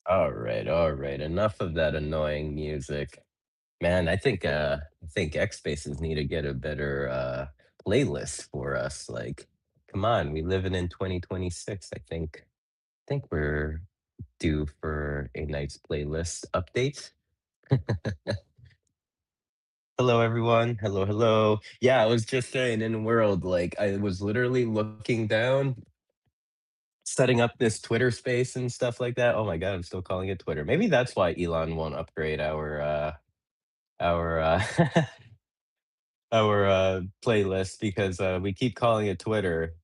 All right, all right. Enough of that annoying music. Man, I think X Spaces need to get a better playlist for us. Like, come on, we living in 2026. I think we're due for a nice playlist update. Hello everyone. Hello, hello. Yeah, I was just saying in the world, like I was literally looking down, setting up this Twitter space and stuff like that. Oh my god, I'm still calling it Twitter. Maybe that's why Elon won't upgrade our our playlist because we keep calling it Twitter.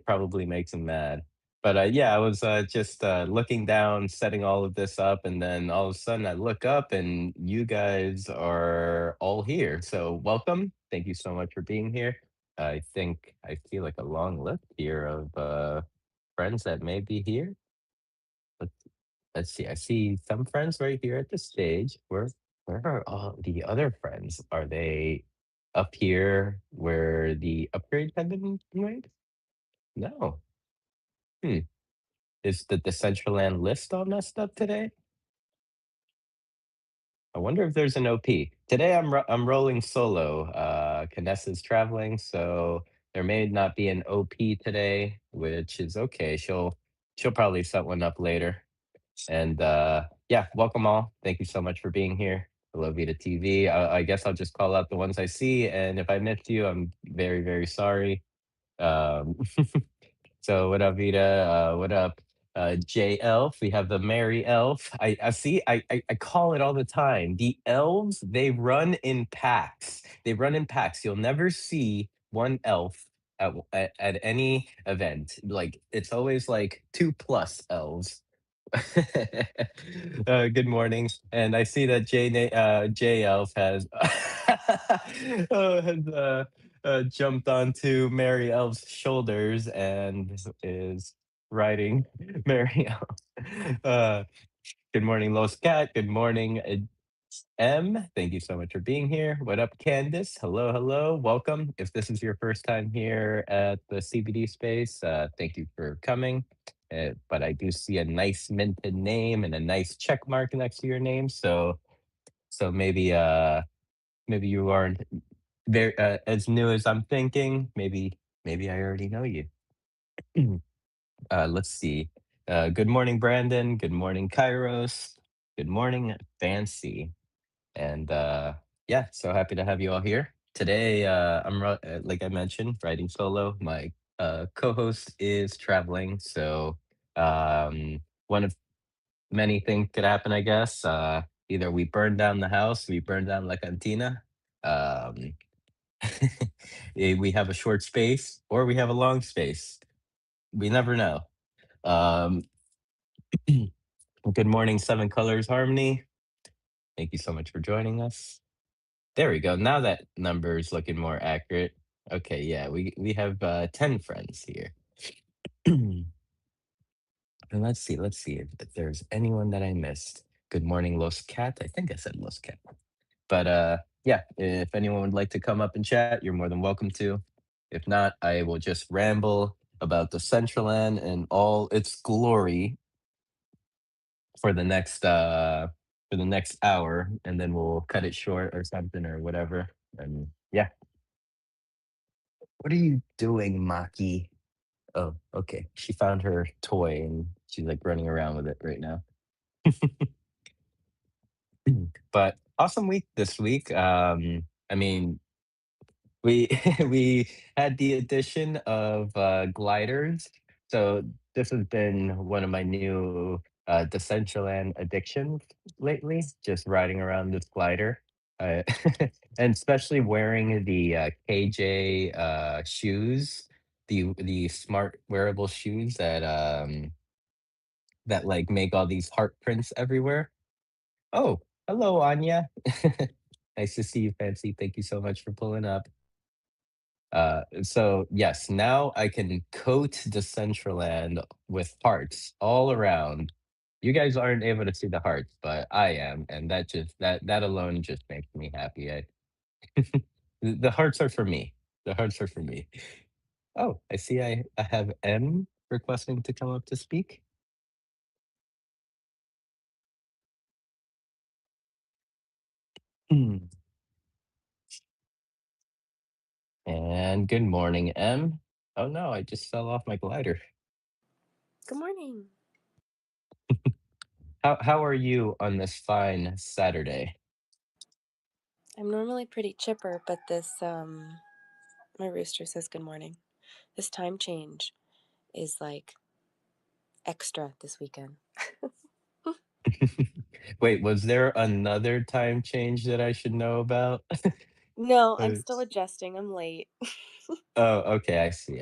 Probably makes him mad. But yeah, I was just looking down, setting all of this up, and then all of a sudden I look up and you guys are all here. So welcome. Thank you so much for being here. I think I feel like a long list here of friends that may be here. Let's let's see. I see some friends right here at the stage. Where are all the other friends? Are they up here where the upgrade had been made? No. Hmm. Is the Decentraland list all messed up today? I wonder if there's an OP. Today I'm rolling solo. Canessa's traveling, so there may not be an OP today, which is okay. She'll probably set one up later. And yeah, welcome all. Thank you so much for being here. Hello, Vita TV. I guess I'll just call out the ones I see, and if I missed you, I'm very, very sorry. Um, so what up, Vita? What up, J Elf? We have the Merry Elf. I see. I call it all the time. The elves they run in packs. They run in packs. You'll never see one elf at any event. Like it's always like two plus elves. Good morning, and I see that J Elf has has jumped onto Mary Elf's shoulders and is riding Mary Elf. Good morning, Los Cat. Good morning, M. Thank you so much for being here. What up, Candice? Hello, hello. Welcome. If this is your first time here at the CBD space, thank you for coming. But I do see a nice minted name and a nice check mark next to your name. So maybe you aren't very as new as I'm thinking. Maybe I already know you. Let's see. Good morning, Brandon. Good morning, Kairos. Good morning, Fancy. And yeah, so happy to have you all here. Today, like I mentioned, riding solo. My co-host is traveling, so one of many things could happen, I guess. Either we burn down the house, we burn down La Cantina, um, we have a short space, or we have a long space. We never know. Um, Good morning, Seven Colors Harmony. Thank you so much for joining us. There we go. Now that number is looking more accurate. Okay, yeah, we have 10 friends here. And let's see if there's anyone that I missed. Good morning, Los Cat. I think I said Los Cat. But yeah, if anyone would like to come up and chat, you're more than welcome to. If not, I will just ramble about the Decentraland and all its glory for the next hour, and then we'll cut it short or something or whatever. And yeah, what are you doing, Maki? Oh, okay. She found her toy and she's like running around with it right now. But awesome week this week. I mean, we we had the addition of gliders. So this has been one of my new Decentraland addictions lately, just riding around this glider. Uh, and especially wearing the KJ shoes, the smart wearable shoes that like make all these heart prints everywhere. Oh, hello, Anya. Nice to see you, Fancy. Thank you so much for pulling up. So yes, now I can coat Decentraland with hearts all around. You guys aren't able to see the hearts, but I am, and that alone just makes me happy. The hearts are for me. The hearts are for me. Oh, I see. I have M requesting to come up to speak. Hmm. And good morning, M. Oh no, I just fell off my glider. Good morning. How are you on this fine Saturday? I'm normally pretty chipper, but this my rooster says good morning. This time change is like extra this weekend. Wait, was there another time change that I should know about? No, I'm Uh, still adjusting. I'm late. oh, okay, I see.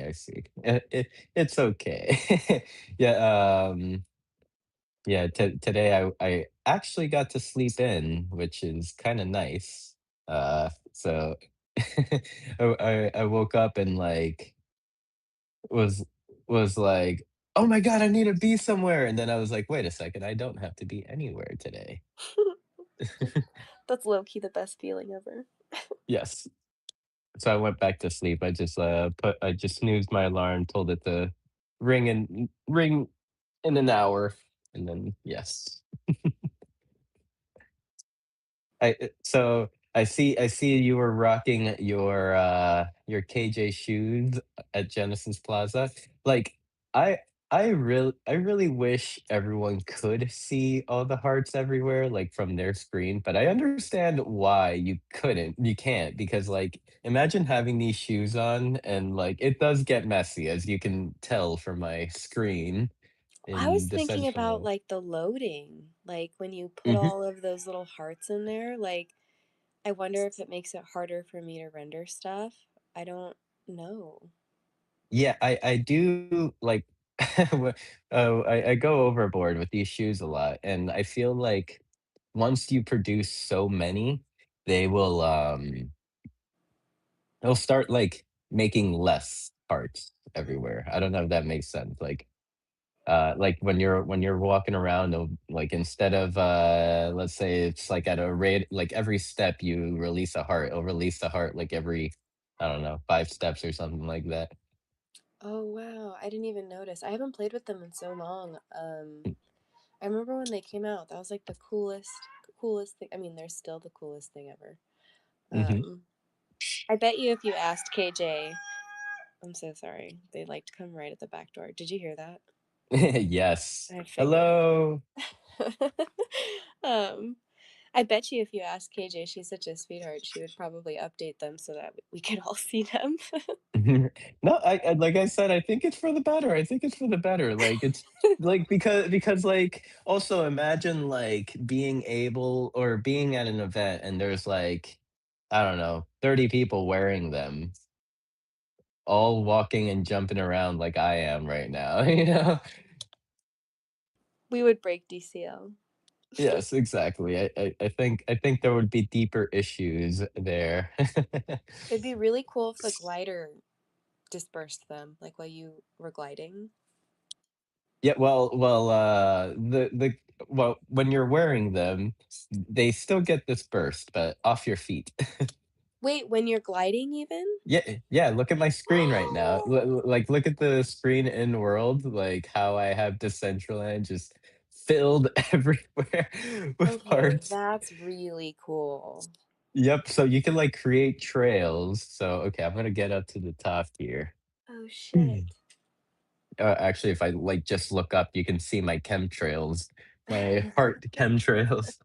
It's okay. Yeah, yeah, today I actually got to sleep in, which is kinda nice. So I woke up and, like, was was like, "Oh my god, I need to be somewhere," and then I was like, "Wait a second, I don't have to be anywhere today." That's low key the best feeling ever. Yes. So I went back to sleep. I just snoozed my alarm, told it to ring in an hour, and then yes. So I see you were rocking your KJ shoes at Genesis Plaza. Like I I really wish everyone could see all the hearts everywhere like from their screen, but I understand why you can't because like imagine having these shoes on and like it does get messy as you can tell from my screen I was in the thinking about central. like the loading, like when you put Mhm. all of those little hearts in there, like I wonder if it makes it harder for me to render stuff. I don't know. Yeah, I do like I go overboard with these shoes a lot, and I feel like once you produce so many, they will they'll start like making less parts everywhere. I don't know if that makes sense. Like when you're walking around, they'll, like instead of let's say it's like at a rate like every step you release a heart, it'll release the heart like every I don't know 5 steps or something like that. Oh wow, I didn't even notice. I haven't played with them in so long. I remember when they came out. That was like the coolest thing. I mean, they're still the coolest thing ever. Hmm. Um, I bet you if you asked KJ, I'm so sorry. They like to come right at the back door. Did you hear that? Yes. I figured. Hello. um, I bet you if you asked KJ, she's such a sweetheart. She would probably update them so that we could all see them. No, like I said, I think it's for the better. I think it's for the better. Like it's like because like also imagine like being able or being at an event and there's like I don't know, 30 people wearing them, all walking and jumping around like I am right now, you know? We would break DCL. Yes, exactly. I think there would be deeper issues there. It'd be really cool if the glider dispersed them, like while you were gliding. Yeah, well, when you're wearing them, they still get dispersed, but off your feet. Wait, when you're gliding even? Yeah, yeah, look at my screen right now. Like, look at the screen in world, like, how I have Decentraland just filled everywhere with Okay, hearts. that's really cool. Yep, so you can, like, create trails. So, okay, I'm gonna get up to the top here. Oh shit. Actually, if I, like, just look up, you can see my chemtrails, my heart chemtrails.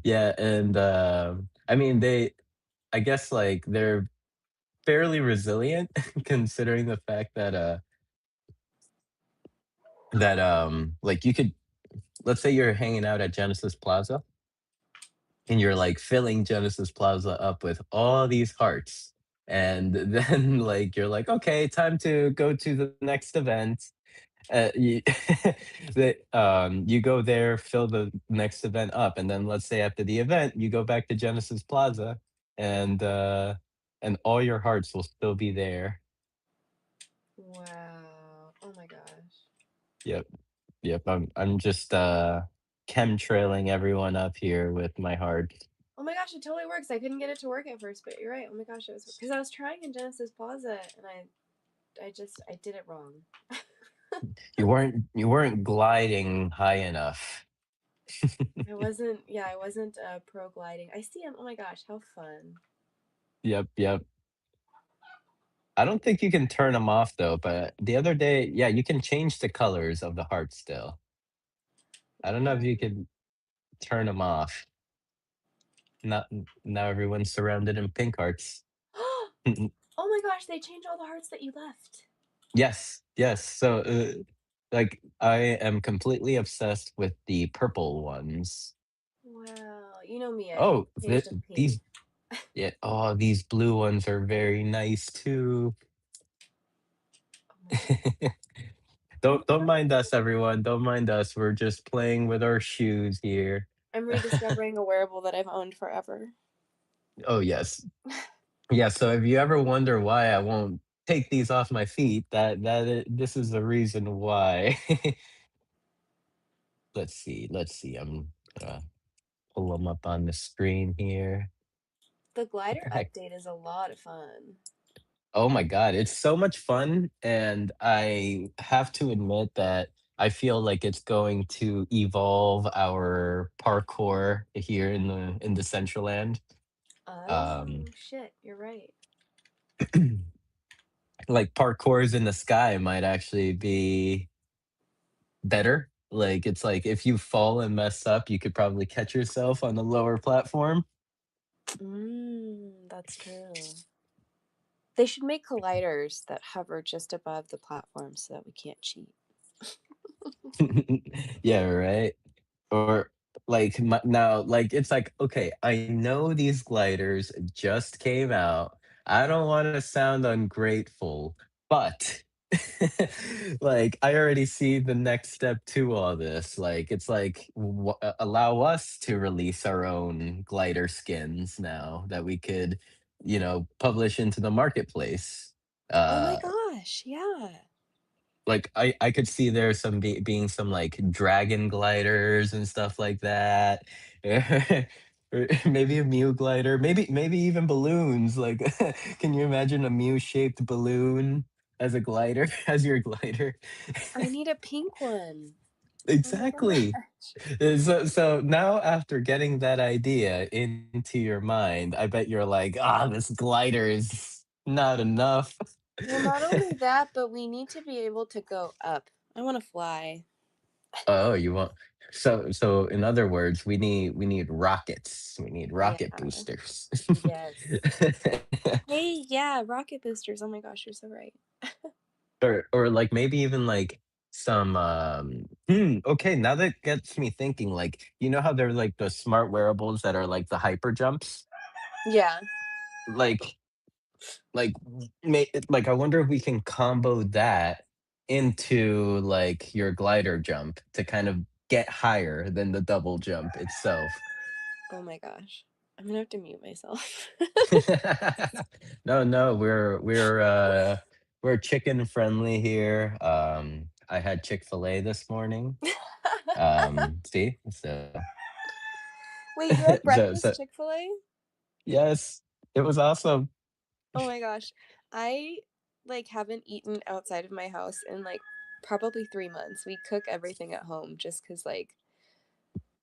Yeah, and, I mean, I guess, like, they're fairly resilient considering the fact that, like, you could let's say you're hanging out at Genesis Plaza, and you're, like, filling Genesis Plaza up with all these hearts, and then, like, you're like, "Okay, time to go to the next event." You you go there, fill the next event up, and then let's say after the event, you go back to Genesis Plaza, and all your hearts will still be there. Wow. Oh my gosh. Yep, yep, I'm just, chemtrailing everyone up here with my heart. Oh my gosh, it totally works. I couldn't get it to work at first, but you're right. Oh my gosh, it was because I was trying in Genesis Plaza and I did it wrong. You weren't gliding high enough. I wasn't pro gliding. I see him. Oh my gosh, how fun. Yep, yep. I don't think you can turn them off though, but the other day, yeah, you can change the colors of the heart still. I don't know if you Wow. could turn them off. Not now everyone's surrounded in pink hearts. Oh my gosh, they changed all the hearts that you left. Yes, yes. So, like, I am completely obsessed with the purple ones. Wow. You know me, I Oh, changed to pink. these, yeah. Oh, these blue ones are very nice too. Oh my god. Oh Don't my mind god. us, everyone. Don't mind us. We're just playing with our shoes here. I'm rediscovering a wearable that I've owned forever. Oh yes, yeah. So if you ever wonder why I won't take these off my feet, this is the reason why. Let's see. I'm gonna pull them up on the screen here. The What glider the heck? update is a lot of fun. Oh my god, it's so much fun, and I have to admit that I feel like it's going to evolve our parkour here in the Decentraland. Um, Oh shit, you're right. like, parkours in the sky might actually be better. Like, it's like if you fall and mess up, you could probably catch yourself on the lower platform. That's true. They should make colliders that hover just above the platform so that we can't cheat. Yeah, right? Or like now, like it's like, okay, I know these gliders just came out. I don't want to sound ungrateful, but like I already see the next step to all this. Like it's like allow us to release our own glider skins now that we could, publish into the marketplace. Oh my Uh, gosh, yeah. like I could see there being some like dragon gliders and stuff like that. Or maybe a Mew glider, maybe even balloons. Like, can you imagine a Mew shaped balloon as a glider, as your glider? I need a pink one. Oh my Exactly. gosh. So now after getting that idea into your mind, I bet you're like, ah, this glider is not enough. Well, not only that, but we need to be able to go up. I want to fly. Oh, you want so in other words, we need rockets. We need Yeah. rocket boosters. Yes. Hey, yeah, rocket boosters. Oh my gosh, you're so right. Or like maybe even like some okay, now that gets me thinking, like, you know how they're like the smart wearables that are like the hyper jumps? Yeah. Like like I wonder if we can combo that into like your glider jump to kind of get higher than the double jump itself. Oh my gosh. I'm gonna have to mute myself. No, no, we're chicken friendly here. I had Chick-fil-A this morning. See? Wait, you had So breakfast Chick-fil-A? yes, it was awesome. Oh my gosh. I like haven't eaten outside of my house in like probably 3 months. We cook everything at home just cuz like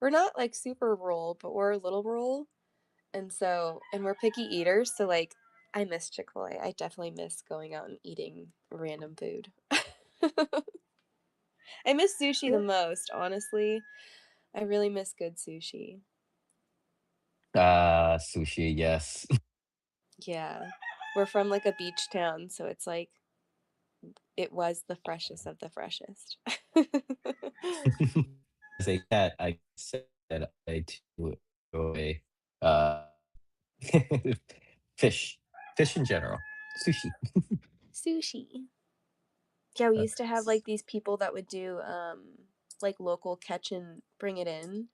we're not like super rural, but we're a little rural. And we're picky eaters, so like I miss Chick-fil-A. I definitely miss going out and eating random food. I miss sushi the most, honestly. I really miss good sushi. Sushi, yes. Yeah. We're from like a beach town, so it's like it was the freshest of the freshest. As a cat, I said I too enjoy uh fish. Fish in general. Sushi. Sushi. Yeah, we Uh, used to have like these people that would do like local catch and bring it in.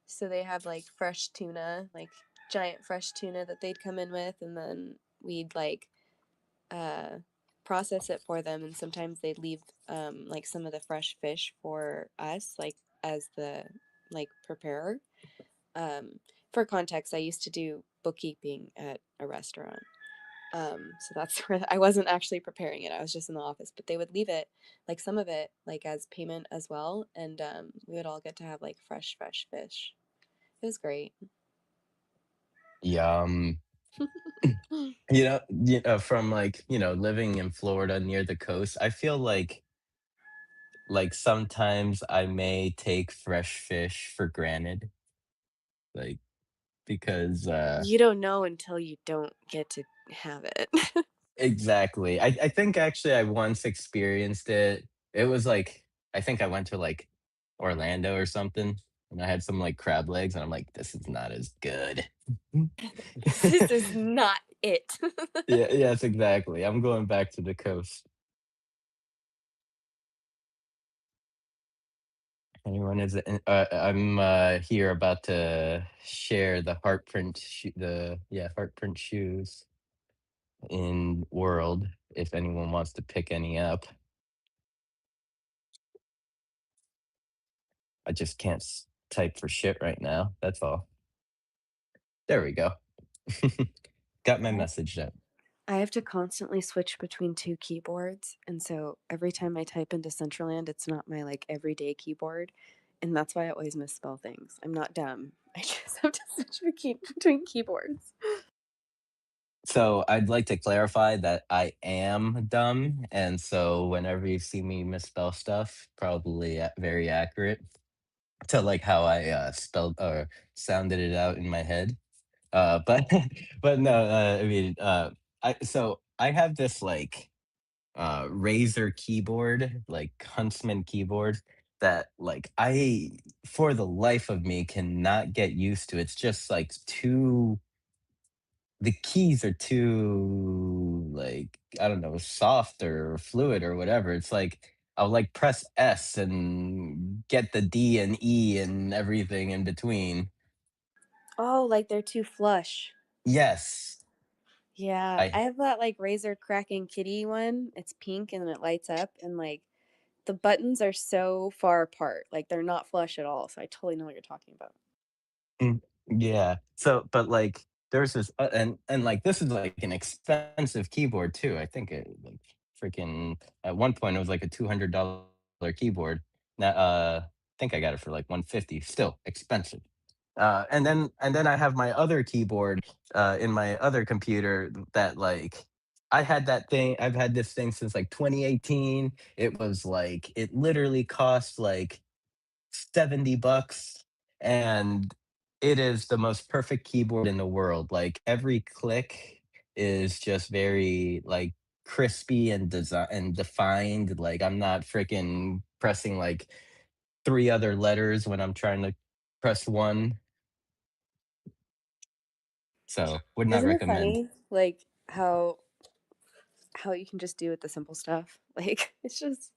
So they have like fresh tuna, like giant fresh tuna that they'd come in with, and then we'd like uh, process it for them. And sometimes they'd leave like some of the fresh fish for us, like as the like preparer. Um, for context, I used to do bookkeeping at a restaurant. So that's where I wasn't actually preparing it. I was just in the office, but they would leave it, like some of it, like as payment as well. And we would all get to have like fresh fish. It was great. Yum. From like, living in Florida near the coast, I feel like sometimes I may take fresh fish for granted, like because You don't know until you don't get to have it. exactly. I think actually I once experienced it. It was like I think I went to like Orlando or something and I had some like crab legs and I'm like, this is not as good. This is not it. Yeah, yes, exactly. I'm going back to the coast. Anyone is I'm here about to share the heart print shoes in world if anyone wants to pick any up. I just can't type for shit right now. That's all. There we go. Got my I message then. I have to constantly switch between two keyboards, and so every time I type into Decentraland, it's not my like everyday keyboard, and that's why I always misspell things. I'm not dumb. I just have to switch between keyboards. So I'd like to clarify that I am dumb, and so whenever you see me misspell stuff, probably very accurate to like how I spelled or sounded it out in my head. But but no, I mean, I have this like Razer keyboard, like Huntsman keyboard that like I for the life of me cannot get used to. It's just like too the keys are too like I don't know, soft or fluid or whatever. It's like I'll like press S and get the D and E and everything in between. Oh, like they're too flush. Yes. Yeah, I I have that like Razor Cracking Kitty one. It's pink and it lights up, and like the buttons are so far apart. Like they're not flush at all. So I totally know what you're talking about. Mm, yeah. So, but like, there's this, and like, this is like an expensive keyboard too. I think it like freaking at one point it was like a $200 keyboard. Now, I think I got it for like 150. Still expensive. And then I have my other keyboard in my other computer that like I had that thing. I've had this thing since like 2018. It was like it literally cost like $70 and it is the most perfect keyboard in the world. Like every click is just very like crispy and design and defined. Like I'm not freaking pressing like three other letters when I'm trying to press one. So would not Isn't it recommend. funny, like how you can just do with the simple stuff? Like it's just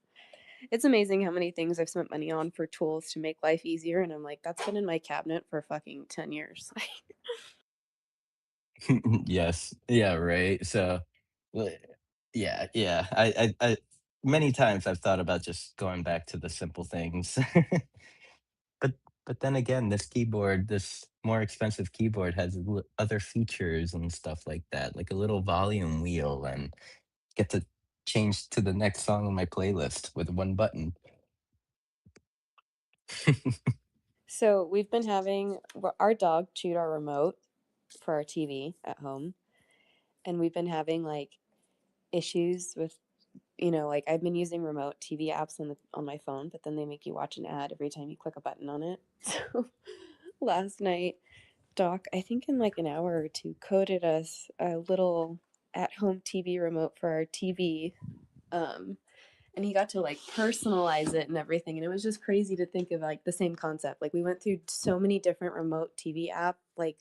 It's amazing how many things I've spent money on for tools to make life easier, and I'm like, "That's been in my cabinet for fucking 10 years." Yes. Yeah, right. So, li yeah, yeah. I many times I've thought about just going back to the simple things. But but then again, this more expensive keyboard has other features and stuff like that, like a little volume wheel, and get to change to the next song on my playlist with one button. So, we've been having our dog chewed our remote for our TV at home, and we've been having, like, issues with like, I've been using remote TV apps on my phone, but then they make you watch an ad every time you click a button on it. So, last night, Doc, I think in, like, an hour or 2, coded us a little at-home TV remote for our TV, um, and he got to, like, personalize it and everything, and it was just crazy to think of, like, the same concept. Like, we went through so many different remote TV app, like,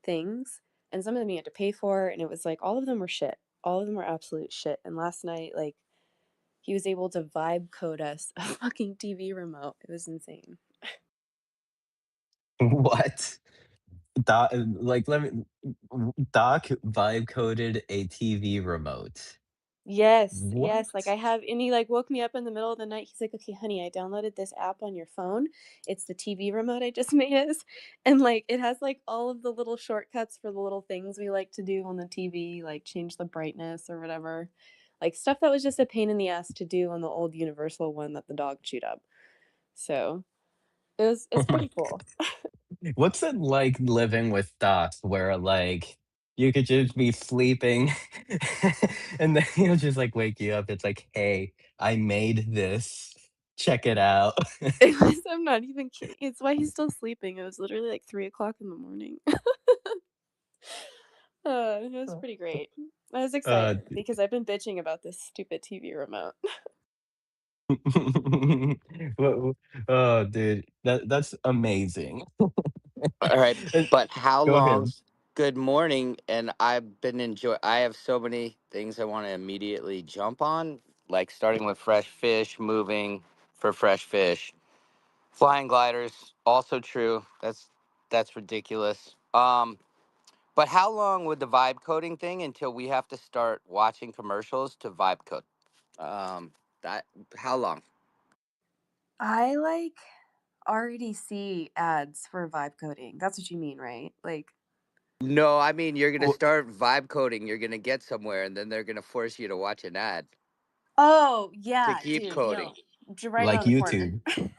things, and some of them you had to pay for, and it was like all of them were shit. All of them were absolute shit. And last night, like, he was able to vibe code us a fucking TV remote. It was insane. What? Like, let me Doc vibe coded a TV remote. Yes, yes. Like What? I have, and he like woke me up in the middle of the night. He's like, "Okay, honey, I downloaded this app on your phone. It's the TV remote I just made us, and like it has like all of the little shortcuts for the little things we like to do on the TV, like change the brightness or whatever, like stuff that was just a pain in the ass to do on the old Universal one that the dog chewed up. So it's Oh my pretty cool. What's it like living with Doc where, like, you could just be sleeping and then he'll just, like, wake you up. It's like, "Hey, I made this. Check it out." It was, I'm not even kidding. It's why he's still sleeping. It was literally like 3 o'clock in the morning. It was pretty great. I was excited D because I've been bitching about this stupid TV remote. Wha oh, dude, that's amazing. All right, And but how go long? ahead. Good morning, and I have so many things I want to immediately jump on, like starting with fresh fish, moving for fresh fish, flying gliders, also true. That's ridiculous. But how long would the vibe coding thing until we have to start watching commercials to vibe code? That how long? I like already see ads for vibe coding. That's what you mean, right? Like, No, I mean you're gonna W start vibe coding. You're gonna get somewhere, and then they're gonna force you to watch an ad oh to yeah, keep dude, coding. no, right like around the corner. YouTube.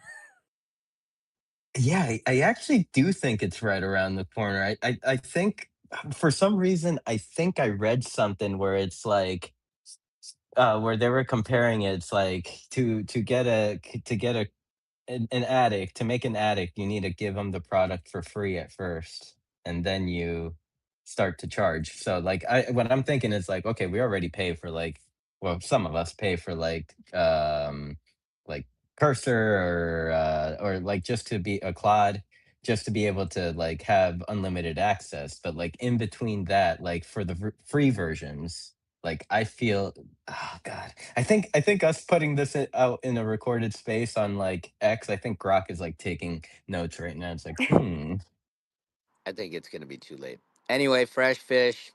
Yeah, I actually do think it's right around the corner. I think for some reason, I think I read something where it's like, where they were comparing it, it's like to get an addict to make an addict, you need to give them the product for free at first, and then you start to charge. So, like, what I'm thinking is like, okay, we already pay for like, well, some of us pay for like Cursor or like just to be a Claude, just to be able to like have unlimited access. But like in between that, like for the free versions, like I feel oh god. I think us putting this out in a recorded space on like X, I think Grok is like taking notes right now. It's like, hmm. I think it's gonna be too late. Anyway, fresh fish.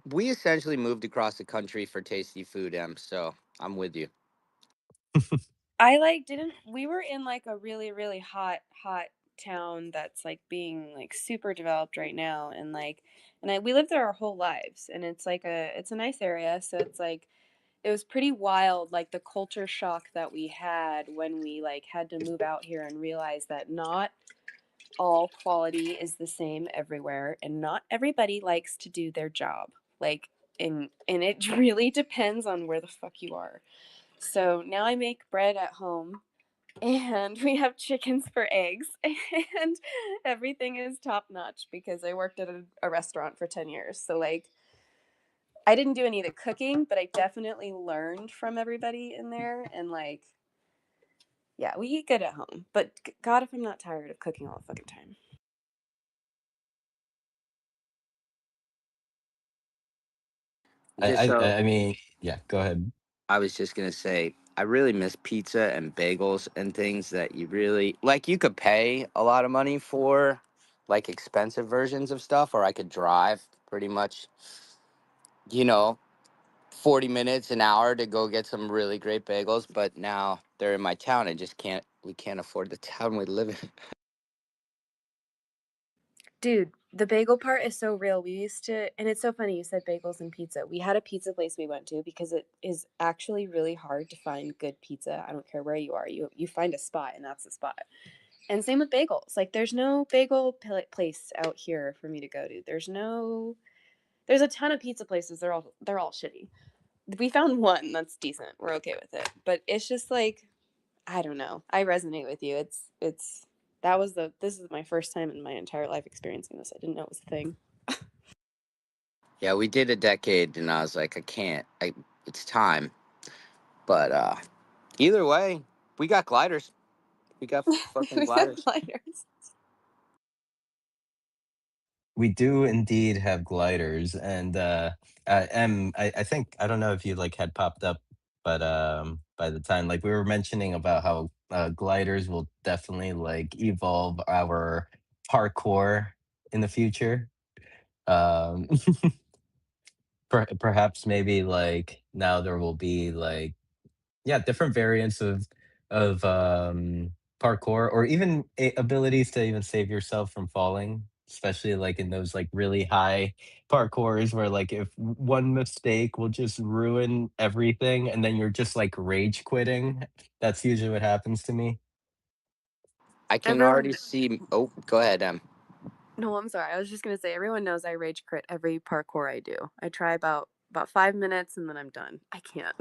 We essentially moved across the country for tasty food, so I'm with you. I like didn't we were in like a really really hot town that's like being like super developed right now, and like we lived there our whole lives, and it's a nice area, so it's like it was pretty wild, like the culture shock that we had when we like had to move out here and realize that not all quality is the same everywhere, and not everybody likes to do their job. Like, and it really depends on where the fuck you are. So now I make bread at home, and we have chickens for eggs, and everything is top notch because I worked at a restaurant for 10 years. So like I didn't do any of the cooking, but I definitely learned from everybody in there, and like yeah, we eat good at home. But god, if I'm not tired of cooking all the fucking time. Just so I mean, yeah, go ahead. I was just gonna say, I really miss pizza and bagels and things that you really like. You could pay a lot of money for like expensive versions of stuff, or I could drive pretty much, you know, 40 minutes, an hour to go get some really great bagels. But now they're in my town. I just can't, we can't afford the town we live in. Dude, the bagel part is so real. We used to, and it's so funny you said bagels and pizza. We had a pizza place we went to because it is actually really hard to find good pizza. I don't care where you are. You find a spot and that's the spot. And same with bagels. Like there's no bagel place out here for me to go to. There's a ton of pizza places. They're all shitty. We found one that's decent. We're okay with it. But it's just like I don't know. I resonate with you. It's that was the this is my first time in my entire life experiencing this. I didn't know it was a thing. Yeah, we did a decade and I was like, I can't, it's time. But either way, we got gliders. We got fucking We have gliders. gliders. We do indeed have gliders, and I think I don't know if you like had popped up, but by the time like we were mentioning about how gliders will definitely like evolve our parkour in the future. Um, perhaps maybe like now there will be like yeah, different variants of parkour or even abilities to even save yourself from falling, especially like in those like really high parkours where like if one mistake will just ruin everything and then you're just like rage quitting. That's usually what happens to me. I can already Everyone see. Oh, go ahead, Em. No, I'm sorry. I was just gonna say everyone knows I rage quit every parkour I do. I try about 5 minutes and then I'm done. I can't.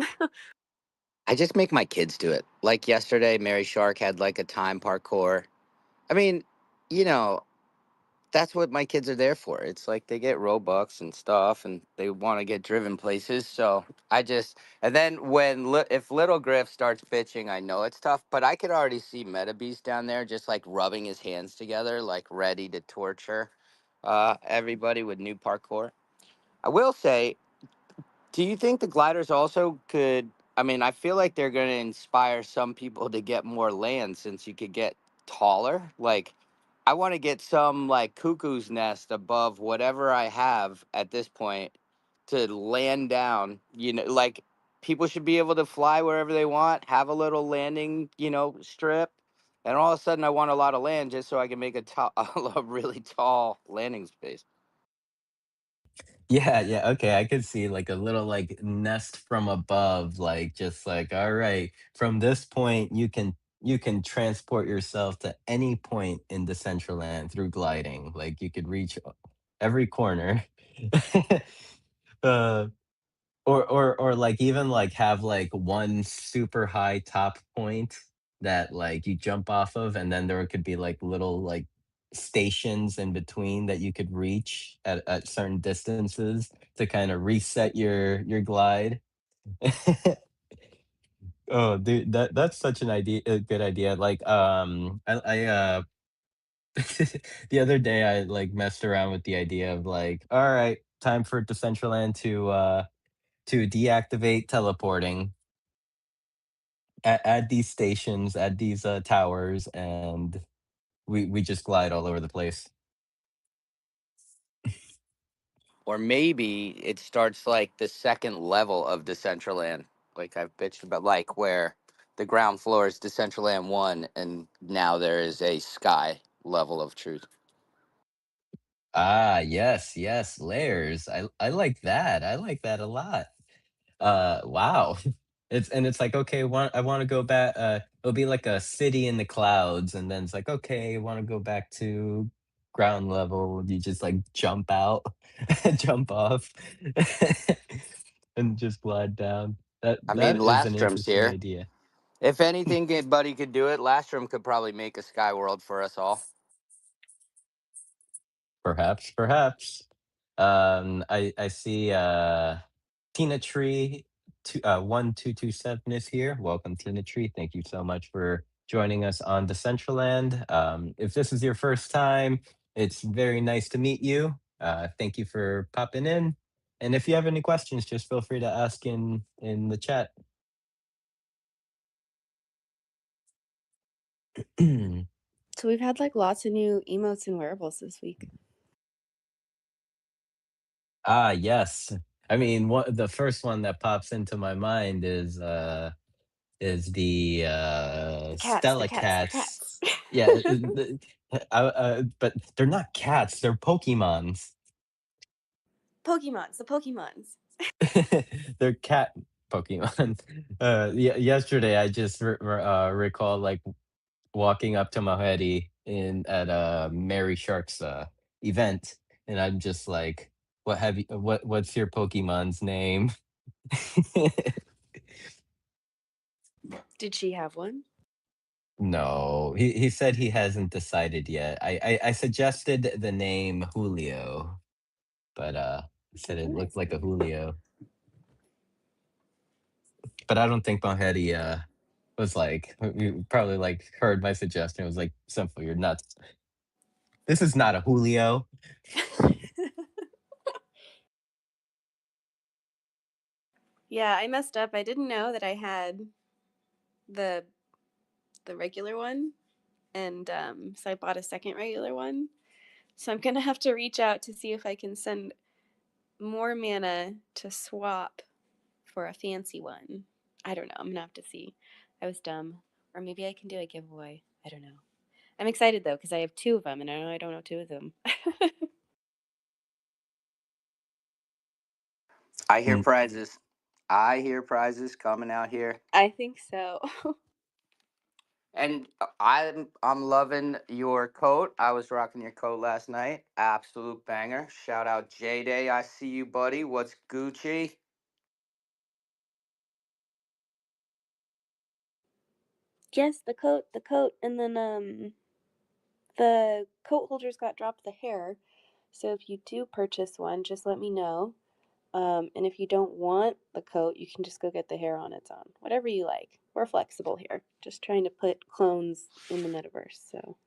I just make my kids do it. Like yesterday, Mary Shark had like a time parkour. I mean, you know, that's what my kids are there for. It's like they get Robux and stuff, and they want to get driven places. So I just, and then if Little Griff starts bitching, I know it's tough. But I could already see Meta Beast down there, just like rubbing his hands together, like ready to torture everybody with new parkour. I will say, do you think the gliders also could? I mean, I feel like they're going to inspire some people to get more land since you could get taller. Like, I want to get some like cuckoo's nest above whatever I have at this point to land down. You know, like people should be able to fly wherever they want, have a little landing, strip. And all of a sudden, I want a lot of land just so I can make a really tall landing space. Yeah, yeah, okay, I could see, like, a little, like, nest from above, like, just like, "Alright, from this point, you can transport yourself to any point in Decentraland through gliding." Like, you could reach every corner. Uh, or, like, even, like, have, like, one super high top point that, like, you jump off of, and then there could be, like, little, like, stations in between that you could reach at certain distances to kinda reset your glide. Oh, dude, that's such a good idea, like, the other day, I, like, messed around with the idea of, like, "Alright, time for Decentraland to deactivate teleporting." Add these stations, add these towers, and we just glide all over the place. Or maybe it starts like the second level of Decentraland, like I've bitched about, like where the ground floor is Decentraland 1, and now there is a sky level of truth. Ah, yes, yes, layers. I like that. I like that a lot. Wow. It's like, okay, I want to go back. It'll be like a city in the clouds, and then it's like, okay, I want to go back to ground level. You just like jump out, jump off, and just glide down. That I mean, that is an Lastrum's interesting here. idea. If anything, buddy could do it. Lastrum could probably make a sky world for us all. Perhaps, perhaps. I see Tina Tree 1227 is here. Welcome, Tina Tree. Thank you so much for joining us on Decentraland. If this is your first time, it's very nice to meet you. Thank you for popping in. And if you have any questions, just feel free to ask in the chat. So we've had like lots of new emotes and wearables this week. Ah, yes. I mean, the first one that pops into my mind is the The cats, the Stella cats, the cats. cats. Yeah, but they're not cats, they're Pokemons. Pokemons, the Pokemons. They're cat Pokemon. Yesterday I just recall like walking up to Mahedi in at Mary Shark's event, and I'm just like, what's your Pokemon's name?" Did she have one? No, he said he hasn't decided yet. I suggested the name Julio, but he said That's a it looked nice like a name. Julio. But I don't think Bonhetti was like, you probably like heard my suggestion. It was like, simple, you're nuts. This is not a Julio. Yeah, I messed up. I didn't know that I had the regular one, and so I bought a second regular one. So I'm gonna have to reach out to see if I can send more mana to swap for a fancy one. I don't know. I'm gonna have to see. I was dumb, or maybe I can do a giveaway. I don't know. I'm excited though because I have two of them, and I don't know two of them. I hear Mm, prizes. I hear prizes coming out here. I think so. And I'm loving your coat. I was rocking your coat last night. Absolute banger. Shout out J Day. I see you, buddy. What's Gucci? Yes, the coat, and then the coat holders got dropped the hair. So if you do purchase one, just let me know. And if you don't want the coat, you can just go get the hair on its own. Whatever you like. We're flexible here. Just trying to put clones in the metaverse. So,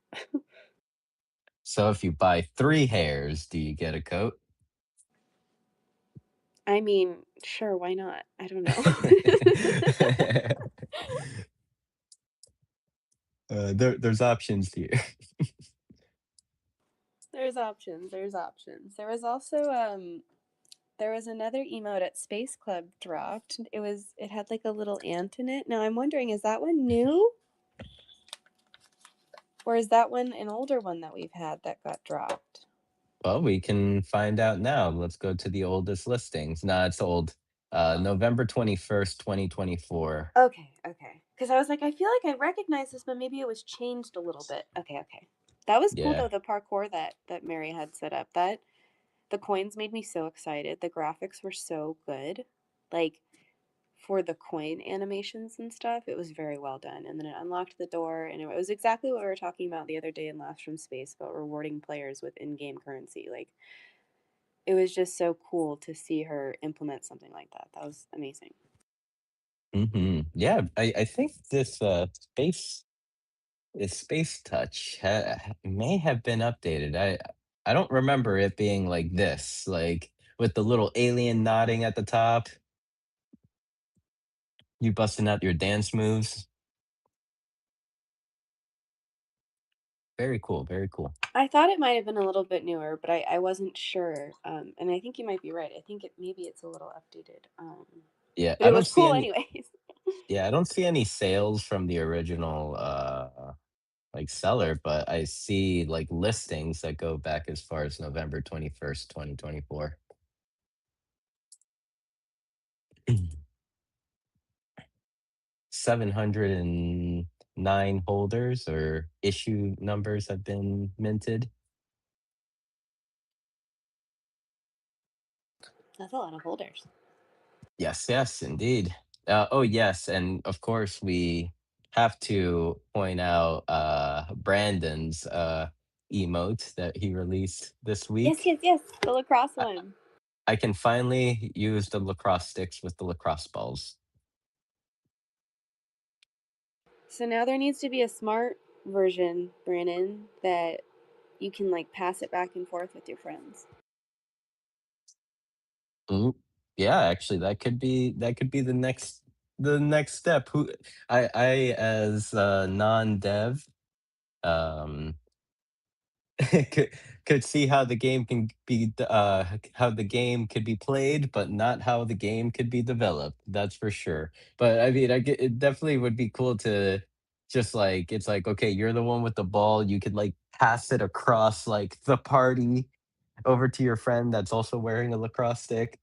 So if you buy 3 hairs, do you get a coat? I mean, sure, why not? I don't know. There's options here. There's options. There's options. There was also there was another emote at Space Club dropped. It had like a little ant in it. Now I'm wondering, is that one new? Or is that one an older one that we've had that got dropped? Well, we can find out now. Let's go to the oldest listings. Nah, it's old. November 21st, 2024. Okay, okay. Because I was like, I feel like I recognize this, but maybe it was changed a little bit. Okay, okay. That was cool Yeah. though, the parkour that Mary had set up. That the coins made me so excited. The graphics were so good. Like for the coin animations and stuff, it was very well done. And then it unlocked the door, and it was exactly what we were talking about the other day in Last from Space about rewarding players with in-game currency. Like it was just so cool to see her implement something like that. That was amazing. Yeah, I think this space touch may have been updated. I don't remember it being like this, like with the little alien nodding at the top, you busting out your dance moves. Very cool, very cool. I thought it might have been a little bit newer, but I wasn't sure. And I think you might be right. I think maybe it's a little updated. Yeah, But I it don't was see cool any anyways. yeah, I don't see any sales from the original like seller, but I see like listings that go back as far as November 21st, 2024. 709 holders or issue numbers have been minted. That's a lot of holders. Yes, yes, indeed. Oh, yes, and of course we have to point out Brandon's emote that he released this Yes, week. yes, yes. The lacrosse I, one. I can finally use the lacrosse sticks with the lacrosse balls. So now there needs to be a smart version, Brandon, that you can like pass it back and forth with your friends. Ooh, yeah, actually, that could be the next step. Who I as non-dev Um, could could see how the game can be how the game could be played, but not how the game could be developed. That's for sure. But I mean, it definitely would be cool to just like it's like okay, you're the one with the ball. You could like pass it across like the party over to your friend that's also wearing a lacrosse stick,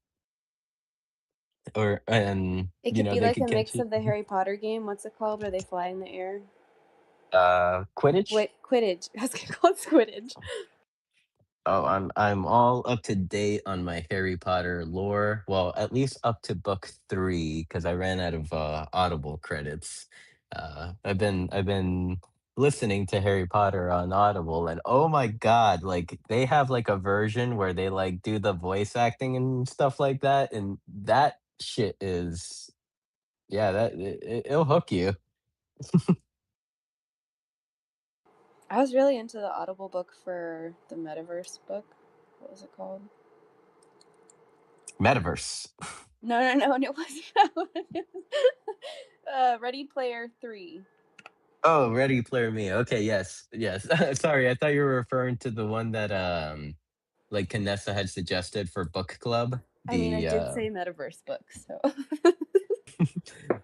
or and It could be they like could a get mix to of the Harry Potter game. What's it called? Where they fly in the air? Quidditch. Wait, Quidditch. I was gonna call it Squidditch. Oh, I'm all up to date on my Harry Potter lore. Well, at least up to book 3 because I ran out of Audible credits. I've been listening to Harry Potter on Audible, and oh my God, like they have like a version where they like do the voice acting and stuff like that, and that shit is yeah, it'll hook you. I was really into the Audible book for the Metaverse book. What was it called? Metaverse. No, no, no, it wasn't that one. Ready Player 3. Oh, Ready Player Me. Okay, yes, yes. Sorry, I thought you were referring to the one that like Canessa had suggested for book club. I mean, I The did say Metaverse book, so.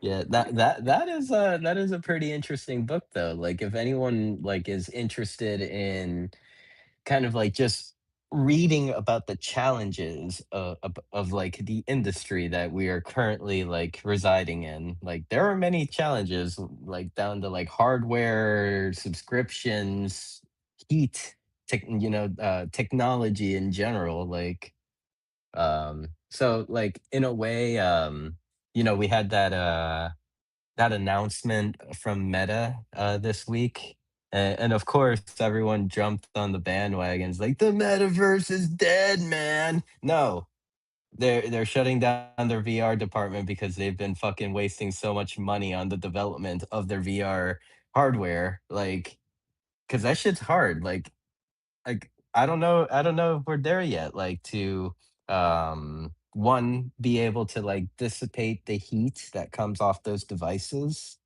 yeah, that is a pretty interesting book though. Like if anyone like is interested in kind of like just reading about the challenges of like the industry that we are currently like residing in, like there are many challenges like down to like hardware subscriptions, heat, technology in general, like so like in a way we had that announcement from Meta this week. And of course, everyone jumped on the bandwagons like the metaverse is dead, man. No, they're shutting down their VR department because they've been fucking wasting so much money on the development of their VR hardware. Like, because that shit's hard. Like I don't know if we're there yet. Like to one be able to like dissipate the heat that comes off those devices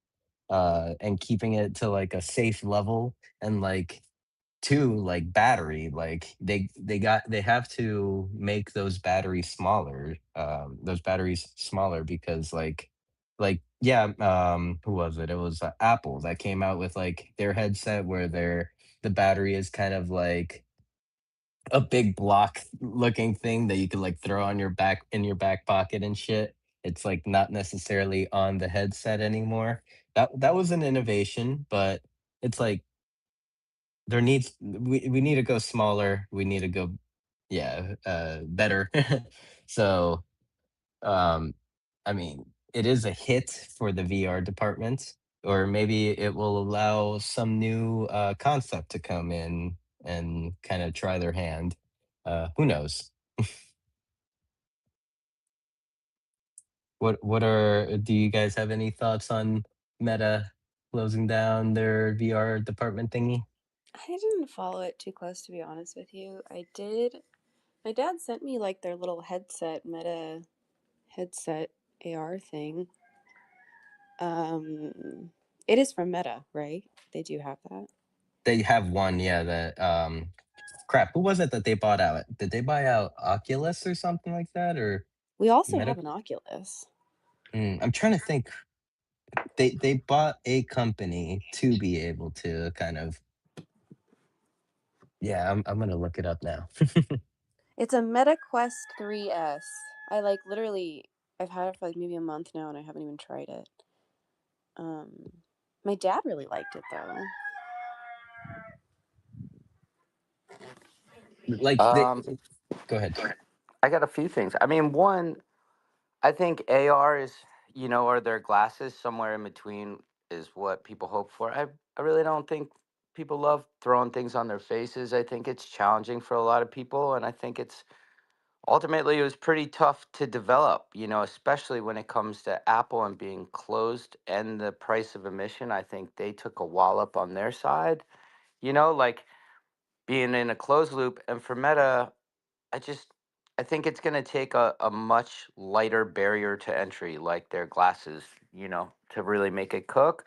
and keeping it to like a safe level, and like two, like battery, like they have to make those batteries smaller because yeah, who was it, it was Apple that came out with like their headset where the battery is kind of like a big block looking thing that you could like throw on your back in your back pocket and shit. It's like not necessarily on the headset anymore. That was an innovation, but it's like we need to go smaller. We need to go yeah, better. So um I mean, it is a hit for the VR department, or maybe it will allow some new concept to come in and kind of try their hand. Who knows? Do you guys have any thoughts on Meta closing down their VR department thingy? I didn't follow it too close, to be honest with you. I did. My dad sent me like their little headset, Meta headset AR thing. Um, it is from Meta, right? They do have that. They have one, yeah, that crap, who was it that they bought out? Did they buy out Oculus or something like that, or We also Meta? have an Oculus. I'm trying to think. They bought a company to be able to kind of yeah, I'm gonna look it up now. It's a Meta Quest 3S. I like literally, I've had it for like maybe a month now and I haven't even tried it. Um, my dad really liked it though. Like they Um, go ahead. I got a few things. I mean, one, I think AR is, or their glasses somewhere in between is what people hope for. I really don't think people love throwing things on their faces. I think it's challenging for a lot of people, and I think it's ultimately it was pretty tough to develop, especially when it comes to Apple and being closed and the price of admission. I think they took a wallop on their side, like being in a closed loop. And for Meta, I just I think it's going to take a much lighter barrier to entry, like their glasses, to really make it cook.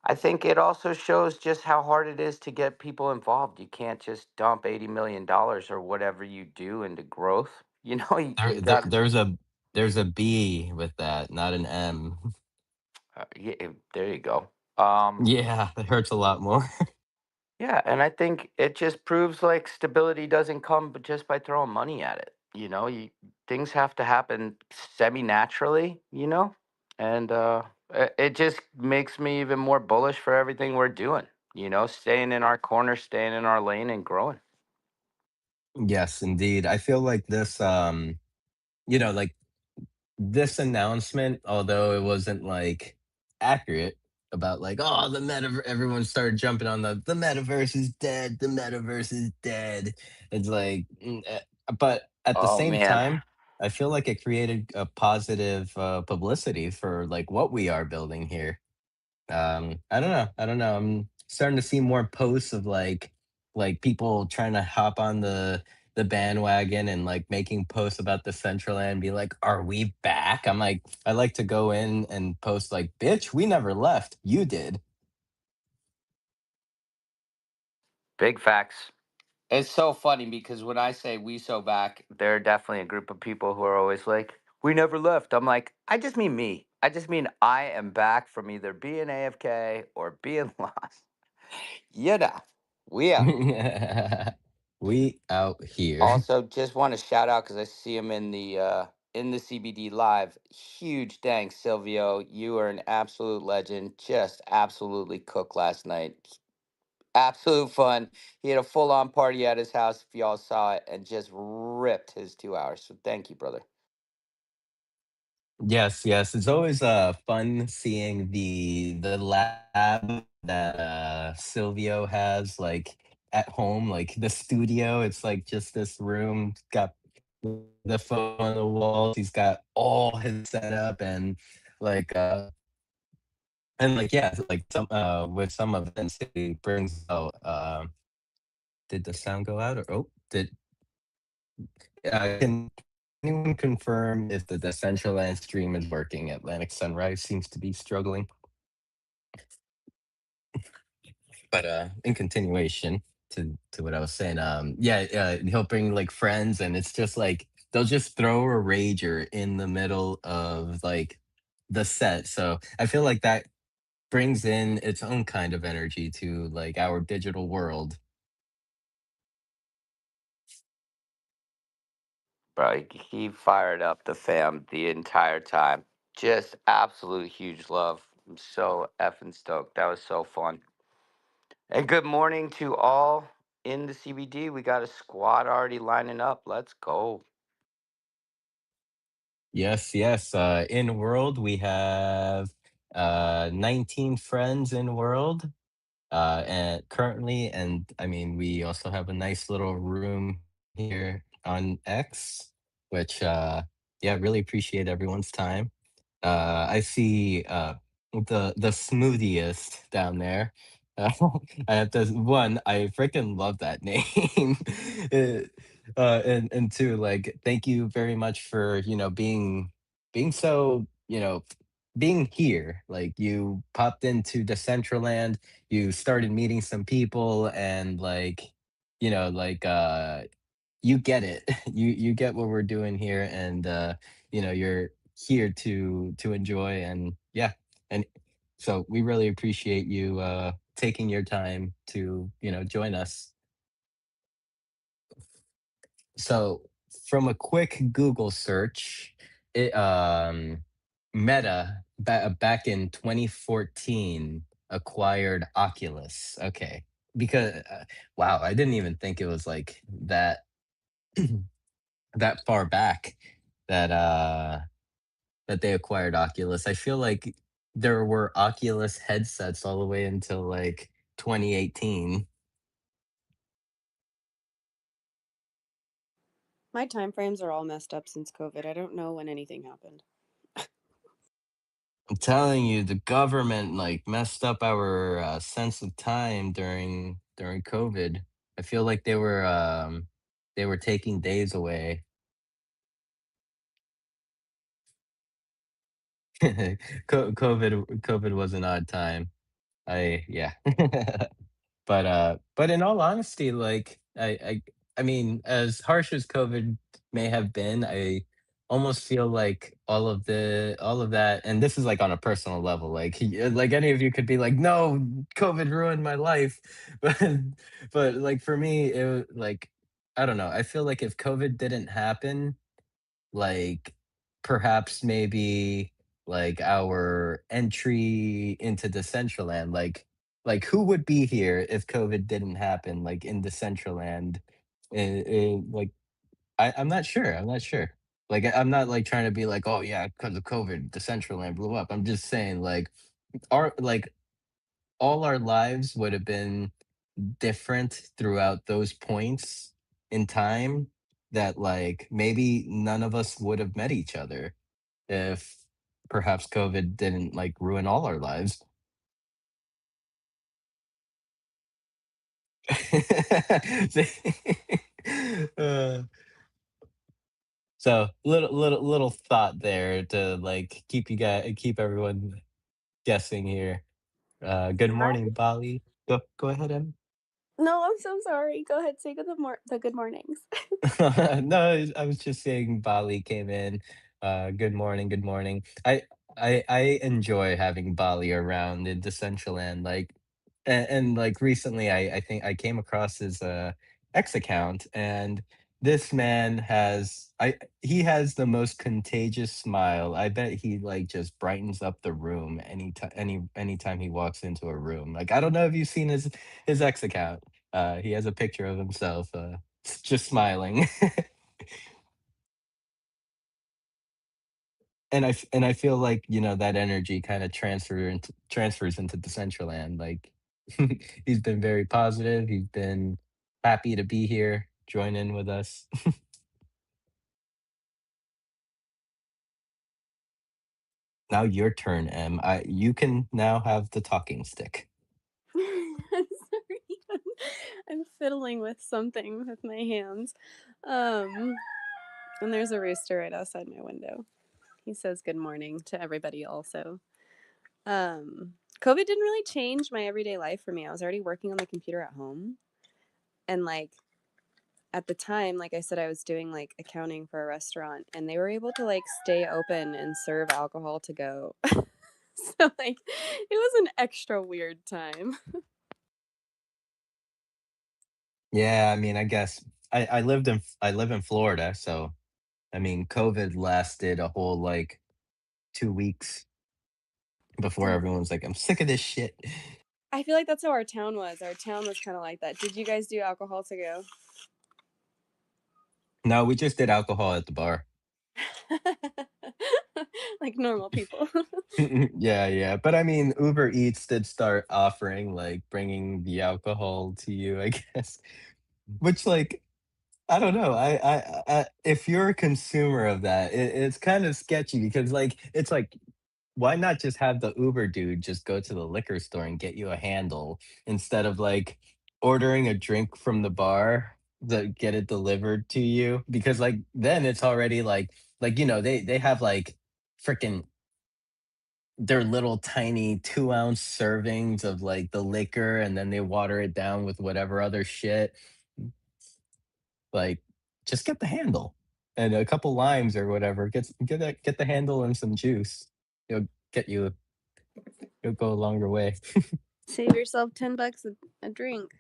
I think it also shows just how hard it is to get people involved. You can't just dump $80 million or whatever you do into growth. You got There's a B with that, not an M. yeah, there you go. Um, Yeah, it hurts a lot more. yeah, and I think it just proves like stability doesn't come but just by throwing money at it. Things have to happen semi naturally, and it just makes me even more bullish for everything we're doing. Staying in our corner, staying in our lane, and growing. Yes, indeed. I feel like like this announcement, although it wasn't like accurate about like, oh, the metaverse, everyone started jumping on the metaverse is dead, the metaverse is dead. It's like, but at the Oh same man. time, I feel like it created a positive publicity for like what we are building here. I don't know, I'm starting to see more posts of like people trying to hop on the bandwagon and like making posts about the central and be like, are we back? I'm like, I like to go in and post like, bitch, we never left, you did. Big facts. It's so funny because when I say we so back, there are definitely a group of people who are always like, we never left. I'm like, I just mean me. I just mean I am back from either being AFK or being lost. You know, we out. We out here. Also, just want to shout out because I see him in the CBD live. Huge thanks, Silvio. You are an absolute legend. Just absolutely cooked last night. Absolute fun. He had a full on party at his house, if y'all saw it, and just ripped his 2 hours. So thank you, brother. Yes, yes. It's always fun seeing the lab that Silvio has like at home, like the studio. It's like just this room. It's got the phone on the walls. He's got all his setup like and like yeah, like some with some events he brings out did the sound go out or oh did can anyone confirm if the Decentraland stream is working? Atlantic Sunrise seems to be struggling. But in continuation to what I was saying, yeah, he'll bring like friends, and it's just like they'll just throw a rager in the middle of like the set. So I feel like that brings in its own kind of energy to like our digital world. Bro, he fired up the fam the entire time. Just absolute huge love. I'm so effing stoked. That was so fun. And good morning to all in the CBD. We got a squad already lining up. Let's go. Yes, yes. In world, we have 19 friends in world. And currently, and I mean, we also have a nice little room here on X, which yeah, really appreciate everyone's time. I see the smoothiest down there. Uh, I have to one. I freaking love that name. It- and two, like, thank you very much for being so being here. Like, you popped into Decentraland, you started meeting some people, and like like you get it. You get what we're doing here, and you're here to enjoy, and yeah, and so we really appreciate you taking your time to join us. So from a quick Google search, it Meta back in 2014 acquired Oculus. Okay. Because wow, I didn't even think it was like that far back that that they acquired Oculus. I feel like there were Oculus headsets all the way until like 2018. My time frames are all messed up since COVID. I don't know when anything happened. I'm telling you, the government like messed up our sense of time during COVID. I feel like they were taking days away. COVID was an odd time. I yeah. But in all honesty, like I mean, as harsh as COVID may have been, I almost feel like all of that, and this is like on a personal level, like like any of you could be like, no, COVID ruined my life, but like for me, like I don't know. I feel like if COVID didn't happen, like perhaps maybe like our entry into Decentraland, like who would be here if COVID didn't happen, like in Decentraland? Like I'm not sure. I'm not sure. Like I'm not like trying to be like, oh yeah, because of COVID, Decentraland blew up. I'm just saying like our like all our lives would have been different throughout those points in time that like maybe none of us would have met each other if perhaps COVID didn't like ruin all our lives. Uh, so little thought there to like keep everyone guessing here. Good morning, Bali. Go ahead, Em. No, I'm so sorry. Go ahead, say the good mornings. No, I was just saying Bali came in. Good morning, good morning. I enjoy having Bali around in Decentraland. Like, and like recently, I think I came across his X account, and this man has he has the most contagious smile. I bet he like just brightens up the room anytime he walks into a room. Like, I don't know if you've seen his X account. He has a picture of himself. Just smiling. And I feel like, that energy kinda transfers into Decentraland, like, he's been very positive, he's been happy to be here, join in with us. Now your turn, Em. You can now have the talking stick. I'm sorry. I'm fiddling with something with my hands. Um, and there's a rooster right outside my window. He says good morning to everybody also. COVID didn't really change my everyday life for me. I was already working on the computer at home. And like at the time, like I said, I was doing like accounting for a restaurant and they were able to like stay open and serve alcohol to go. So like it was an extra weird time. Yeah, I mean, I guess I live in Florida, so, I mean, COVID lasted a whole, like, 2 weeks before everyone was like, "I'm sick of this shit." I feel like that's how our town was. Our town was kind of like that. Did you guys do alcohol to go? No, we just did alcohol at the bar. Like normal people. Yeah, yeah, but I mean, Uber Eats did start offering, like, bringing the alcohol to you, I guess, which, like, I don't know, if you're a consumer of that, it's kind of sketchy because, like, it's like, why not just have the Uber dude just go to the liquor store and get you a handle instead of, like, ordering a drink from the bar that get it delivered to you? Because, like, then it's already, they have, like, freaking their little tiny 2-ounce servings of, like, the liquor, and then they water it down with whatever other shit. Like, just get the handle and a couple limes or whatever. Get the handle and some juice. It'll get you it'll go a longer way. Save yourself $10 a drink.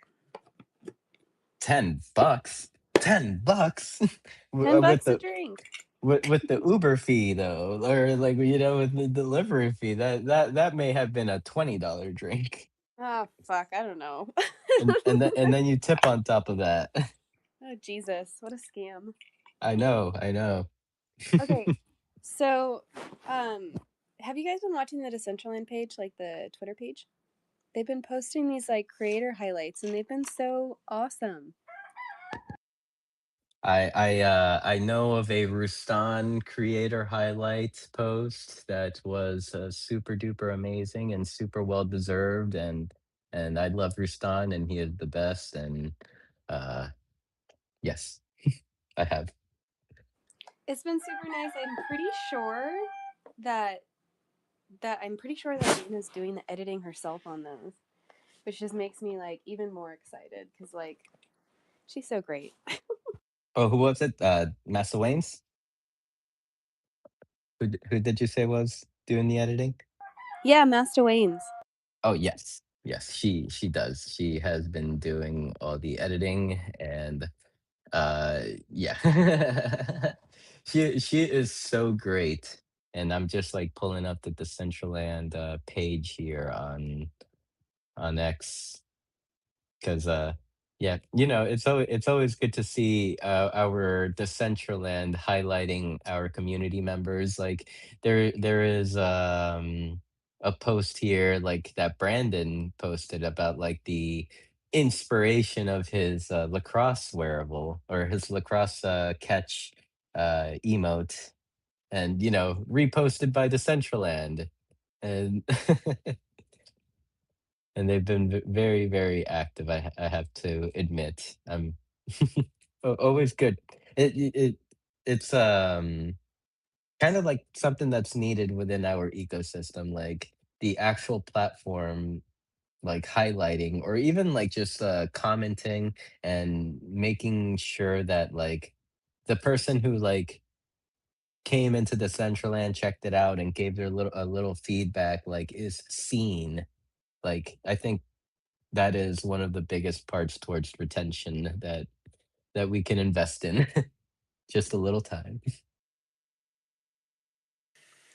$10? $10? Ten With bucks a the drink. with the Uber fee though, or like, with the delivery fee, that may have been a $20 drink. Oh fuck, I don't know. And then you tip on top of that. Oh Jesus, what a scam. I know, I know. Okay, so um, have you guys been watching the Decentraland page, like the Twitter page? They've been posting these like creator highlights, and they've been so awesome. I know of a Rustan creator highlight post that was super duper amazing and super well deserved, and I love Rustan and he is the best, and uh yes, I have. It's been super nice. I'm pretty sure that that I'm pretty sure that Dana's doing the editing herself on those, which just makes me like even more excited because like she's so great. Oh, who was it? Massa Waynes? Who did you say was doing the editing? Yeah, Master Wayne's. Oh, yes. Yes, she does. She has been doing all the editing and, uh, yeah. She is so great, and I'm just, like, pulling up the Decentraland, page here on X. 'Cause, yeah, it's always good to see, our Decentraland highlighting our community members, like, there is, a post here, like, that Brandon posted about, like, the inspiration of his, lacrosse wearable or his lacrosse, catch, emote and, reposted by Decentraland, and and they've been very, very active. I have to admit. Always good. It's kind of like something that's needed within our ecosystem, like the actual platform, like highlighting or even like just commenting and making sure that like the person who like came into the Central Land, checked it out, and gave their little feedback, like is seen. Like I think that is one of the biggest parts towards retention that we can invest in. Just a little time.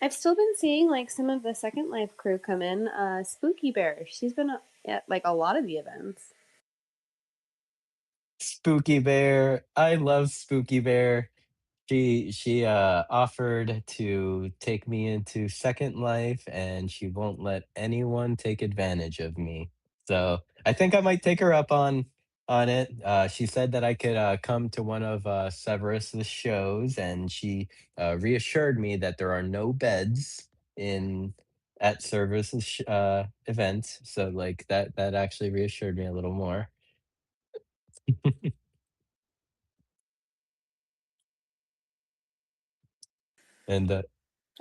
I've still been seeing like some of the Second Life crew come in. Spooky Bear, she's been at like a lot of the events. Spooky Bear, I love Spooky Bear. She offered to take me into Second Life, and she won't let anyone take advantage of me. So, I think I might take her up on it. She said that I could, come to one of, Severus's shows, and she, reassured me that there are no beds in at Severus's event, so, like, that actually reassured me a little more. And,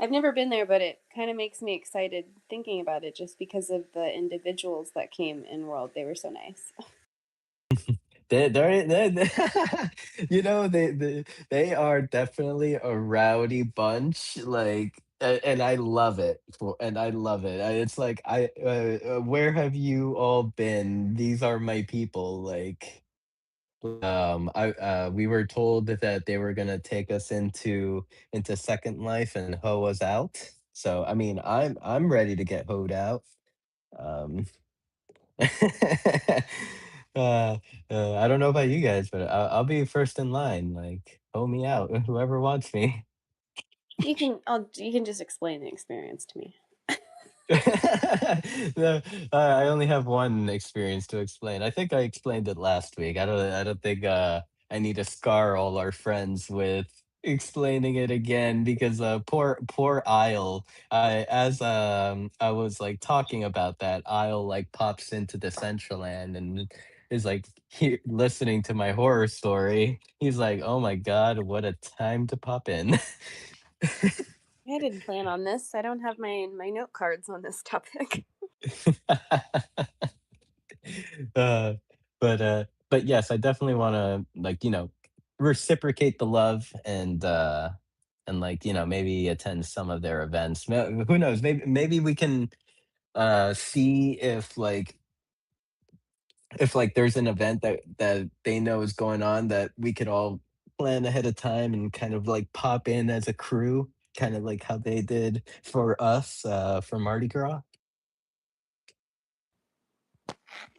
I've never been there, but it kind of makes me excited thinking about it just because of the individuals that came in World. They were so nice. They they are definitely a rowdy bunch, like, and I love it and I love it. It's like where have you all been? These are my people. Like, I we were told that they were gonna take us into Second Life and hoe us out. So I mean, I'm ready to get hoed out. Um, uh, I don't know about you guys, but I'll be first in line. Like, hoe me out, whoever wants me. You can just explain the experience to me. No, I only have one experience to explain. I think I explained it last week. I don't think I need to scar all our friends with explaining it again because poor Isle. I was like talking about that, Isle like pops into the Central End and is like listening to my horror story. He's like, "Oh my god, what a time to pop in." I didn't plan on this. I don't have my note cards on this topic. uh, but yes, I definitely want to like reciprocate the love and like maybe attend some of their events. Who knows? Maybe we can see if there's an event that they know is going on that we could all plan ahead of time and kind of like pop in as a crew, kind of like how they did for us for Mardi Gras.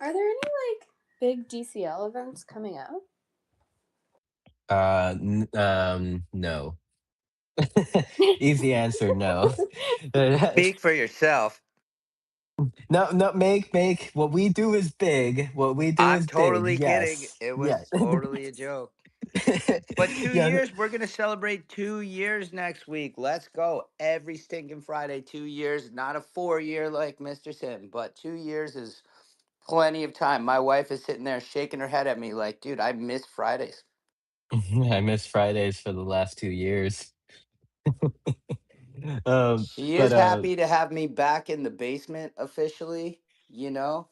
Are there any like big DCL events coming up? No. Easy answer, no. Speak for yourself. No, no, make what we do is big. What we do I'm is big. totally kidding. Yes. It Yes. was totally a joke. But two Yeah. years, we're gonna celebrate 2 years next week. Let's go. Every stinking Friday, 2 years. Not a 4 year like Mr. Sim, but 2 years is plenty of time. My wife is sitting there shaking her head at me like, dude, I miss Fridays. I missed Fridays for the last 2 years. She but is happy to have me back in the basement officially,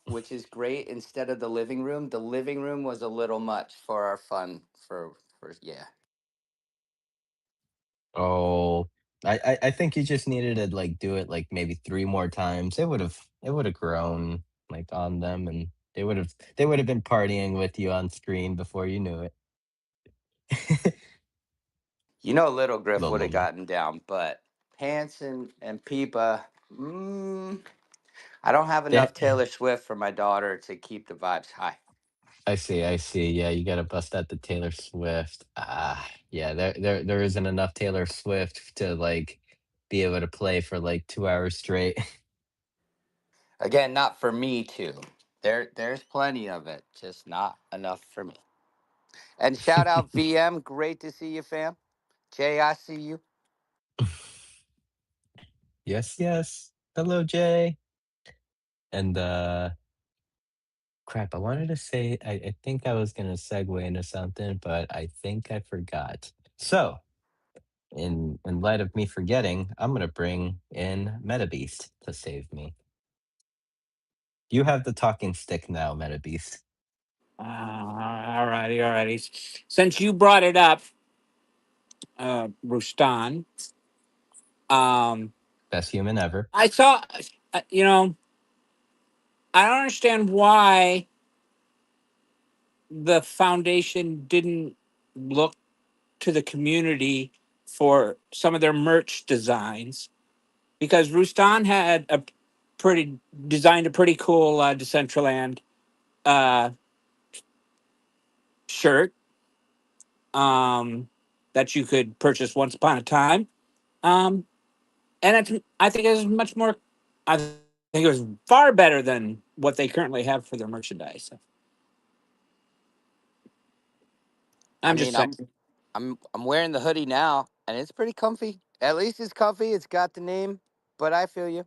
which is great instead of the living room. The living room was a little much for our fun for yeah. oh, I think you just needed to like do it like maybe three more times. It would have grown like on them, and they would have been partying with you on screen before you knew it. Little Griff would have Little, gotten down, but Pants and Peepa, I don't have they, enough Taylor Swift for my daughter to keep the vibes high. I see, I see. Yeah, you gotta bust out the Taylor Swift. Yeah, there isn't enough Taylor Swift to like be able to play for like 2 hours straight. Again, not for me too. There's plenty of it, just not enough for me. And shout out VM, great to see you, fam. Jay, I see you. Yes, yes. Hello, Jay. And crap, I wanted to say I think I was gonna segue into something, but I think I forgot. So, in light of me forgetting, I'm gonna bring in MetaBeast to save me. You have the talking stick now, MetaBeast. All righty, all righty. Since you brought it up, Rustan, um, Best human ever. I saw, you know, I don't understand why the foundation didn't look to the community for some of their merch designs because Rustan had a pretty designed a pretty cool Decentraland uh, shirt that you could purchase once upon a time. Um, and I think it's much more. I think it was far better than what they currently have for their merchandise. I I'm just mean, saying. I'm wearing the hoodie now, and it's pretty comfy. At least it's comfy. It's got the name, but I feel you.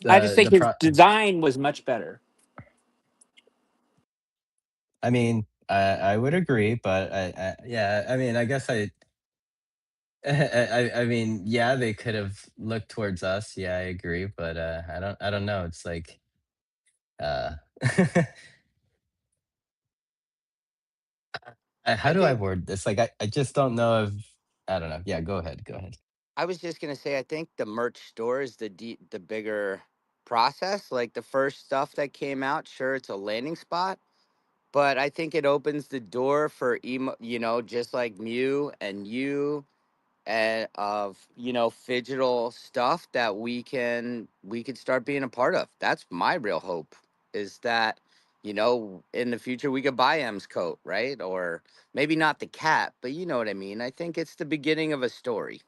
I just think The his pro. design was much better. I mean, I would agree, but yeah, I mean, I guess I mean, yeah, they could have looked towards us. Yeah, I agree, but I don't know. It's like uh how I do I think word this? Like I just don't know if I don't know. Yeah, go ahead. Go ahead. I was just gonna say I think the merch store is the bigger process. Like the first stuff that came out, sure, it's a landing spot, but I think it opens the door for just like Mew and you and of digital stuff that we could start being a part of. That's my real hope, is that in the future we could buy M's coat, right? Or maybe not the cat, but you know what I mean. I think it's the beginning of a story.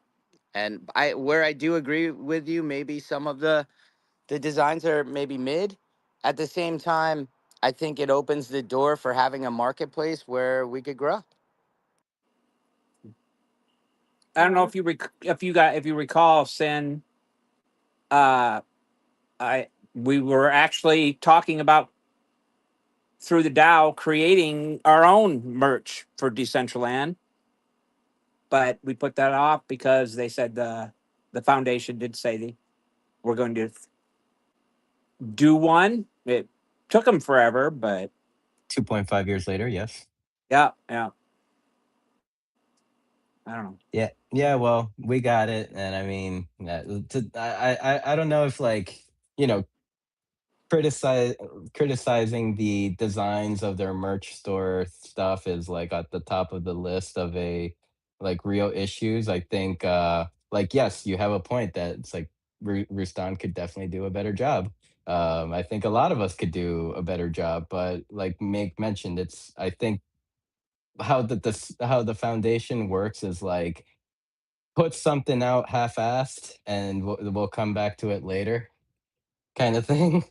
And I do agree with you, maybe some of the designs are maybe mid. At the same time, I think it opens the door for having a marketplace where we could grow. I don't know if if you recall, Sin. Uh, I we were actually talking about through the Dow creating our own merch for Decentraland, but we put that off because they said the foundation did say we're going to do one. It took them forever, but 2.5 years later, yes. yeah, yeah. I don't know. Yeah, yeah. Well, we got it, and I mean, I don't know if like you know criticize criticizing the designs of their merch store stuff is like at the top of the list of a like real issues. I think like yes, you have a point that it's like Rustan could definitely do a better job. I think a lot of us could do a better job, but like Make mentioned, it's I think how the foundation works is like put something out half-assed and we'll come back to it later kind of thing.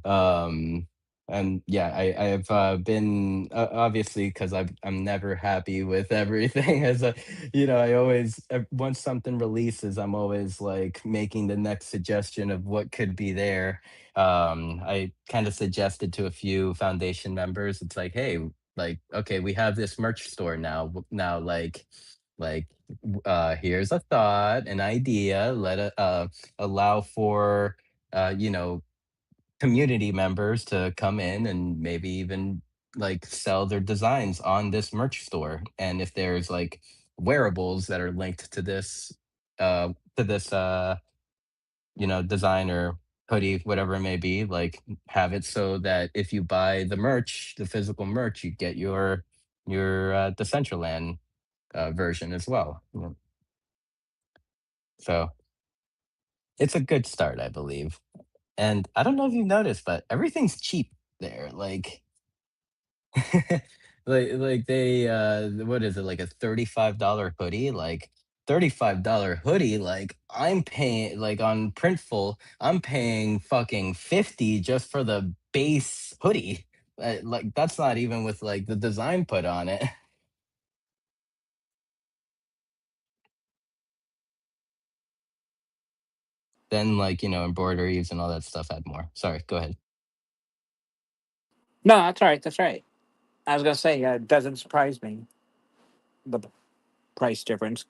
um and yeah, I've been obviously because I'm never happy with everything as a I always once something releases I'm always like making the next suggestion of what could be there. I kind of suggested to a few foundation members, it's like, hey, like, okay, we have this merch store now. Now, like, here's a thought, an idea. Let it allow for you know, community members to come in and maybe even like sell their designs on this merch store. And if there's like wearables that are linked to this you know, design or hoodie, whatever it may be, like have it so that if you buy the merch, the physical merch, you get your Decentraland version as well. So it's a good start, I believe. And I don't know if you've noticed, but everything's cheap there. Like like they what is it, like a $35 hoodie? Like $35 hoodie, like I'm paying like on Printful, I'm paying fucking 50 just for the base hoodie. Like that's not even with like the design put on it. Then like, you know, embroideries and all that stuff add more. Sorry, go ahead. No, that's all right. That's right. I was gonna say it doesn't surprise me the price difference.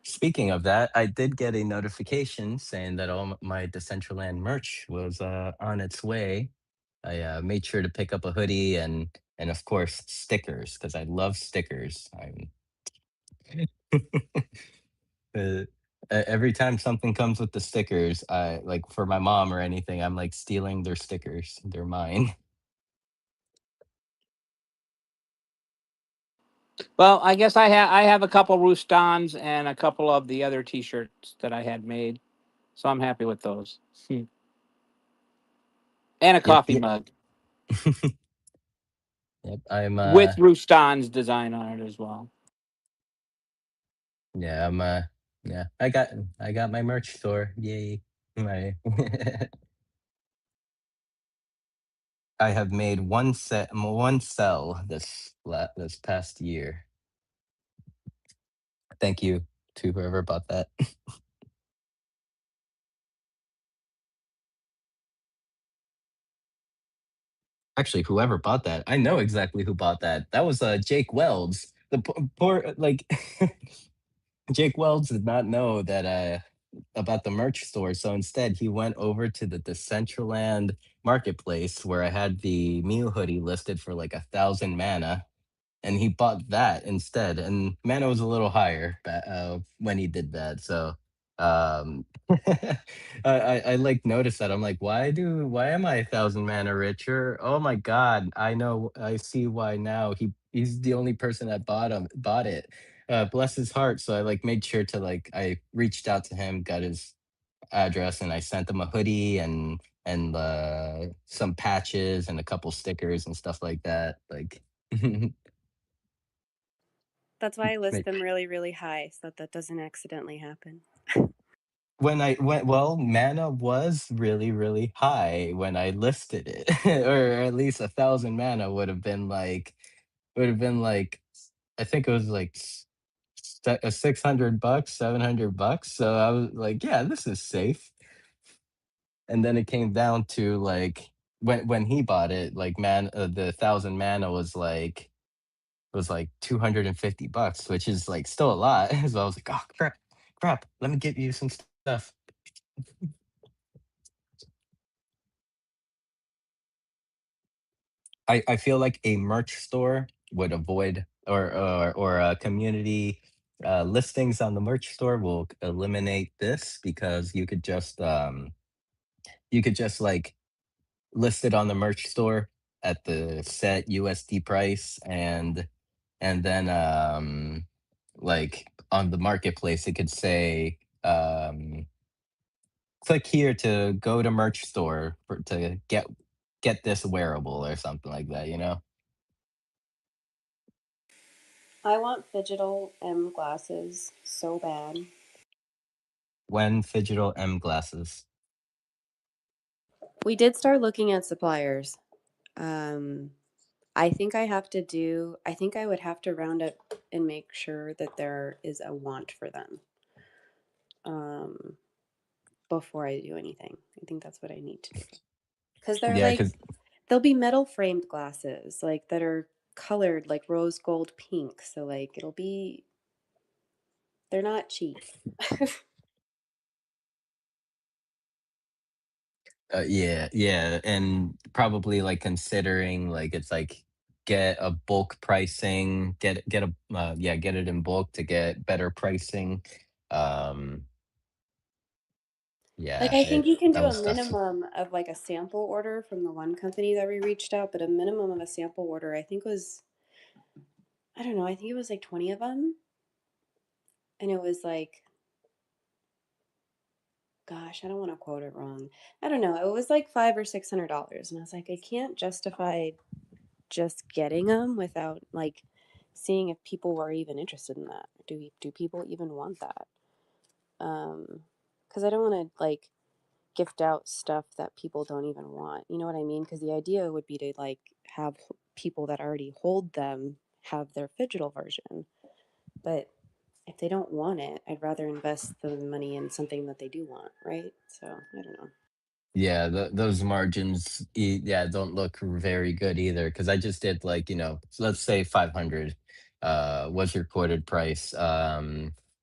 Speaking of that, I did get a notification saying that all my Decentraland merch was on its way. I made sure to pick up a hoodie and of course stickers because I love stickers. I'm uh, every time something comes with the stickers, I like for my mom or anything, I'm like stealing their stickers. They're mine. Well, I guess I have a couple Roustons and a couple of the other T-shirts that I had made, so I'm happy with those. And a Yep, coffee yep, mug yep. I'm with Rouston's design on it as well. yeah, I'm yeah. I got my merch store. Yay. My I have made one sell this past year. Thank you to whoever bought that. Actually, whoever bought that, I know exactly who bought that. That was Jake Welds. The poor like Jake Welds did not know that about the merch store, so instead he went over to the Decentraland marketplace where I had the Mew hoodie listed for like 1,000 mana, and he bought that instead. And mana was a little higher when he did that. So I like noticed that. I'm like, why am I 1,000 mana richer? Oh my god, I know, I see why now. He's the only person that bought it. Bless his heart. So I like made sure to like I reached out to him, got his address, and I sent him a hoodie and some patches and a couple stickers and stuff like that. Like That's why I list Make them really, really high so that that doesn't accidentally happen. when I went well, mana was really, really high when I listed it. Or at least 1,000 mana would have been like I think it was like 600 bucks, $700. So I was like, yeah, this is safe. And then it came down to like when he bought it, like the 1,000 mana was like $250, which is like still a lot. So I was like, oh crap, let me get you some stuff. I feel like a merch store would avoid or community listings on the merch store will eliminate this because you could just like list it on the merch store at the set USD price, and then like on the marketplace it could say click here to go to merch store to get this wearable or something like that, you know. I want Digital M glasses so bad. When Digital M glasses. We did start looking at suppliers. Um, I think I would have to round up and make sure that there is a want for them um, before I do anything. I think that's what I need to do. because they're Yeah, like because they'll be metal framed glasses like that are colored like rose gold pink. So like it'll be they're not cheap. yeah, yeah, and probably like considering like it's like get a bulk pricing, get a yeah, get it in bulk to get better pricing. Um, Like yeah, I think you can that do a was tough. minimum of like a sample order from the one company that we reached out, but a minimum of a sample order I think was I don't know, I think it was like 20 of them and it was like gosh, I don't want to quote it wrong. I don't know. It was like $500 or $600 and I was like I can't justify just getting them without like seeing if people were even interested in that. Do people even want that? Because I don't want to like gift out stuff that people don't even want. You know what I mean? Because the idea would be to like have people that already hold them have their digital version. But if they don't want it, I'd rather invest the money in something that they do want, right? So I don't know. Yeah, those margins, yeah, don't look very good either. Because I just did like let's say 500 was your quoted price,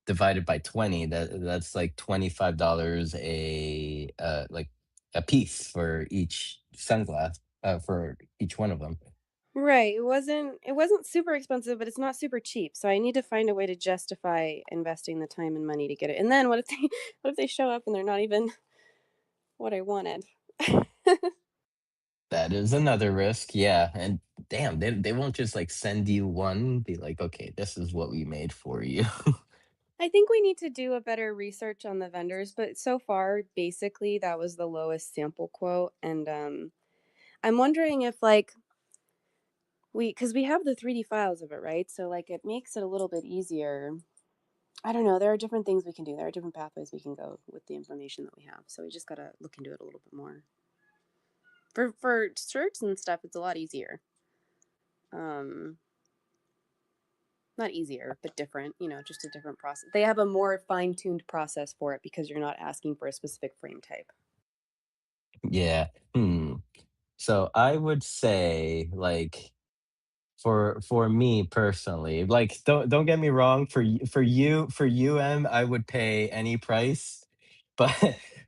divided by 20. That's like $25 like a piece for each sunglass, for each one of them. Right. It wasn't super expensive, but it's not super cheap. So I need to find a way to justify investing the time and money to get it. And then what if they what if they show up and they're not even what I wanted? That is another risk, yeah. And damn, they won't just like send you one, be like, okay, this is what we made for you. I think we need to do a better research on the vendors, but so far basically that was the lowest sample quote and I'm wondering if like we cuz we have the 3D files of it, right? So like it makes it a little bit easier. I don't know, there are different things we can do. There are different pathways we can go with the information that we have. So we just got to look into it a little bit more. For shirts and stuff, it's a lot easier. Um, not easier, but different. You know, just a different process. They have a more fine tuned process for it because you're not asking for a specific frame type. Yeah. Hmm. So I would say like for me personally, like don't get me wrong, for you, I would pay any price, but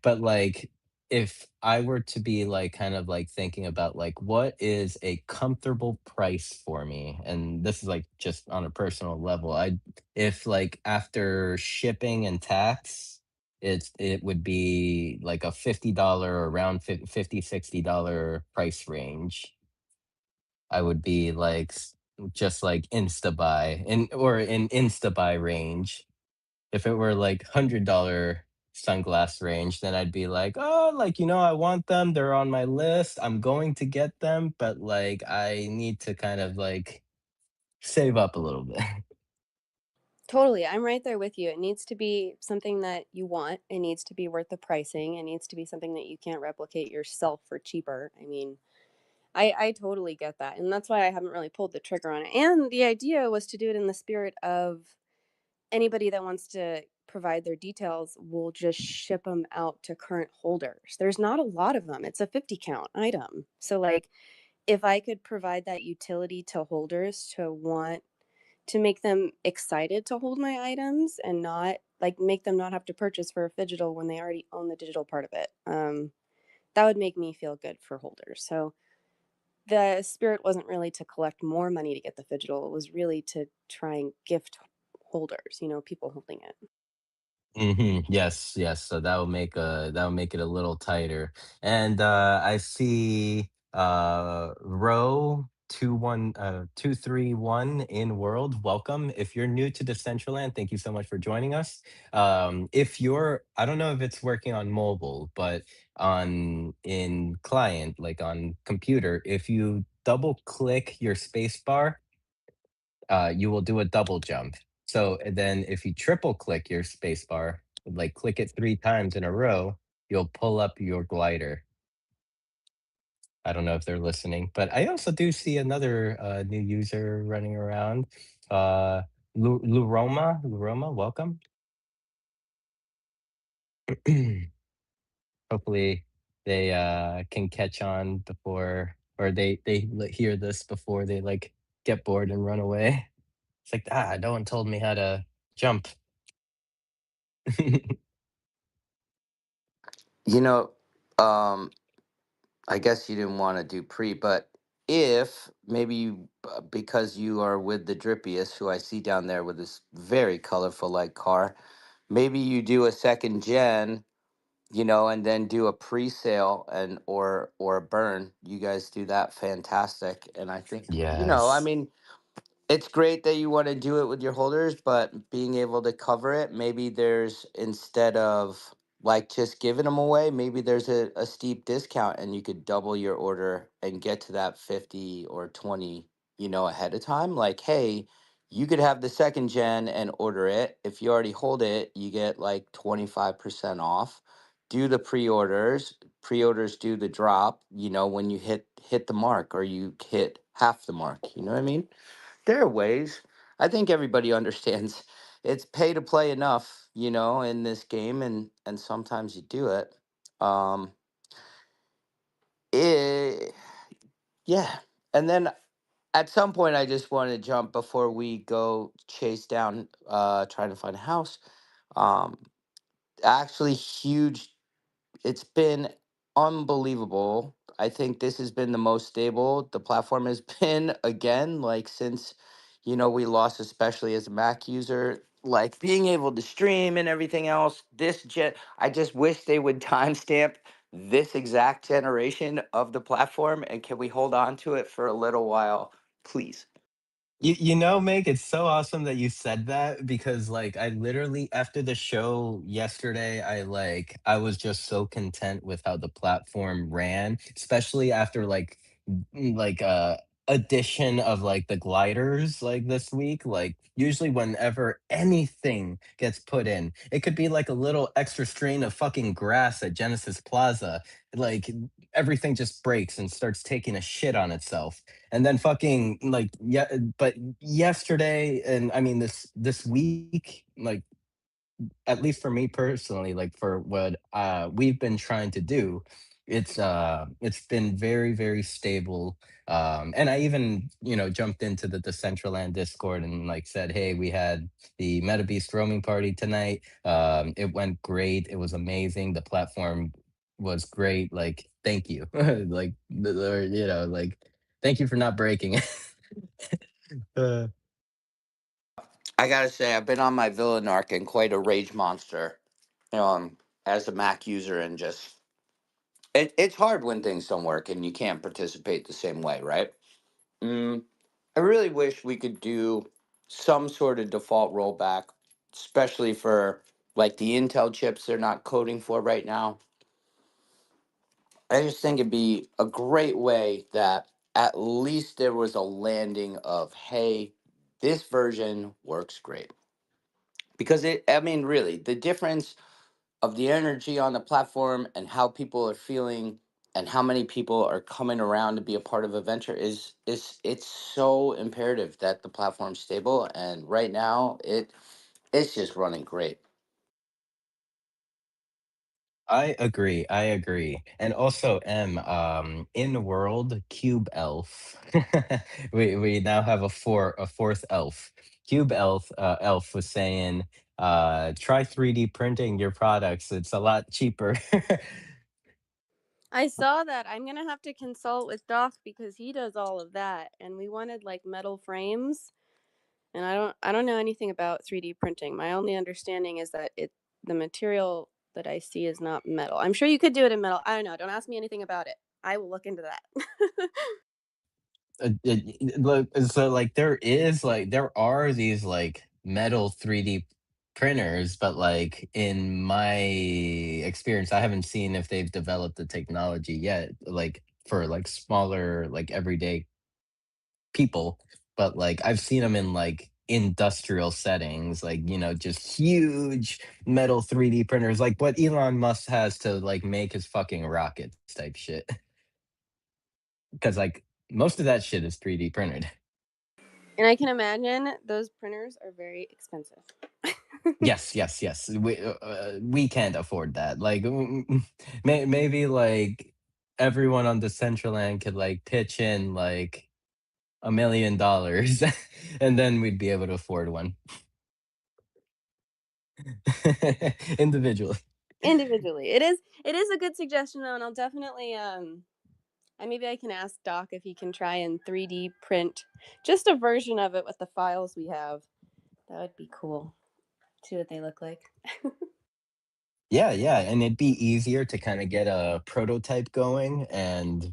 but like if I were to be like kind of like thinking about like what is a comfortable price for me, and this is like just on a personal level, I if like after shipping and tax, it would be like a $50 or around 50 $60 price range. I would be like just like insta buy in or in insta buy range. If it were like $100 sunglass range, then I'd be like, oh, like I want them. They're on my list. I'm going to get them, but like I need to kind of like save up a little bit. Totally. I'm right there with you. It needs to be something that you want. It needs to be worth the pricing. It needs to be something that you can't replicate yourself for cheaper. I mean, I totally get that. And that's why I haven't really pulled the trigger on it. And the idea was to do it in the spirit of anybody that wants to provide their details will just ship them out to current holders. There's not a lot of them. It's a 50 count item. So like if I could provide that utility to holders to want to make them excited to hold my items and not like make them not have to purchase for a digital when they already own the digital part of it. That would make me feel good for holders. So the spirit wasn't really to collect more money to get the digital. It was really to try and gift holders, people holding it. Yes, yes. So that will make it a little tighter. And I see row 231 in world. Welcome. If you're new to Decentraland, thank you so much for joining us. If you're I don't know if it's working on mobile, but on in client, like on computer, if you double click your space bar, you will do a double jump. So and then if you triple click your spacebar, like click it 3 times in a row, you'll pull up your glider. I don't know if they're listening, but I also do see another new user running around. Uh, Luroma, welcome. Hopefully. they can catch on before, or they hear this before they like get bored and run away. It's like, ah, no one told me how to jump. You know, um, I guess you didn't want to do pre, but if maybe you, because you are with the drippiest, who I see down there with this very colorful like car, maybe you do a second gen, and then do a pre-sale and or a burn. You guys do that fantastic, and I think I Yes. mean it's great that you want to do it with your holders, but being able to cover it, maybe there's, instead of like just giving them away, maybe there's a steep discount and you could double your order and get to that 50 or 20, ahead of time. Like, hey, you could have the second gen and order it. If you already hold it, you get like 25% off. Do the pre-orders. Pre-orders do the drop, when you hit the mark or you hit half the mark. You know what I mean? There are ways. I think everybody understands it's pay to play enough, in this game, and sometimes you do it. Um, it yeah. And then at some point I just want to jump before we go chase down trying to find a house. Um, actually huge, it's been unbelievable. I think this has been the most stable the platform has been, again, like since we lost, especially as a Mac user, like being able to stream and everything else. I just wish they would timestamp this exact generation of the platform, and can we hold on to it for a little while, please? Meg, it's so awesome that you said that because like I literally after the show yesterday, I was just so content with how the platform ran, especially after addition of like the gliders like this week. Like usually whenever anything gets put in, it could be like a little extra strain of fucking grass at Genesis Plaza. Like everything just breaks and starts taking a shit on itself. And then fucking like yeah, but yesterday, and I mean this week, like at least for me personally, like for what we've been trying to do, it's been very, very stable. And I even, jumped into the Decentraland Discord and like said, hey, we had the Meta Beast roaming party tonight. It went great. It was amazing. The platform was great. Like, thank you. Like, or, like, thank you for not breaking it. Uh, I gotta say, I've been on my villain arc and quite a rage monster, um, as a Mac user, and just it's hard when things don't work and you can't participate the same way, right? Mm, I really wish we could do some sort of default rollback, especially for like the Intel chips they're not coding for right now. I just think it'd be a great way that at least there was a landing of, hey, this version works great. Because I mean, really, the difference of the energy on the platform and how people are feeling and how many people are coming around to be a part of a venture is it's so imperative that the platform's stable, and right now it's just running great. I agree. I agree. And also, in the world, Cube Elf. We now have a fourth elf. Elf was saying, try 3D printing your products. It's a lot cheaper. I saw that. I'm gonna have to consult with Doc because he does all of that, and we wanted like metal frames, and I don't know anything about 3D printing. My only understanding is that the material that I see is not metal. I'm sure you could do it in metal. I don't know. Don't ask me anything about it. I will look into that. So like there are these like metal 3D printers, but like in my experience, I haven't seen if they've developed the technology yet, like for like smaller, like everyday people. But like I've seen them in like industrial settings, like just huge metal 3D printers, like what Elon Musk has to like make his fucking rockets type shit. Because like most of that shit is 3D printed. And I can imagine those printers are very expensive. Yes, yes, yes. We can't afford that. Like, maybe like everyone on Decentraland could like pitch in like $1 million, and then we'd be able to afford one individually. Individually. It is a good suggestion though, and I'll definitely and maybe I can ask Doc if he can try and 3D print just a version of it with the files we have. That would be cool. See what they look like. Yeah, yeah, and it'd be easier to kind of get a prototype going and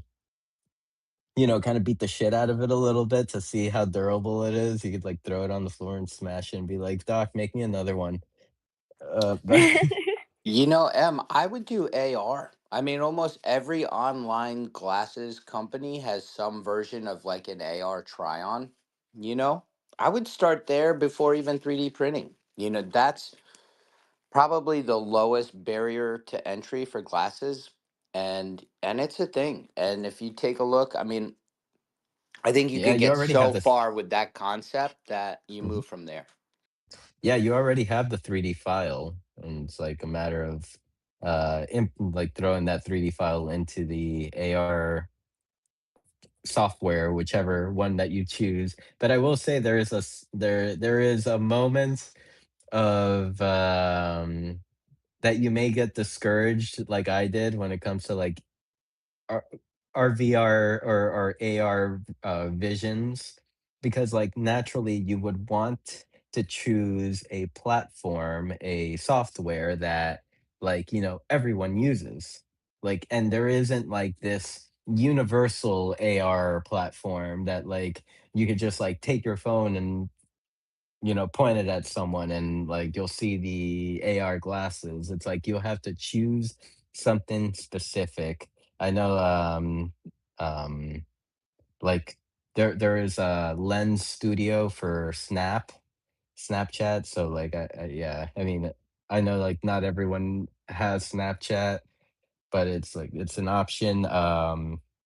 kind of beat the shit out of it a little bit to see how durable it is. You could like throw it on the floor and smash it and be like, "Doc, make me another one." But You know, Em, I would do AR. I mean, almost every online glasses company has some version of like an AR try on, you know? I would start there before even 3D printing. That's probably the lowest barrier to entry for glasses, and it's a thing. And if you take a look, I mean, I think you yeah, could you get already have so this. far with that concept that you Mhm. move from there. Yeah, you already have the 3D file, and it's like a matter of like throwing that 3D file into the AR software, whichever one that you choose. But I will say there is a moment of that you may get discouraged like I did when it comes to like our VR or AR visions, because like naturally you would want to choose a platform, a software that like everyone uses. Like, and there isn't like this universal AR platform that like you could just like take your phone and point it at someone and like you'll see the AR glasses. It's like you'll have to choose something specific. I know um like there is a Lens Studio for Snapchat. So like yeah, I mean I know like not everyone has Snapchat, but it's like it's an option.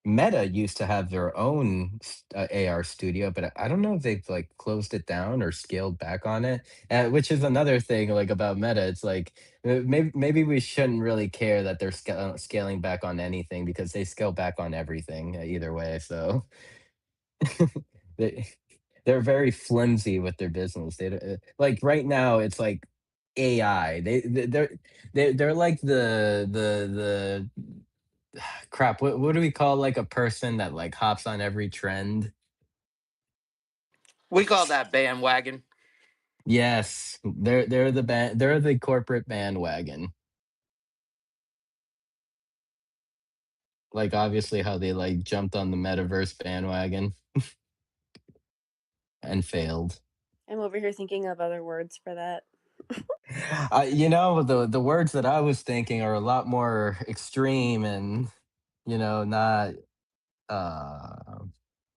Meta used to have their own AR studio, but I don't know if they've like closed it down or scaled back on it. Which is another thing like about Meta. It's like maybe we shouldn't really care that they're scaling back on anything because they scale back on everything either way. So they they're very flimsy with their business. Like right now it's like AI. They're like the crap. What do we call like a person that like hops on every trend? We call that bandwagon. Yes, they're the corporate bandwagon. Like obviously how they like jumped on the metaverse bandwagon and failed. I'm over here thinking of other words for that. The words that I was thinking are a lot more extreme and not uh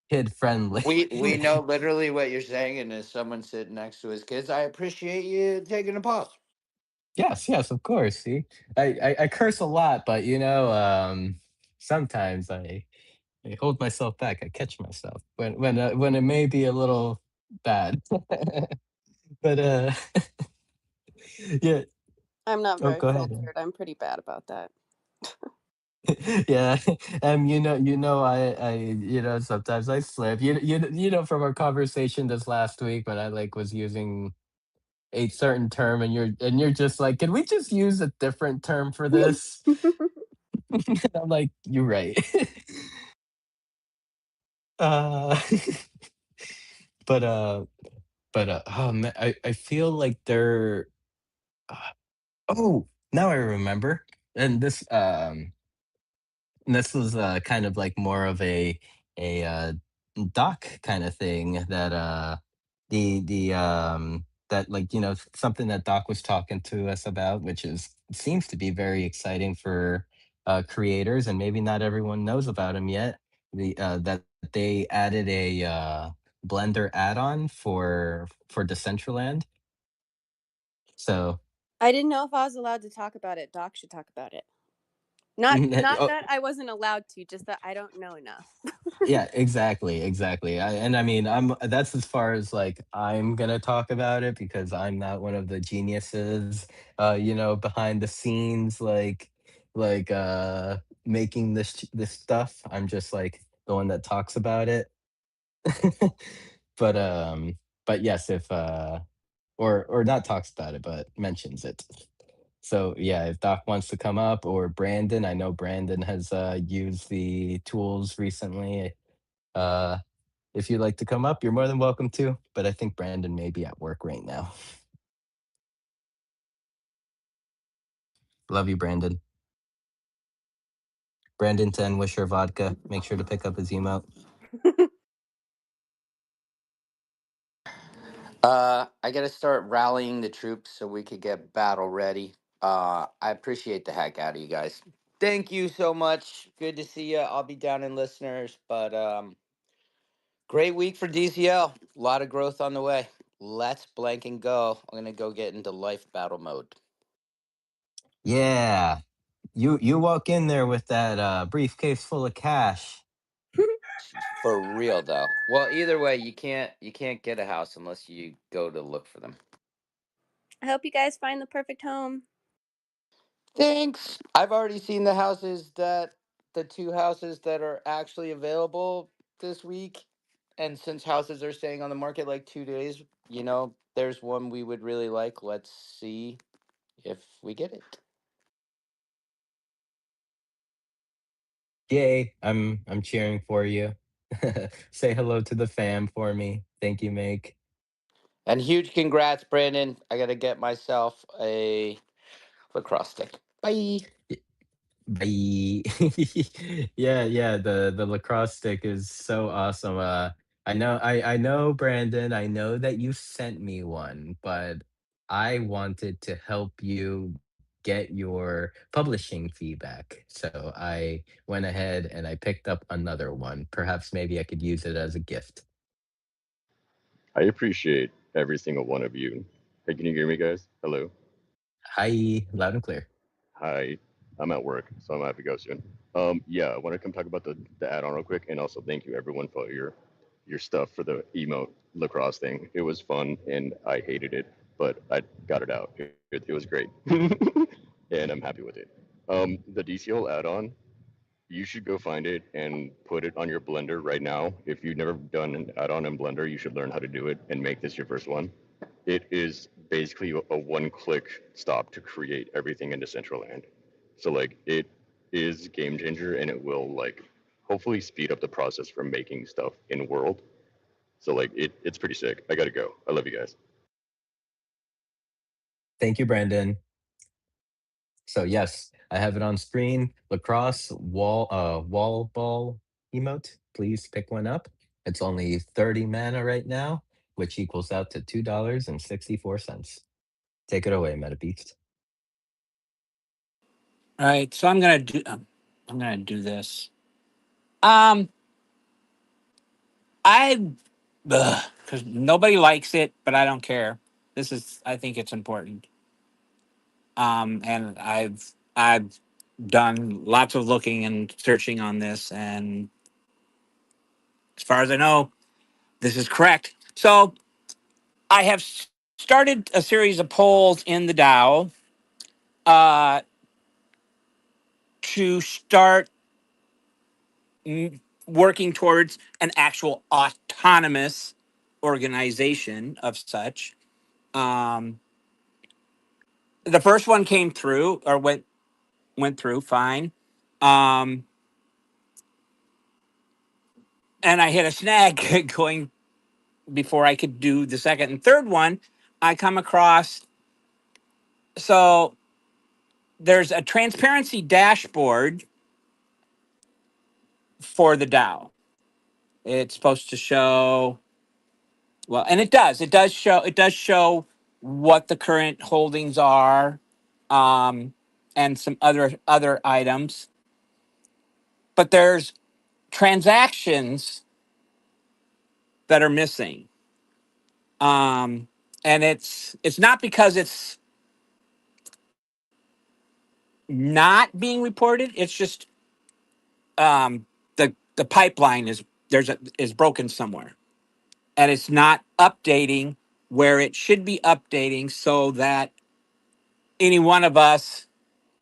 kid friendly. We know literally what you're saying, and as someone sitting next to his kids, I appreciate you taking a pause. Yes, yes, of course. See, I curse a lot, but sometimes I hold myself back. I catch myself when it may be a little bad. But yeah. I'm not Oh, very go ahead. filtered. I'm pretty bad about that. Yeah. Sometimes I slip. From our conversation this last week when I like was using a certain term and you're just like, can we just use a different term for this? I'm like, you're right. uh but oh man, I feel like they're uh, oh, now I remember. And this was kind of like more of a doc kind of thing that the that like something that Doc was talking to us about, which is seems to be very exciting for creators, and maybe not everyone knows about him yet. The That they added a Blender add-on for Decentraland. So I didn't know if I was allowed to talk about it. Doc should talk about it. Not Oh, that I wasn't allowed to, just that I don't know enough. yeah, exactly, exactly. And I mean, that's as far as like I'm gonna talk about it because I'm not one of the geniuses, behind the scenes, like making this stuff. I'm just like the one that talks about it. but but yes, if or not talks about it, but mentions it. So yeah, if Doc wants to come up or Brandon, I know Brandon has used the tools recently. Uh, if you'd like to come up, you're more than welcome to. But I think Brandon may be at work right now. Love you, Brandon. Brandon 10, Wisher Vodka. Make sure to pick up his emote. I gotta start rallying the troops so we could get battle ready. I appreciate the heck out of you guys. Thank you so much. Good to see you. I'll be down in listeners, but great week for DCL. A lot of growth on the way. Let's blank and go. I'm gonna go get into life battle mode. Yeah, you walk in there with that briefcase full of cash. For real though. Well, either way, you can't get a house unless you go to look for them. I hope you guys find the perfect home. Thanks. I've already seen the two houses that are actually available this week. And since houses are staying on the market like 2 days, there's one we would really like. Let's see if we get it. Yay! I'm cheering for you. Say hello to the fam for me. Thank you, Make. And huge congrats, Brandon. I gotta get myself a lacrosse stick. Bye. Bye. Yeah, yeah. The lacrosse stick is so awesome. I know, Brandon. I know that you sent me one, but I wanted to help you get your publishing fee back. So I went ahead and I picked up another one. Perhaps maybe I could use it as a gift. I appreciate every single one of you. Hey, can you hear me, guys? Hello. Hi, loud and clear. Hi. I'm at work, so I'm gonna have to go soon. Yeah, I want to come talk about the add-on real quick, and also thank you everyone for your stuff for the emote lacrosse thing. It was fun, and I hated it, but I got it out. It was great, and I'm happy with it. The DCL add-on, you should go find it and put it on your Blender right now. If you've never done an add-on in Blender, you should learn how to do it and make this your first one. It is basically a one-click stop to create everything in Decentraland. So like it is game changer and it will like hopefully speed up the process for making stuff in world. So like it's pretty sick. I gotta go. I love you guys. Thank you, Brandon. So yes, I have it on screen. Lacrosse wall ball emote. Please pick one up. It's only 30 mana right now, which equals out to $2.64. Take it away, Meta Beast. All right, so I'm gonna do this. Um, I because nobody likes it, but I don't care. I think it's important. And I've done lots of looking and searching on this, and as far as I know, this is correct. So I have started a series of polls in the DAO uh, to start working towards an actual autonomous organization of such. Um, the first one came through or went through fine. Um, and I hit a snag going before I could do the second and third one. I come across so there's a transparency dashboard for the DAO. It's supposed to show well, and it does. It does show what the current holdings are, and some other items. But there's transactions that are missing, and it's not because not being reported. It's just the pipeline is broken somewhere, and it's not updating where it should be updating, so that any one of us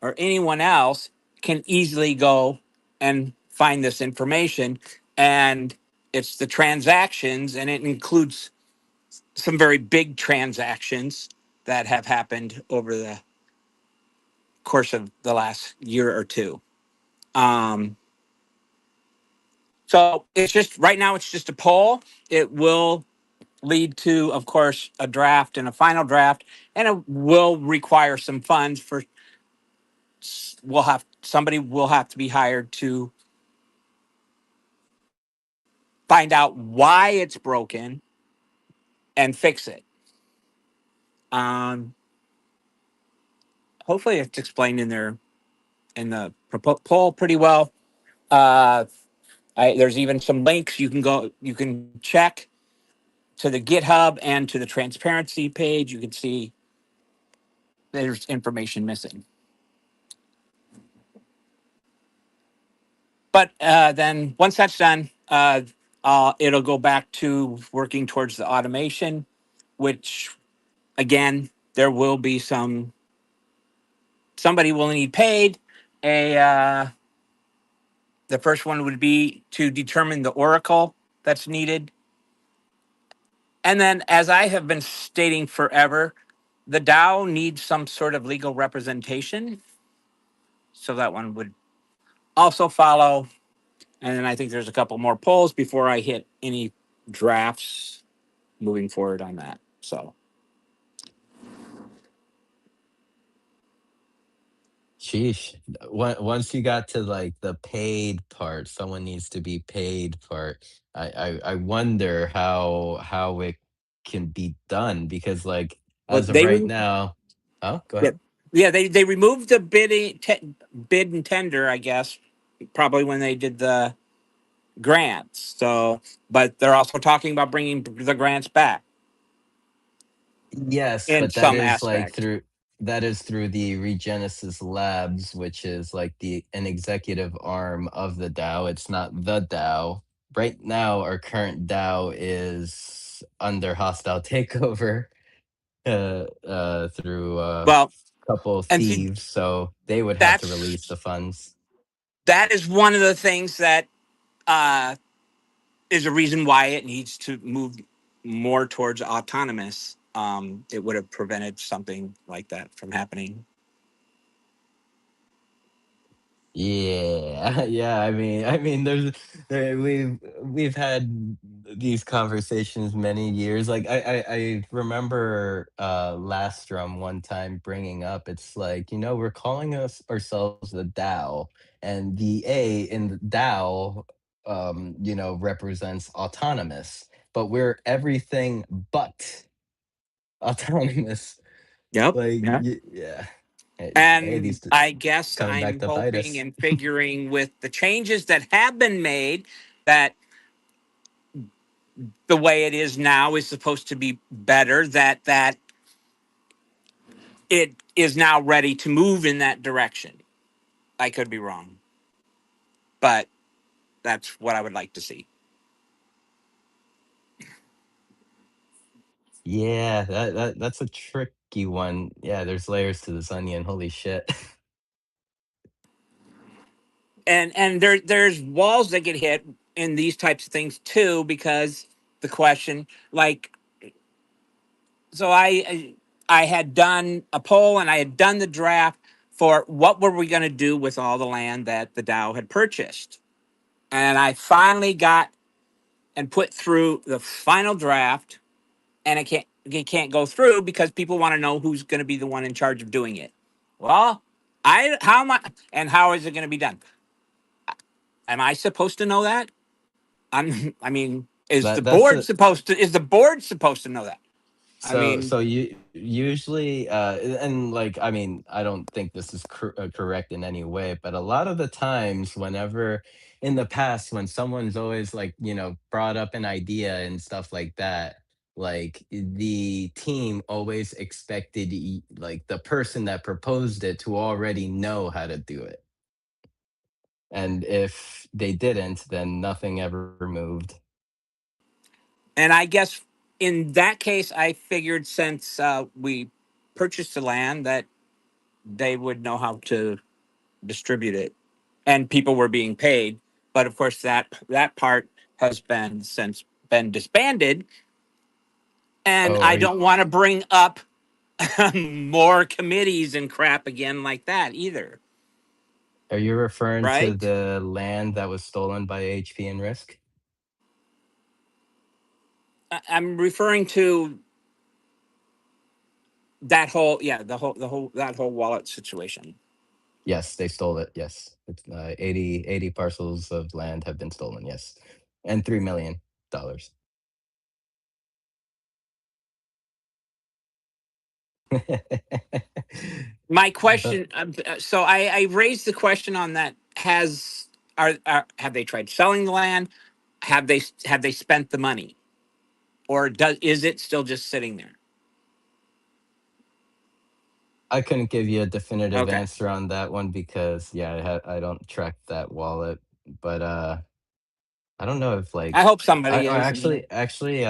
or anyone else can easily go and find this information. And it's the transactions, and it includes some very big transactions that have happened over the course of the last year or two. Um, so it's just right now, it's just a poll. It will lead to, of course, a draft and a final draft, and it will require some funds for. We'll have somebody will have to be hired to find out why it's broken and fix it. Um, Hopefully, it's explained in there in the poll pretty well. Uh, there's even some links you can go, you can check to the GitHub and to the transparency page. You can see there's information missing. But then once that's done, it'll go back to working towards the automation, which again, there will be somebody will need paid. A The first one would be to determine the oracle that's needed. And then, as I have been stating forever, the DAO needs some sort of legal representation. So that one would also follow. And then I think there's a couple more polls before I hit any drafts moving forward on that. So, Sheesh. Once you got to like the paid part, someone needs to be paid part. I wonder how it can be done because like well, as of right now, oh, go yeah, ahead. yeah, they removed the bid and tender, I guess, probably when they did the grants. So, but they're also talking about bringing the grants back Yes, in but that some is like aspect. through that is through the Regenesis Labs, which is like the an executive arm of the DAO. It's not the DAO. Right now, our current DAO is under hostile takeover through a Well, couple of and see, thieves, so they would have to release that's the funds. that is one of the things that uh, is a reason why it needs to move more towards autonomous. It would have prevented something like that from happening. Yeah, yeah. We've had these conversations many years. Like I remember Lastrum one time bringing up. It's like we're calling us ourselves the DAO, and the A in the DAO, represents autonomous, but we're everything but autonomous. Yep. Like, Yeah. yeah. Hey, And I it's guess coming back I'm to bite hoping us. and figuring with the changes that have been made that the way it is now is supposed to be better, that it is now ready to move in that direction. I could be wrong, but that's what I would like to see. Yeah, that's a tricky one. Yeah, there's layers to this onion. Holy shit. And there's walls that get hit in these types of things too, because the question, like, so I had done a poll and I had done the draft for what were we going to do with all the land that the Dow had purchased, and I finally got and put through the final draft, and it can't go through because people want to know who's going to be the one in charge of doing it. Well, I how am I and how is it going to be done? Am I supposed to know that? I mean, That's a is the board supposed to know that? I so mean, you usually and like I don't think this is correct in any way, but a lot of the times whenever in the past when someone's always like, brought up an idea and stuff like that, like the team always expected like the person that proposed it to already know how to do it. And if they didn't, then nothing ever moved. And I guess in that case, I figured since we purchased the land that they would know how to distribute it, and people were being paid. But of course, that part has been since been disbanded, and Oh, I don't want to bring up more committees and crap again like that either. are you referring to Right? the land that was stolen by HP and Risk? I'm referring to that whole, yeah, the whole that whole wallet situation. Yes, they stole it. Yes. It's 80 parcels of land have been stolen. Yes. And $3 million. My Uh, question, so I raised the question on that: are have they tried selling the land? Have they spent the money, or does is it still just sitting there? I couldn't give you a definitive Okay, answer on that one because yeah, I don't track that wallet, but I don't know if I like hope I somebody or is. I mean, actually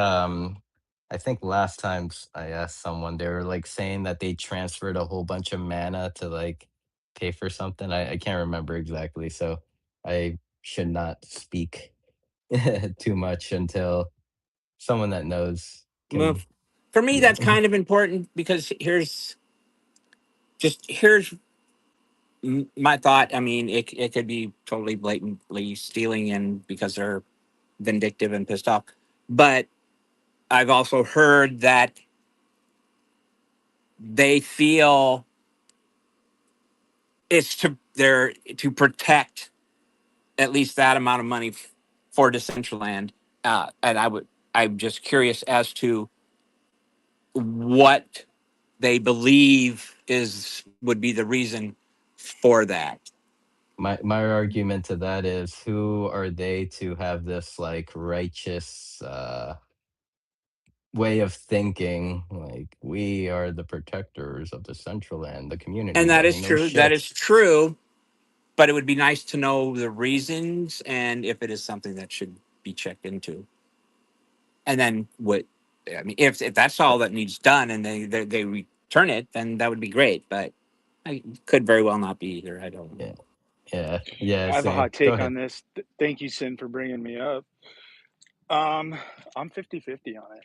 I think last time I asked someone they were like saying that they transferred a whole bunch of mana to like pay for something. I can't remember exactly, so I should not speak too much until someone that knows well, can. for me, Yeah. that's kind of important because here's my thought. I mean, it could be totally blatantly stealing, and because they're vindictive and pissed off, but I've also heard that they feel it's to they're to protect at least that amount of money for Decentraland. And I'm just curious as to what they believe is would be the reason for that. My argument to that is who are they to have this like righteous way of thinking like we are the protectors of the central land, the community And that is doesn't know true. That shit. is true. But it would be nice to know the reasons and if it is something that should be checked into. And then what? I mean, if that's all that needs done, and they return it, then that would be great. But I could very well not be either. I don't know. Yeah, yeah, I have a same. hot Go take on ahead. this. Thank you, Sin, for bringing me up. Um, I'm 50-50 on it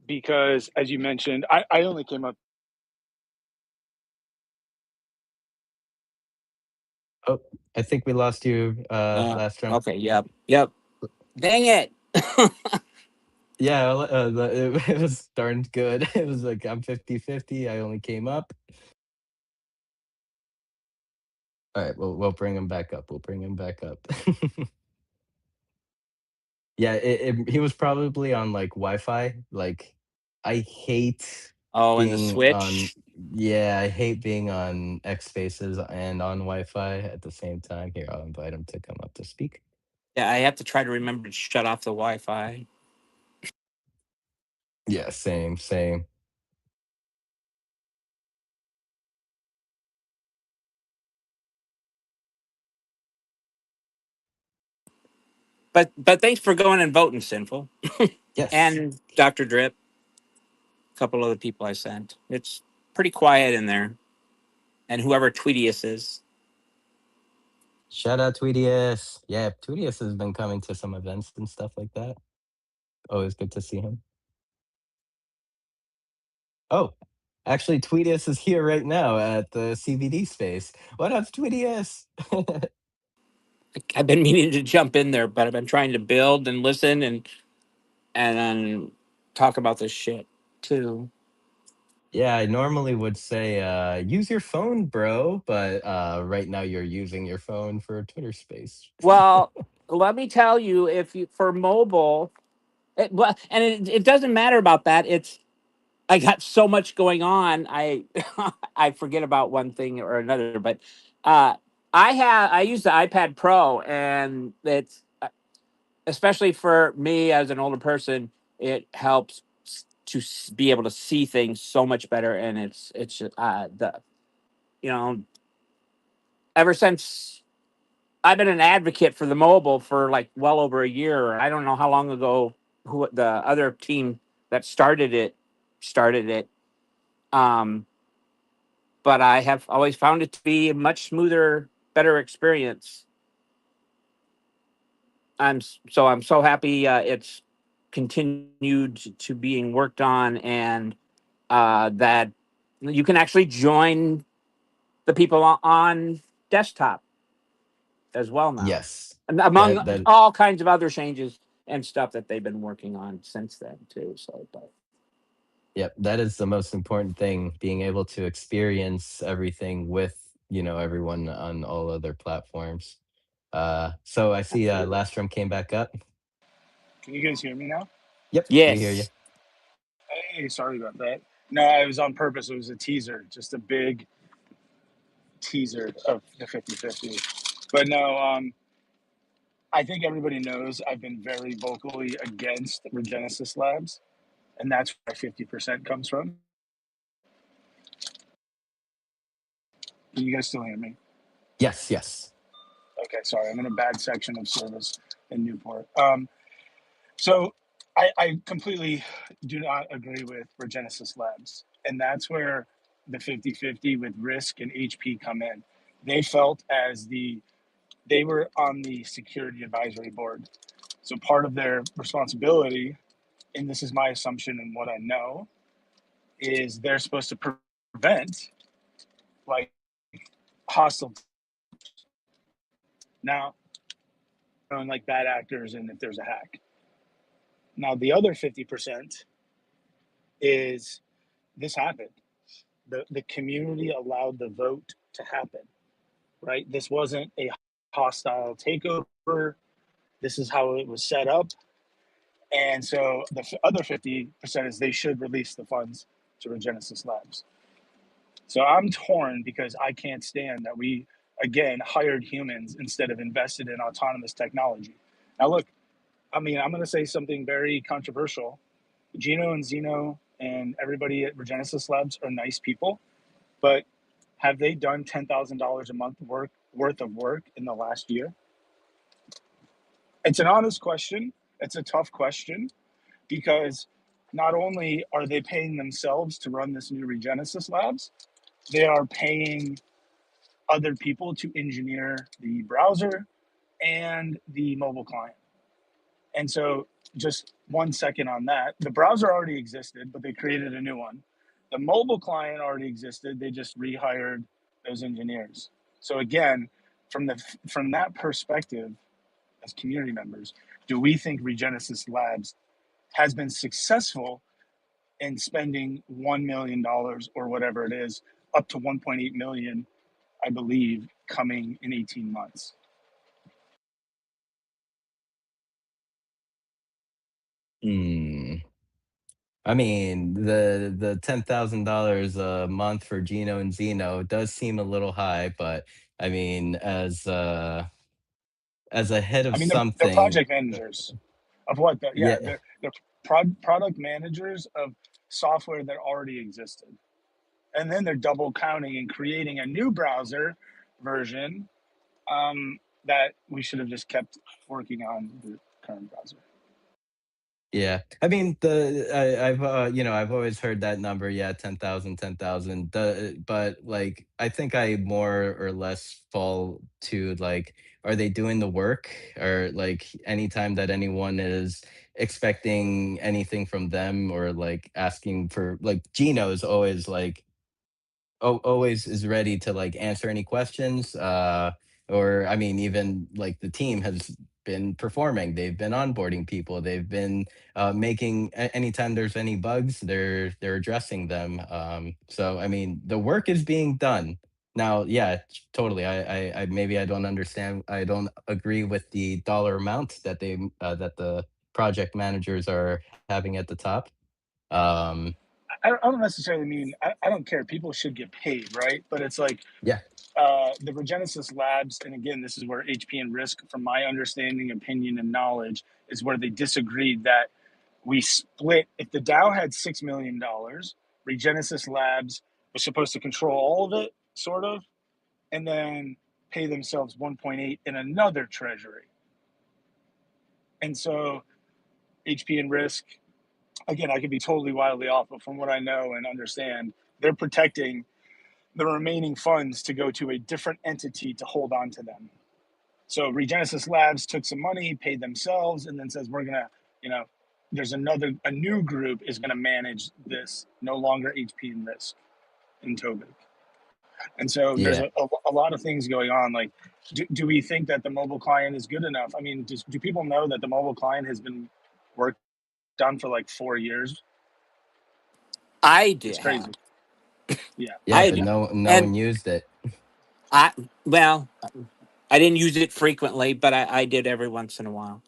because, as you mentioned, I only came up. Oh, I think we lost you last round. Okay. Yep. Yep. Dang it. Yeah, it was darn good. It was like I'm 50-50. I only came up. All right, we'll bring him back up. We'll bring him back up. Yeah, he was probably on like Wi-Fi. Like, I hate Oh, and the being on. switch. Yeah, I hate being on X Spaces and on Wi-Fi at the same time. Here, I'll invite him to come up to speak. Yeah, I have to try to remember to shut off the Wi-Fi. Yeah, same, same. But thanks for going and voting, Sinful, Yes. and Doctor Drip. A couple other people I sent. It's pretty quiet in there, and whoever Tweetius is. Shout out Tweetius. Yeah, Tweetius has been coming to some events and stuff like that. Always good to see him. Oh, actually, Tweetius is here right now at the CBD space. What up, Tweetius? I've been meaning to jump in there, but I've been trying to build and listen and talk about this shit too. Yeah, I normally would say use your phone, bro, but right now you're using your phone for a Twitter space. Well, let me tell you, if you for mobile, well, and it doesn't matter about that. It's I got so much going on. I I forget about one thing or another. But uh, I use the iPad Pro, and it's especially for me as an older person, it helps to be able to see things so much better. And it's the you know ever since I've been an advocate for the mobile for like well over a year. I don't know how long ago who the other team that started it. Um, but I have always found it to be a much smoother, better experience. I'm so happy it's continued to being worked on, and that you can actually join the people on desktop as well now, Yes. and among That all kinds of other changes and stuff that they've been working on since then too. So, but Yep, that is the most important thing, being able to experience everything with, everyone on all other platforms. So I see absolutely, Lastrom came back up. Can you guys hear me now? Yep, we hear you. yes, Hey, sorry about that. No, it was on purpose. It was a teaser, just a big teaser of the 50-50. But no, I think everybody knows I've been very vocally against Regenesis Labs, and that's where 50% comes from. Can you guys still hear me? Yes, yes. Okay, sorry, I'm in a bad section of service in Newport. So I completely do not agree with Regenesis Labs, and that's where the 50-50 with Risk and HP come in. They felt they were on the security advisory board. So part of their responsibility, and this is my assumption and what I know, is they're supposed to prevent like hostile now like bad actors and if there's a hack. Now the other 50% is this happened. The community allowed the vote to happen, right? This wasn't a hostile takeover. This is how it was set up. And so the other 50% is they should release the funds to Regenesis Labs. So I'm torn because I can't stand that we, again, hired humans instead of invested in autonomous technology. Now, look, I mean, I'm going to say something very controversial. Gino and Zeno and everybody at Regenesis Labs are nice people, but have they done $10,000 a month worth of work in the last year? It's an honest question. It's a tough question because not only are they paying themselves to run this new Regenesis Labs, they are paying other people to engineer the browser and the mobile client. And so, just 1 second on that. The browser already existed, but they created a new one. The mobile client already existed. They just rehired those engineers. So again, from that perspective, as community members, do we think Regenesis Labs has been successful in spending $1 million or whatever it is, up to 1.8 million, I believe, coming in 18 months? Hmm. I mean, the $10,000 a month for Gino and Zeno does seem a little high, but I mean, as a head I of mean, they're something, project managers of what? Yeah, yeah, they're product managers of software that already existed, and then they're double counting and creating a new browser version that we should have just kept working on the current browser. yeah. I mean, I've always heard that number. Yeah, 10,000, 10,000. But like, I think I more or less fall to like, are they doing the work? Or like, anytime that anyone is expecting anything from them or like asking for, like, Gino is always like, always is ready to like answer any questions, or I mean, even like the team has been performing, they've been onboarding people, they've been making anytime there's any bugs, they're addressing them. So I mean, the work is being done now. Yeah, totally. I maybe I don't understand, I don't agree with the dollar amount that that the project managers are having at the top. um I don't necessarily mean I don't care. People should get paid, right? But it's like yeah. the Regenesis Labs, and again, this is where HP and Risk, from my understanding, opinion, and knowledge, is where they disagreed that we split. If the Dow had $6 million, Regenesis Labs was supposed to control all of it, sort of, and then pay themselves 1.8 in another treasury. And so HP and Risk, again, I could be totally wildly off, but from what I know and understand, they're protecting the remaining funds to go to a different entity to hold on to them. So Regenesis Labs took some money, paid themselves, and then says, we're going to, there's a new group is going to manage this, no longer HP and Risk in Tobic. And so there's Yeah. a lot of things going on. Like, do we think that the mobile client is good enough? I mean, do people know that the mobile client has been worked on for like 4 years? I did It's have. crazy. Yeah. Yeah, I but did. no And one used it. I, well, I didn't use it frequently, but I did every once in a while.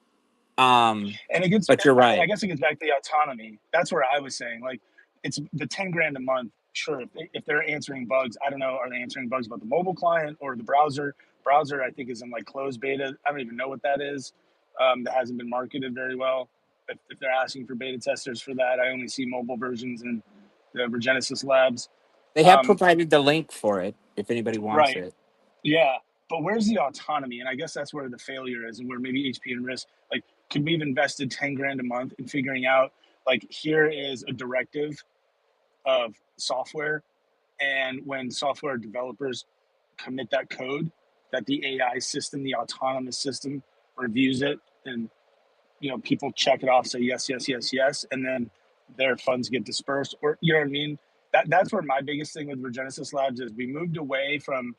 And it gets, But you're and I right. guess it gets back to the autonomy. That's where I was saying, like, it's the 10 grand a month. Sure, if they're answering bugs, I don't know, are they answering bugs about the mobile client or the browser? Browser, I think, is in like closed beta. I don't even know what that is. That hasn't been marketed very well. If they're asking for beta testers for that, I only see mobile versions in the Regenesis Labs. They have Um, provided the link for it if anybody wants right. it. Yeah, but where's the autonomy? And I guess that's where the failure is, and where maybe HP and Risk, like, could we have invested 10 grand a month in figuring out, like, here is a directive of software, and when software developers commit that code, that the AI system, the autonomous system, reviews it, and people check it off, say yes, yes, yes, yes, and then their funds get dispersed, or you know what I mean? That's where my biggest thing with Regenesis Labs is we moved away from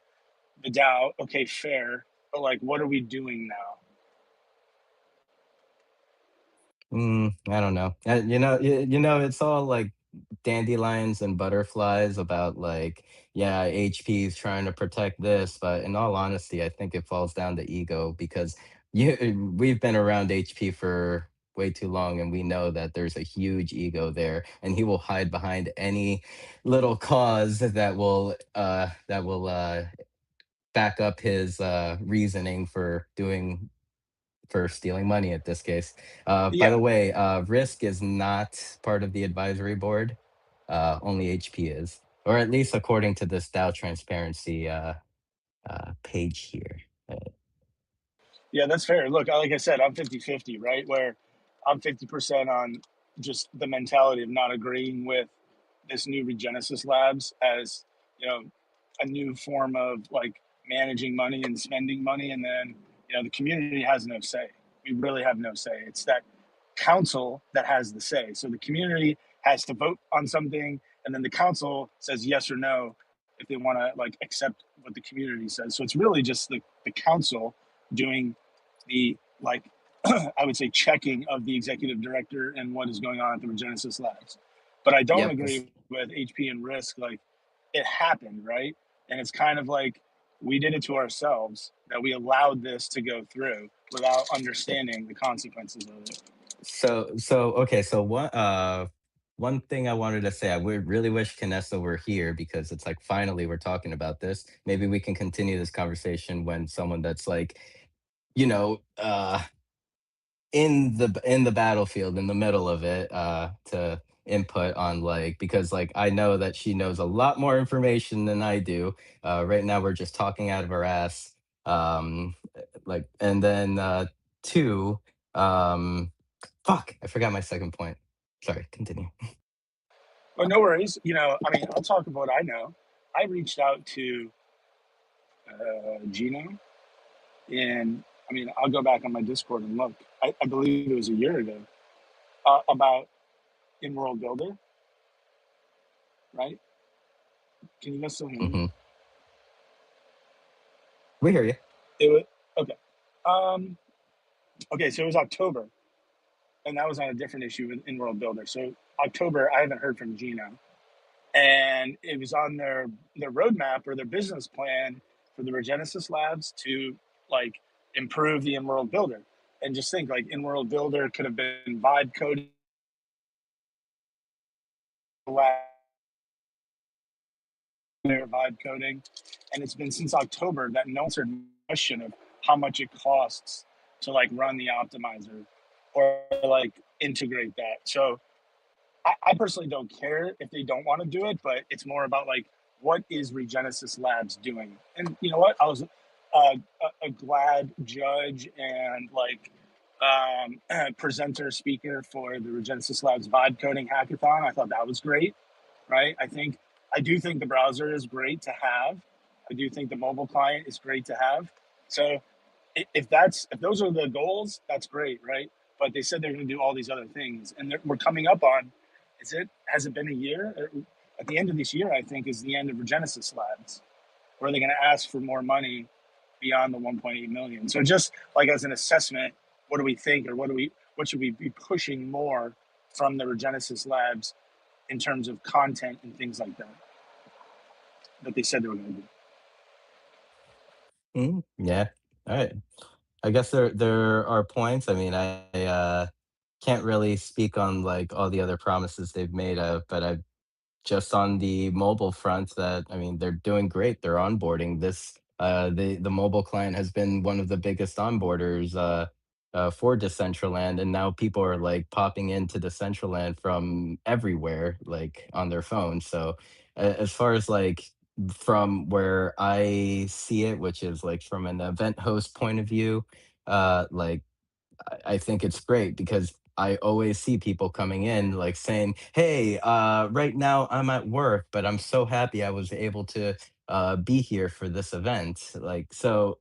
the Dow, okay, fair, but like, what are we doing now? I don't know. It's all like dandelions and butterflies about like, yeah, HP is trying to protect this, but in all honesty, I think it falls down to ego because we've been around HP for way too long, and we know that there's a huge ego there, and he will hide behind any little cause that will back up his reasoning for stealing money at this case. By Yeah, the way, Risk is not part of the advisory board. Only HP is, or at least according to this Dow Transparency page here. yeah, that's fair. Look, like I said, I'm 50-50, right? Where I'm 50% on just the mentality of not agreeing with this new Regenesis Labs as, a new form of like managing money and spending money. And then, the community has no say. We really have no say. It's that council that has the say. So the community has to vote on something, and then the council says yes or no if they want to like accept what the community says. So it's really just the council doing the like I would say checking of the executive director and what is going on at the Regenesis Labs. But I don't Yep. agree with HP and Risk. Like, it happened, right? And it's kind of like we did it to ourselves that we allowed this to go through without understanding the consequences of it. So okay. So one thing I wanted to say, I would really wish Canessa were here because it's like finally we're talking about this. Maybe we can continue this conversation when someone that's like, you know, uh in the battlefield in the middle of it to input on like because like I know that she knows a lot more information than I do. Right now we're just talking out of our ass. Like and then two um fuck, I forgot my second point. Sorry, continue. But no worries. I mean, I'll talk about what I know. I reached out to Gino, and I mean, I'll go back on my Discord and look. I believe it was a year ago about in World Builder, right? Can you guys still hear me? Hmm. We hear you. It was okay. Um, okay, so it was October, and that was on a different issue in World Builder. So October, I haven't heard from Gino, and it was on their roadmap or their business plan for the Regenesis Labs to like improve the in-world builder. And just think, like, in-world builder could have been vibe coding, vibe coding, and it's been since October that no answered the question of how much it costs to like run the optimizer, or like integrate that. So I personally don't care if they don't want to do it, but it's more about like what is Regenesis Labs doing? And you know what? I was a glad judge and like presenter speaker for the Regenesis Labs vibe coding hackathon. I thought that was great, right? I do think the browser is great to have. I do think the mobile client is great to have. So if those are the goals, that's great, right? But they said they're going to do all these other things, and we're coming up on. Has it been a year? At the end of this year, I think is the end of Regenesis Labs, where they're going to ask for more money beyond the 1.8 million. So just like as an assessment, what do we think, or what should we be pushing more from the Regenesis Labs in terms of content and things like that they said they were going to do. Yeah. All right. I guess there are points. I mean, I can't really speak on like all the other promises they've made, but I just on the mobile front that I mean they're doing great. They're onboarding this. The mobile client has been one of the biggest onboarders for Decentraland, and now people are like popping into Decentraland from everywhere, like on their phone. So as far as like from where I see it, which is like from an event host point of view, like I think it's great because I always see people coming in like saying, "Hey, right now I'm at work, but I'm so happy I was able to be here for this event." Like so,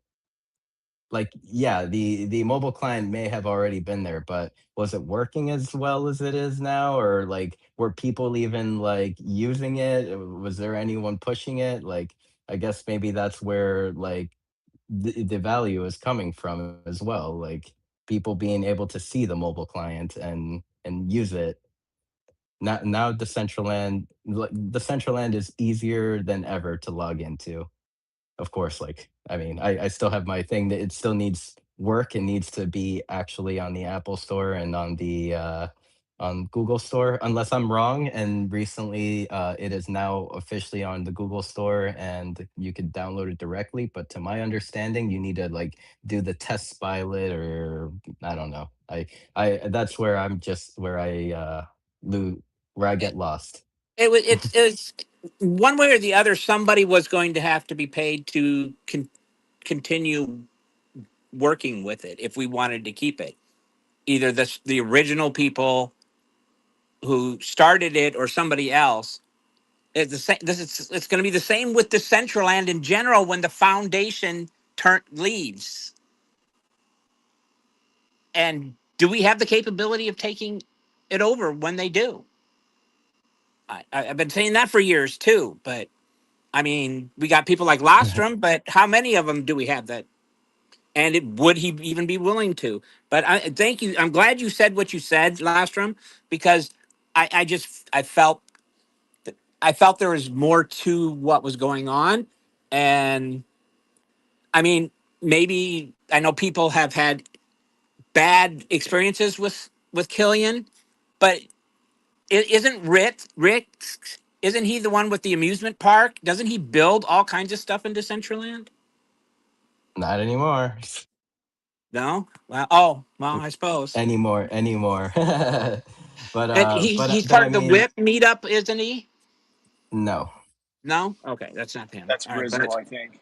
like yeah, the mobile client may have already been there, but was it working as well as it is now, or like were people even like using it? Was there anyone pushing it? Like I guess maybe that's where like the value is coming from as well, like people being able to see the mobile client and use it. Now the Centraland is easier than ever to log into. Of course, like I mean, I still have my thing that it still needs work. It needs to be actually on the Apple Store and on Google Store, unless I'm wrong. And recently, it is now officially on the Google Store, and you could download it directly. But to my understanding, you need to like do the test pilot, or I don't know. I that's where I'm just where I where I get lost. It's one way or the other. Somebody was going to have to be paid to continue working with it if we wanted to keep it. Either the original people who started it or somebody else. It's the same. It's going to be the same with the Decentraland in general when the foundation leaves. And do we have the capability of taking it over when they do? I've been saying that for years too, but I mean, we got people like Lostrom, but how many of them do we have that? And would he even be willing to? But thank you. I'm glad you said what you said, Lostrom, because I just I felt there was more to what was going on, and I mean, maybe I know people have had bad experiences with Killian, but isn't Rick? Isn't he the one with the amusement park? Doesn't he build all kinds of stuff in Decentraland? Not anymore. No. Well, oh, well, I suppose. Anymore. but And uh but he's but part I of the mean, Whip meetup, isn't he? no. No. Okay, that's not him. That's All right, but Brizzle, I think.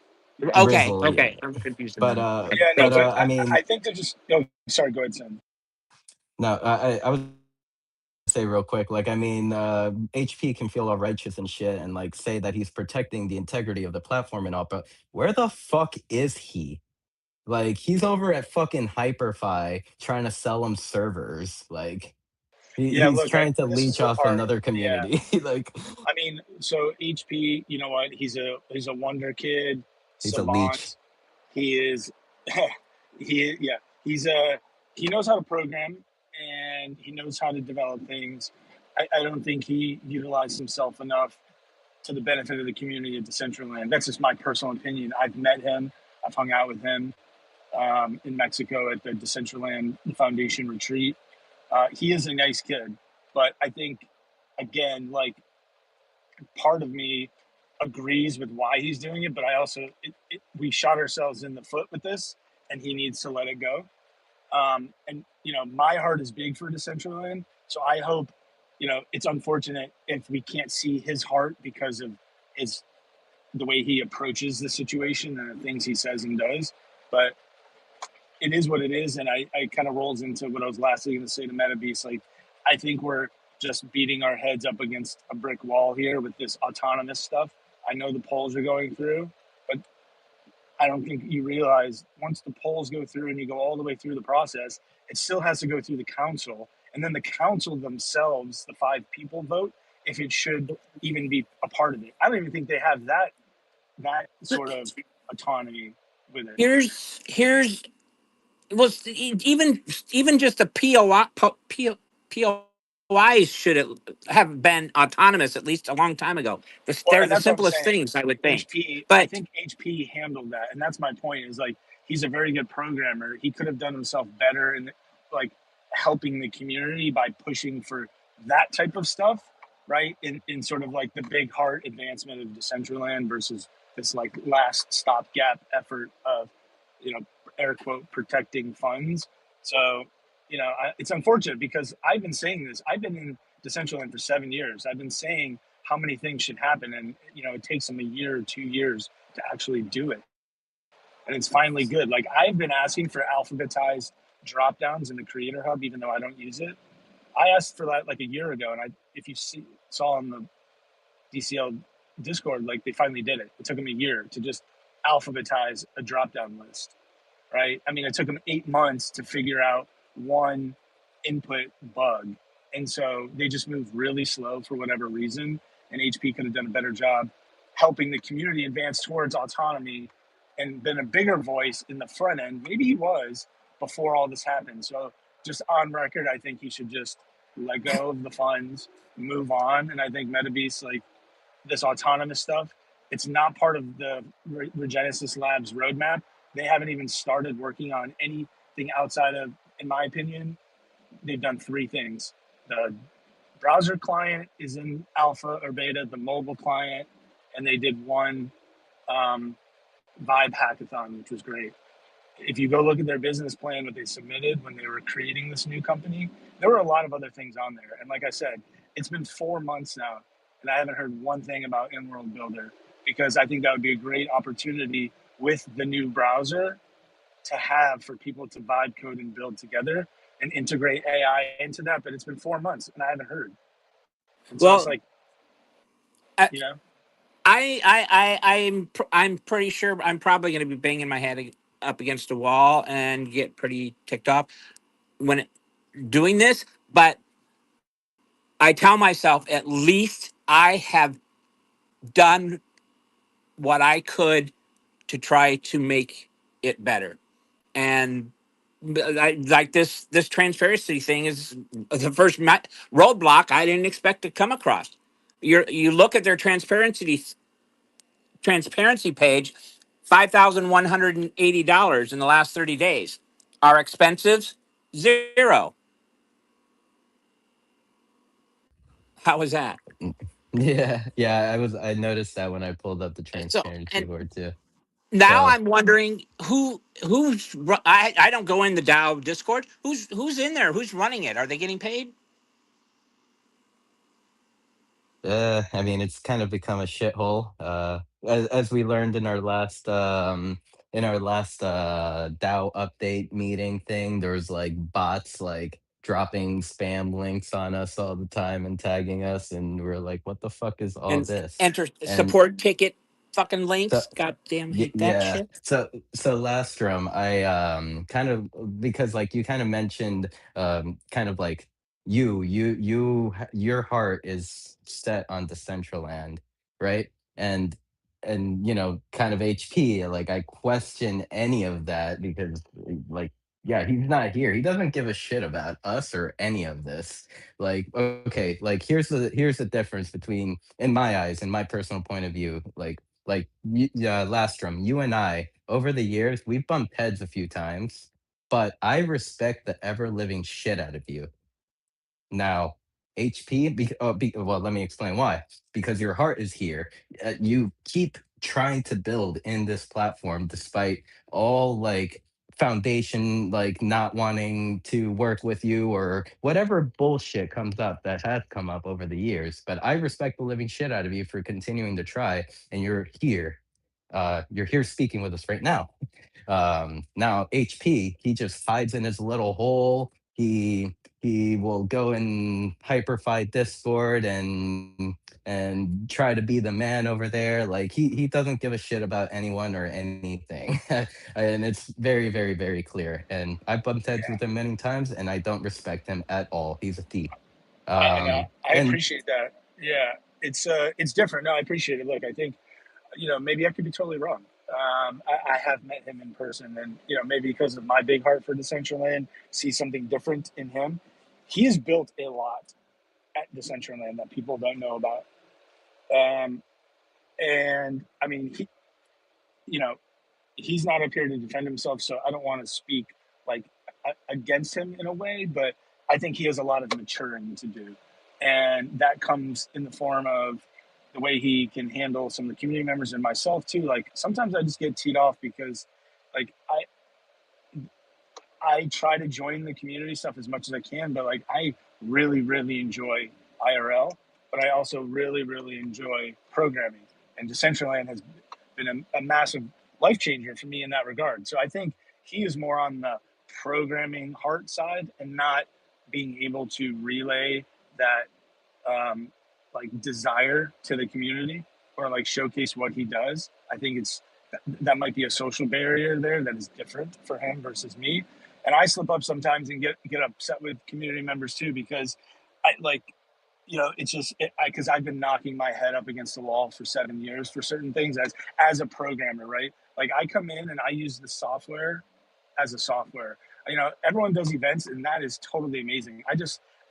okay, Rizzle, yeah. okay, I'm confusing But them. uh Yeah, no, but but I mean, I think they're just. Oh, sorry. Go ahead, Sam. no, I was say real quick, like I mean, HP can feel all righteous and shit and like say that he's protecting the integrity of the platform and all, but where the fuck is he? Like he's over at fucking HyperFi trying to sell them servers. Like Yeah, he's look, trying to this is leech the off part. another Yeah, community. Like I mean, so HP, you know what? He's a wonder kid, he's a leech. savant. He is, yeah, he's a he knows how to program and he knows how to develop things. I don't think he utilized himself enough to the benefit of the community of Decentraland. That's just my personal opinion. I've met him. I've hung out with him in Mexico at the Decentraland Foundation retreat. He is a nice kid, but I think again, like part of me agrees with why he's doing it, but I also we shot ourselves in the foot with this, and he needs to let it go. And my heart is big for Decentraland, so I hope. It's unfortunate if we can't see his heart because of his the way he approaches the situation and the things he says and does. But it is what it is, and I kind of rolls into what I was lastly going to say to MetaBeast. Like, I think we're just beating our heads up against a brick wall here with this autonomous stuff. I know the polls are going through, but I don't think you realize once the polls go through and you go all the way through the process, it still has to go through the council, and then the council themselves, the 5 people vote if it should even be a part of it. I don't even think they have that sort of autonomy with it. Here's well, even just the POIs should have been autonomous at least a long time ago. Well, They're and the that's what I'm simplest saying. things, I would think. HP, I But think HP handled that, and that's my point. Is like he's a very good programmer. He could have done himself better in like helping the community by pushing for that type of stuff, right? In sort of like the big heart advancement of Decentraland versus this like last stopgap effort of, you know, air quote protecting funds. So, it's unfortunate because I've been saying this. I've been in Decentraland for 7 years. I've been saying how many things should happen, and it takes them a year or 2 years to actually do it, and it's finally good. Like, I've been asking for alphabetized drop downs in the creator hub even though I don't use it. I asked for that like a year ago, and if you saw on the DCL Discord, like, they finally did it. It took them a year to just alphabetize a drop down list, right? I mean, it took them 8 months to figure out one input bug. And so they just moved really slow for whatever reason. And HP could have done a better job helping the community advance towards autonomy and been a bigger voice in the front end. Maybe he was before all this happened. So, just on record, I think he should just let go of the funds, move on. And I think MetaBeast, like, this autonomous stuff, it's not part of the Regenesis Labs roadmap. They haven't even started working on anything outside of, in my opinion, they've done 3 things. The browser client is in alpha or beta, the mobile client, and they did one Vibe hackathon, which was great. If you go look at their business plan, what they submitted when they were creating this new company, there were a lot of other things on there. And like I said, it's been 4 months now, and I haven't heard one thing about InWorld Builder because I think that would be a great opportunity with the new browser to have for people to vibe code and build together and integrate AI into that. But it's been 4 months and I haven't heard. And so it's well, like, I you know, I'm pretty sure I'm probably going to be banging my head up against a wall and get pretty ticked off when doing this. But I tell myself at least I have done what I could to try to make it better. And like this transparency thing is the first roadblock I didn't expect to come across. You look at their transparency page, $5,180 in the last 30 days. Our expenses, zero. How is that? Yeah, yeah, I noticed that when I pulled up the So transparency and board too. now So I'm wondering I don't go in the Dow Discord. Who's in there? Who's running it? Are they getting paid? I mean, it's kind of become a shithole. As we learned in our last DAO update meeting thing, there was like bots like dropping spam links on us all the time and tagging us, and we're like, "What the fuck is all And this?" enter And support ticket fucking so links. God damn, hate that Yeah. shit. So Lastrom, I kind of, because like you kind of mentioned kind of like your heart is set on Decentraland, right? And kind of HP, like I question any of that because like yeah, he's not here. He doesn't give a shit about us or any of this. Like, okay, like here's the difference between, in my eyes, in my personal point of view, yeah, Lastrom, you and I, over the years, we've bumped heads a few times, but I respect the ever living shit out of you. Now, HP, well, let me explain why. Because your heart is here. You keep trying to build in this platform despite all like foundation like not wanting to work with you or whatever bullshit comes up that has come up over the years. But I respect the living shit out of you for continuing to try, and you're here speaking with us right now. Now HP, he just hides in his little hole. He will go and hyperfight Discord and try to be the man over there. Like he doesn't give a shit about anyone or anything, and it's very very very clear. And I've bumped heads with him many times, and I don't respect him at all. He's a thief. I And appreciate that. Yeah, it's different. No, I appreciate it. Look, I think maybe I could be totally wrong. I have met him in person, and maybe because of my big heart for Decentraland, see something different in him. He has built a lot at Decentraland that people don't know about. Um, and I mean, you know, he's not up here to defend himself, so I don't want to speak like against him in a way, but I think he has a lot of maturing to do, and that comes in the form of the way he can handle some of the community members and myself too. Like sometimes I just get teed off because, like I try to join the community stuff as much as I can, but like I really really enjoy IRL, but I also really really enjoy programming, and Decentraland has been a massive life changer for me in that regard. So I think he is more on the programming heart side and not being able to relay that like desire to the community or like showcase what he does. I think that might be a social barrier there that is different for him versus me. And I slip up sometimes and get upset with community members too because I like it's just because I've been knocking my head up against the wall for 7 years for certain things as a programmer, right? Like I come in and I use the software as a software. Everyone does events, and that is totally amazing.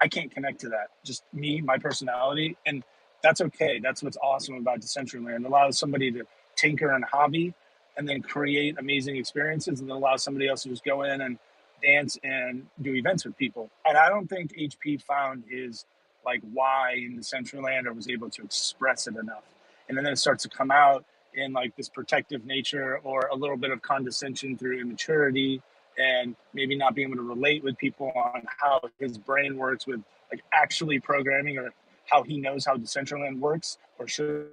I can't connect to that. Just me, my personality, and that's okay. That's what's awesome about Decentraland. It allows somebody to tinker and hobby, and then create amazing experiences, and then allow somebody else to just go in and dance and do events with people. And I don't think HP found his like why in Decentraland or was able to express it enough. And then it starts to come out in like this protective nature or a little bit of condescension through immaturity and maybe not being able to relate with people on how his brain works with like actually programming or how he knows how Decentraland works or should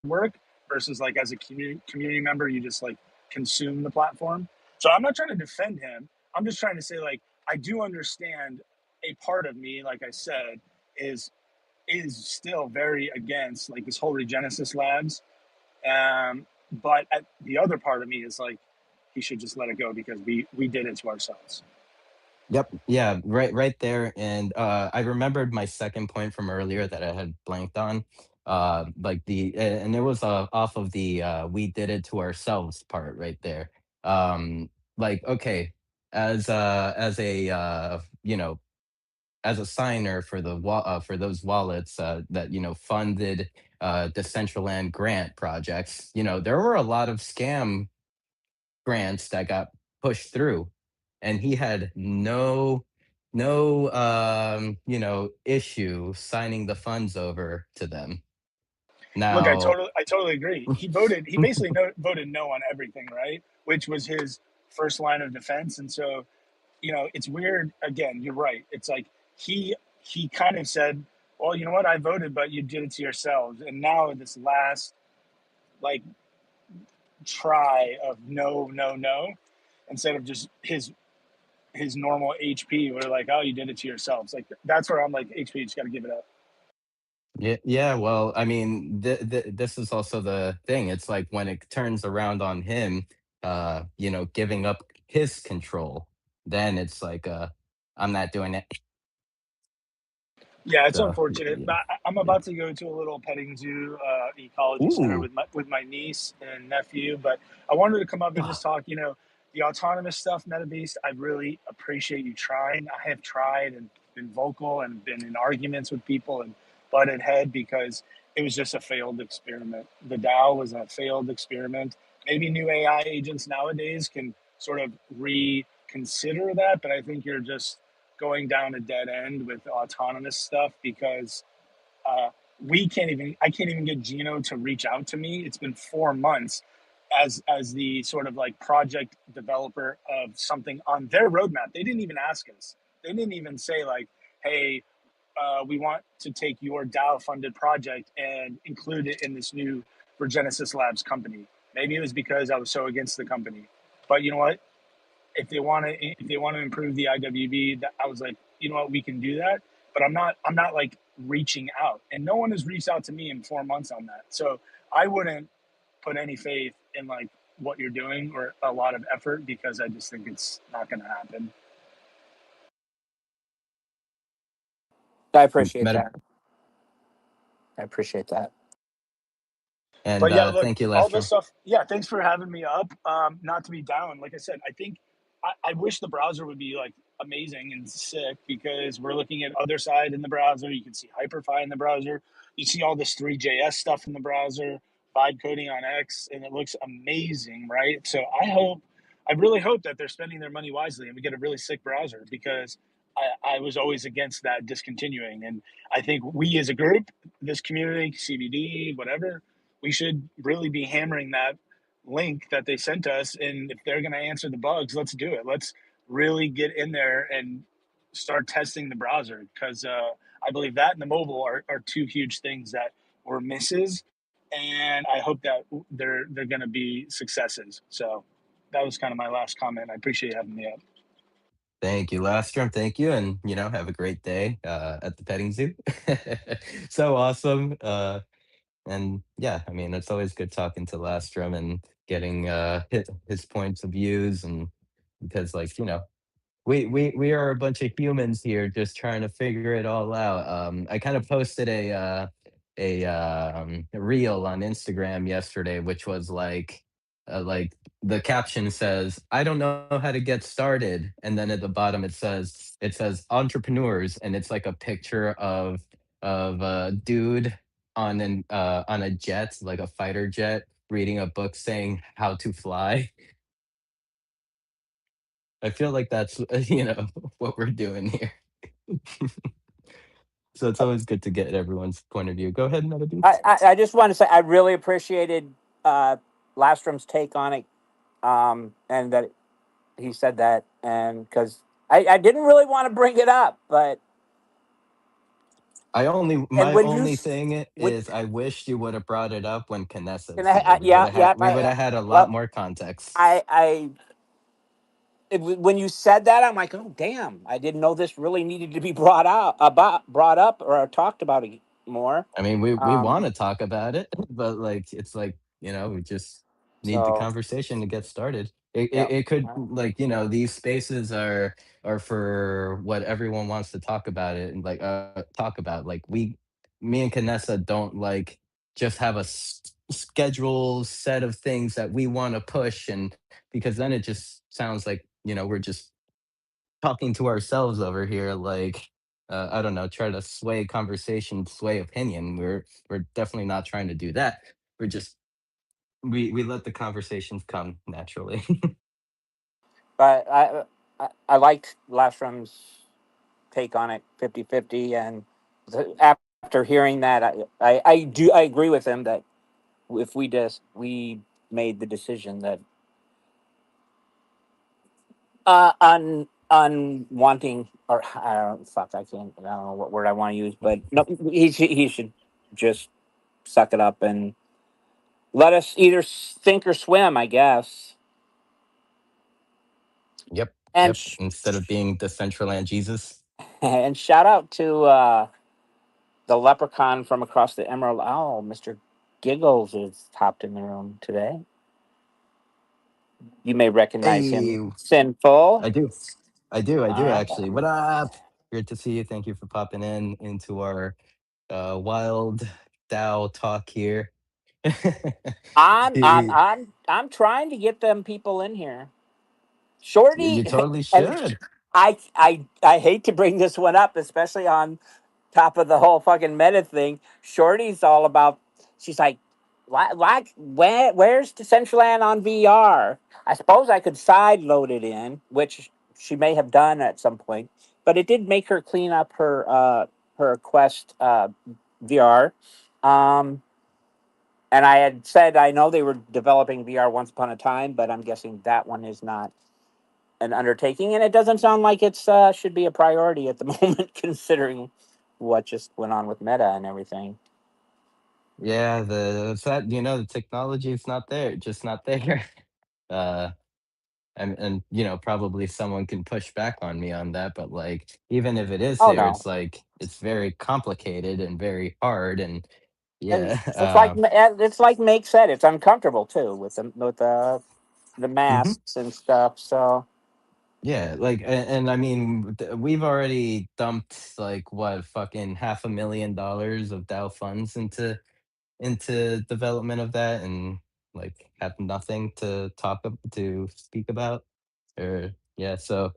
work versus like as a community member, you just like consume the platform. So I'm not trying to defend him. I'm just trying to say like I do understand a part of me, like I said, is still very against like this whole Regenesis Labs. But the other part of me is like he should just let it go because we did it to ourselves. yep, yeah, right there. And I remembered my second point from earlier that I had blanked on. Like and it was off of the we did it to ourselves part right there. Like okay, as a as a signer for for those wallets that funded Decentraland grant projects, there were a lot of scam grants that got pushed through, and he had no issue signing the funds over to them. Look, Now, I totally agree. He basically voted no on everything, right? Which was his first line of defense. And so, it's weird. Again, you're right. It's like he kind of said, well, you know what, I voted, but you did it to yourselves. And now this last like try of no, no, no, instead of just his normal HP, we're like, oh, you did it to yourselves. Like that's where I'm like, HP, you just got to give it up. yeah, yeah. Well, I mean, this is also the thing. It's like when it turns around on him, giving up his control, then it's like, I'm not doing it. Yeah, it's So, unfortunate, yeah. but I'm Yeah. about to go to a little petting zoo, ecology center Ooh. with my niece and nephew. But I wanted to come up and just Ah, talk. The autonomous stuff, MetaBeast. I really appreciate you trying. I have tried and been vocal and been in arguments with people and butted head because it was just a failed experiment. The DAO was a failed experiment. Maybe new AI agents nowadays can sort of reconsider that, but I think you're just going down a dead end with autonomous stuff because uh, I can't even get Gino to reach out to me. It's been 4 months as the sort of like project developer of something on their roadmap. They didn't even ask us. They didn't even say like, "Hey, we want to take your DAO funded project and include it in this new Regenesis Labs company." Maybe it was because I was so against the company, but you know what? If they want to improve the IWB, that I was like, you know what, we can do that. But I'm not like reaching out, and no one has reached out to me in 4 months on that. So I wouldn't put any faith in like what you're doing or a lot of effort because I just think it's not going to happen. I appreciate Meta that. I appreciate that. But and yeah, look, thank you, all this Lestrum. stuff. Yeah, thanks for having me up. Not to be down, like I said, I think I wish the browser would be like amazing and sick because we're looking at other side in the browser. You can see Hyperfy in the browser. You see all this 3JS stuff in the browser, vibe coding on X, and it looks amazing, right? So I really hope that they're spending their money wisely and we get a really sick browser because I was always against that discontinuing. And I think we as a group, this community, CBD, whatever, we should really be hammering that link that they sent us. And if they're going to answer the bugs, let's do it. Let's really get in there and start testing the browser because I believe that and the mobile are two huge things that were misses. And I hope that they're going to be successes. So that was kind of my last comment. I appreciate having me up. Thank you, Lastrom. Thank you, and have a great day at the petting zoo. So awesome. And yeah, I mean, it's always good talking to Lastrom and getting his points of views, and because like we are a bunch of humans here just trying to figure it all out. I kind of posted a reel on Instagram yesterday, which was like the caption says, "I don't know how to get started," and then at the bottom it says entrepreneurs, and it's like a picture of a dude on a jet, like a fighter jet, reading a book saying how to fly. I feel like that's what we're doing here. So it's always good to get everyone's point of view. Go ahead, Meta I just want to say I really appreciated uh, Lastrom's take on it, and that he said that, and because I didn't really want to bring it up, but and My when you only thing when is I wish you would have brought it up when and Canessa's here. We would yeah, have had yeah, we would have had a lot well, more context. I when you said that, I'm like, oh damn, I didn't know this really needed to be brought up or talked about more. I mean, we want Um, to talk about it, but like it's like, we just need the so conversation to get started. It, yeah, it could like, these spaces are for what everyone wants to talk about it and like talk about. Like me and Canessa don't like just have a schedule set of things that we want to push, and because then it just sounds like, we're just talking to ourselves over here, like I don't know, try to sway conversation, sway opinion. We're definitely not trying to do that. We're just we let the conversations come naturally. but I liked Lastrom's take on it 50-50, and after hearing that, I agree with him that if we made the decision that on wanting, or I don't fuck I don't know what word I want to use, but no, he should just suck it up and let us either sink or swim, I guess. Yep, And yep. Instead of being the Decentraland Jesus. and shout out to the leprechaun from across the Emerald Owl, Mr. Giggles, is hopped in the room today. You may recognize him. Hey, Sinful. I do. I do Uh, actually. What up? Great to see you. Thank you for popping in into our wild Dow talk here. I'm you, I'm I'm trying to get them people in here. Shorty, you totally and should. I hate to bring this one up, especially on top of the whole fucking meta thing. Shorty's all about. She's like, where's Decentraland on VR? I suppose I could side load it in, which she may have done at some point, but it did make her clean up her Quest VR. Um, And I had said I know they were developing VR once upon a time, but I'm guessing that one is not an undertaking, and it doesn't sound like it's should be a priority at the moment, considering what just went on with Meta and everything. Yeah, the that the technology is not there, just not there. uh and probably someone can push back on me on that, but like even if it is Oh there, no, it's like it's very complicated and very hard. And and yeah. it's like Make said, it's uncomfortable too with the Mhm. masks and stuff. So Yeah, like and I mean we've already dumped like what fucking $500,000 of Dow funds into development of that, and like have nothing to speak about. Or yeah, so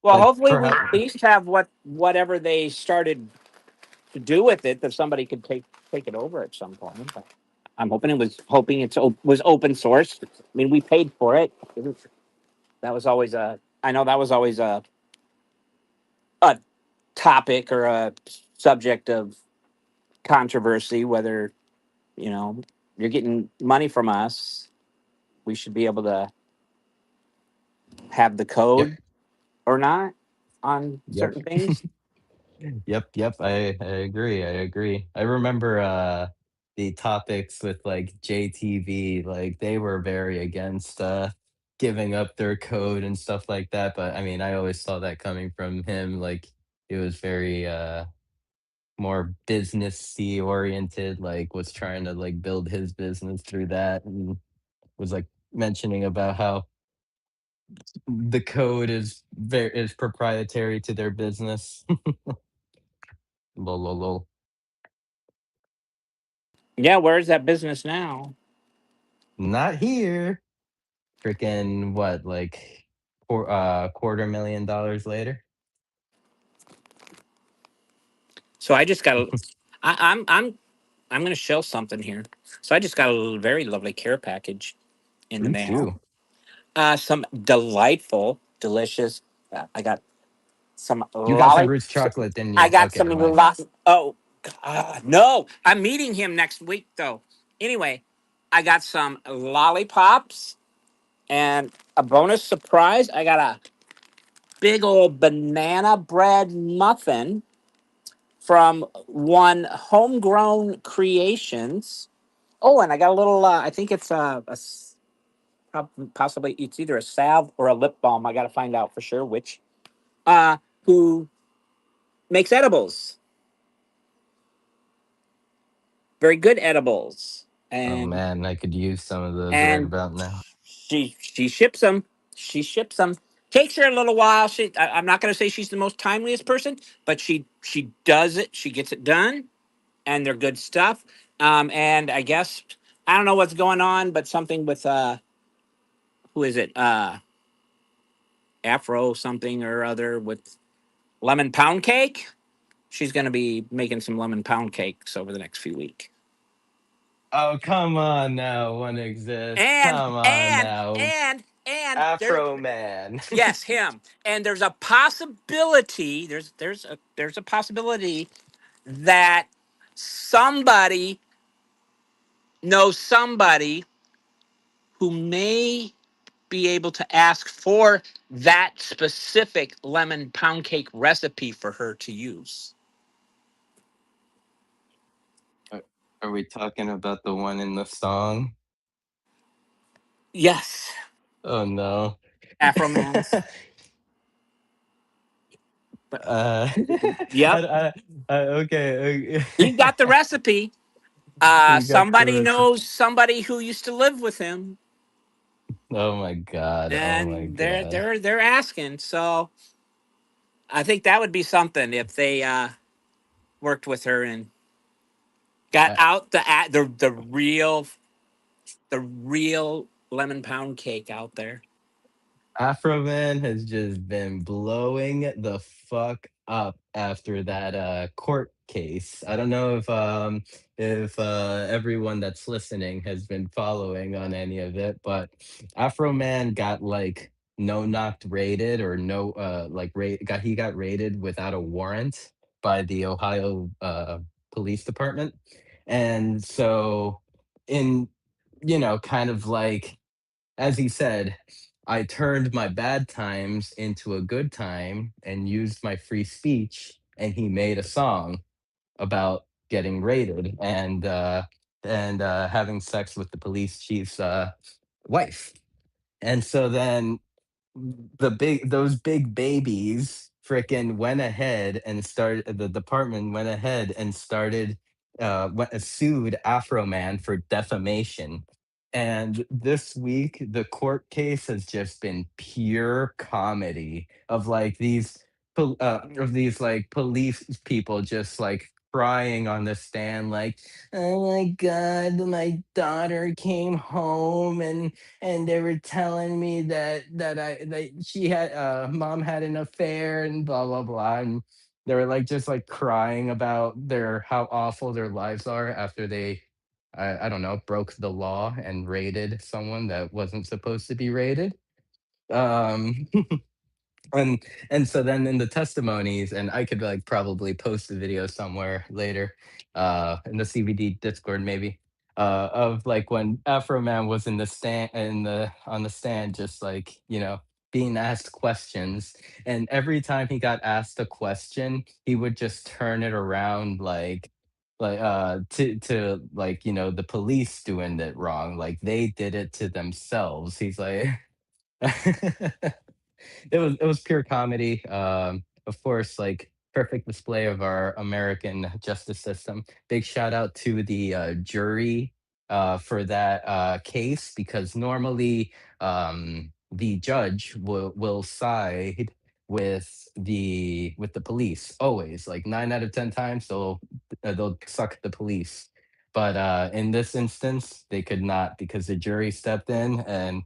well, like hopefully we perhaps. at least have whatever they started to do with it that somebody could take it over at some point. But I'm hoping was open source. I mean, we paid for it. That was always a I know that was always a topic or a subject of controversy whether you know you're getting money from us, we should be able to have the Yep. code or not on Yep. certain things. Yep. I agree. I agree. I remember the topics with like JTV, like they were very against giving up their code and stuff like that. But I mean, I always saw that coming from him. Like it was very more businessy oriented, like was trying to like build his business through that, and was like mentioning about how the code is proprietary to their business. Lol, lol, lol. Yeah, where's that business now? Not here. Freaking what, like $250,000 later? So I just got I, I'm going to show something here. So I just got a very lovely care package in the Ooh, mail. chew. Some delightful, delicious. I got some You got some lolly. Roots chocolate, didn't I you? got Okay, some never mind. Oh, God, no! I'm meeting him next week, though. Anyway, I got some lollipops and a bonus surprise. I got a big old banana bread muffin from one homegrown creations. Oh, and I got a little. I think it's possibly it's either a salve or a lip balm. I got to find out for sure which. Who makes edibles? Very good edibles, Oh and man, I could use some of those right and about now. she ships them. She ships them. Takes her a little while. I'm not going to say she's the most timeliest person, but she does it. She gets it done, and they're good stuff. And I guess I don't know what's going on, but something with who is it? Afro something or other with lemon pound cake. She's going to be making some lemon pound cakes over the next few weeks. Oh, come on now, one exists. And Come on and now. and there Afro Man. yes, him. And there's a possibility, there's a possibility that somebody knows somebody who may be able to ask for that specific lemon pound cake recipe for her to use. Are are we talking about the one in the song? Yes, Oh no. Afro Man's. But uh, yep, okay. he got the recipe. You got the Somebody recipe. knows somebody who used to live with him, Oh my god. Oh my and god. they're asking. So I think that would be something if they worked with her and got Uh, out the real lemon pound cake out there. Afro Man has just been blowing the fuck up after that court case. I don't know if everyone that's listening has been following on any of it, but Afro Man got like no knocked raided, or no like got he got raided without a warrant by the Ohio police department. And so in, kind of like, as he said, I turned my bad times into a good time and used my free speech, and he made a song about getting raided and having sex with the police chief's wife. And so then those big babies frickin' went ahead and started the department went ahead and started sued Afro Man for defamation. And this week the court case has just been pure comedy of like these like police people just like crying on the stand like, oh my god, my daughter came home and they were telling me that she had mom had an affair and blah blah blah, and they were like just like crying about their how awful their lives are after they I don't know, broke the law and raided someone that wasn't supposed to be raided. um and so then in the testimonies, and I could like probably post the video somewhere later, in the CBD Discord maybe, of like when Afro Man was in the stand in the on the stand, just like, being asked questions, and every time he got asked a question, he would just turn it around to like, the police doing it wrong, like they did it to themselves. He's like it was pure comedy. Of course, like perfect display of our American justice system. Big shout out to the jury for that case, because normally the judge will side with the police always. Like 9 out of 10 times, they'll suck the police. But in this instance, they could not, because the jury stepped in and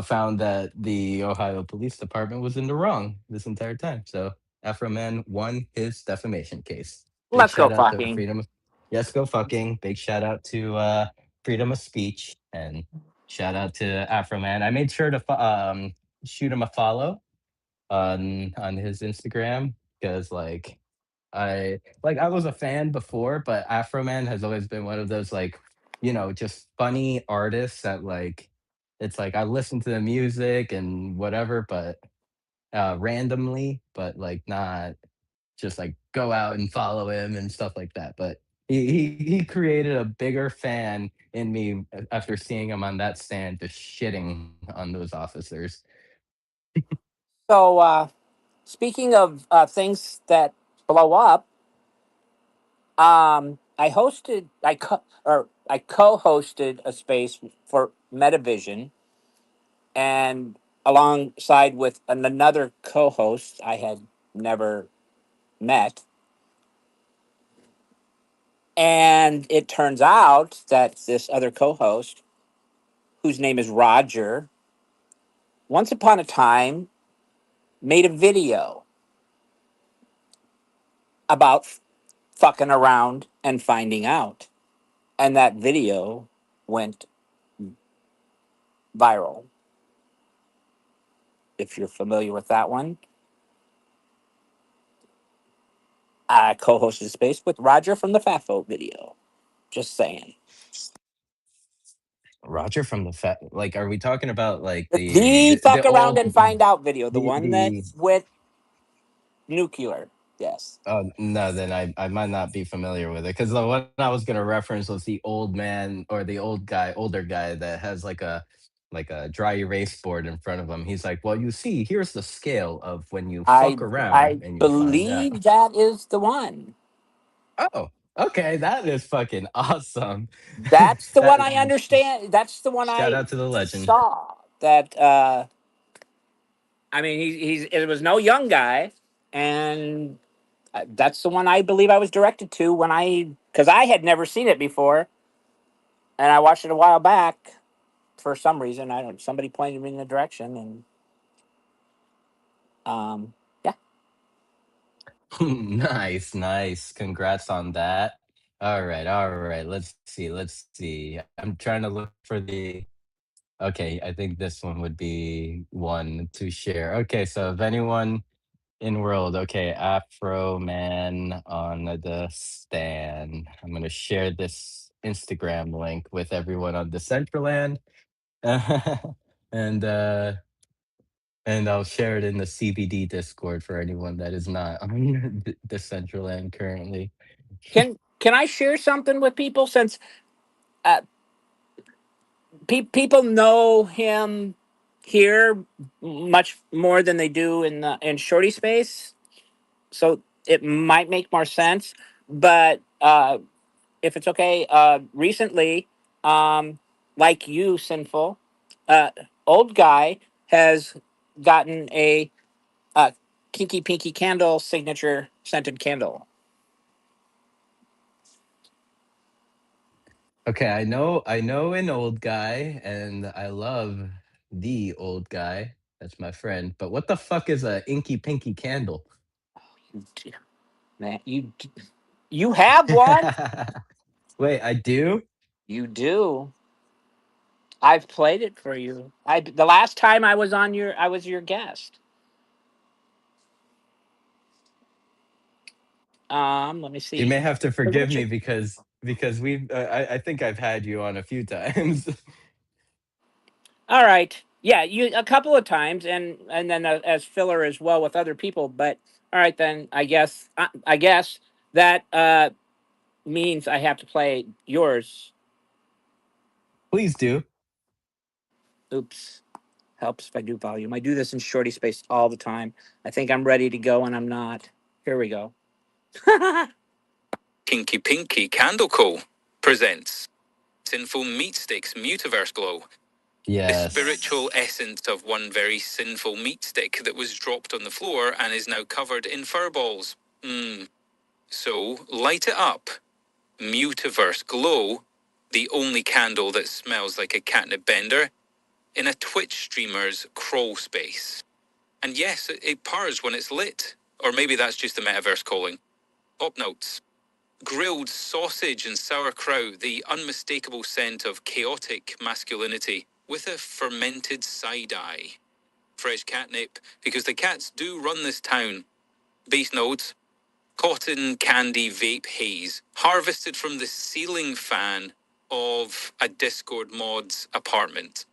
found that the Ohio Police Department was in the wrong this entire time. So Afro Man won his defamation case. Big Let's go shout out to fucking. freedom. Yes, go fucking. Big shout out to freedom of speech, and shout out to Afro Man. I made sure to shoot him a follow on his Instagram, because I was a fan before, but Afro Man has always been one of those like, just funny artists that like, it's like I listen to the music and whatever, but randomly, but like not just like go out and follow him and stuff like that. But he created a bigger fan in me after seeing him on that stand just shitting on those officers. So, speaking of things that blow up, I co-hosted a space for Metavision, and alongside with another co-host I had never met. And it turns out that this other co-host, whose name is Roger, once upon a time made a video about fucking around and finding out. And that video went viral. If you're familiar with that one, I co hosted Space with Roger from the FAFO video. Just saying. Roger from the fat, like, are we talking about like the The the, the fuck around old and find out video, the one that the went nuclear. Yes. Oh, no, then I might not be familiar with it, because the one I was gonna reference was the old man, or the older guy that has like a dry erase board in front of him. He's like, "Well, you see, here's the scale of when you I fuck around I and you find out." believe that is the one. Oh, okay, that is fucking awesome. That's the one That I understand. That's the one shout I out to the legend. saw. That I mean, he's it was no young guy, and that's the one I believe I was directed to when because I had never seen it before, and I watched it a while back for some reason. I don't. Somebody pointed me in the direction, and yeah. Nice, nice. Congrats on that. All right, all right. Let's see, let's see. I'm trying to look for the. Okay, I think this one would be one to share. Okay, so if anyone In world, okay. Afro man on the stand. I'm gonna share this Instagram link with everyone on Decentraland, and I'll share it in the CBD Discord for anyone that is not on Decentraland currently. Can I share something with people since uh, people know him here much more than they do in shorty space, so it might make more sense. But if it's okay, recently, um, like you, sinful, uh, old guy has gotten a kinky pinky candle signature scented candle. Okay, I know an old guy, and I love the old guy. That's my friend. But what the fuck is a inky pinky candle? Man, you have one. Wait, I do? You do. I've played it for you. I the last time I was your guest. Let me You see. may have to forgive Which- me because we've I think I've had you on a few times. All right. Yeah, you a couple of times, and then as filler as well with other people. But all right, then I guess that means I have to play yours. Please do. Oops. Helps if I do volume. I do this in shorty space all the time. I think I'm ready to go, and I'm not. Here we go. Kinky Pinky Candle Co. presents Sinful Meat Sticks Mutiverse Glow. The spiritual Yes. essence of one very sinful meat stick that was dropped on the floor and is now covered in fur balls. So, light it up. Mutiverse Glow, the only candle that smells like a catnip bender, in a Twitch streamer's crawl space. And yes, it purrs when it's lit. Or maybe that's just the metaverse calling. Op notes. Grilled sausage and sauerkraut, the unmistakable scent of chaotic masculinity, with a fermented side eye. Fresh catnip, because the cats do run this town. Base notes. Cotton candy vape haze, harvested from the ceiling fan of a Discord mod's apartment.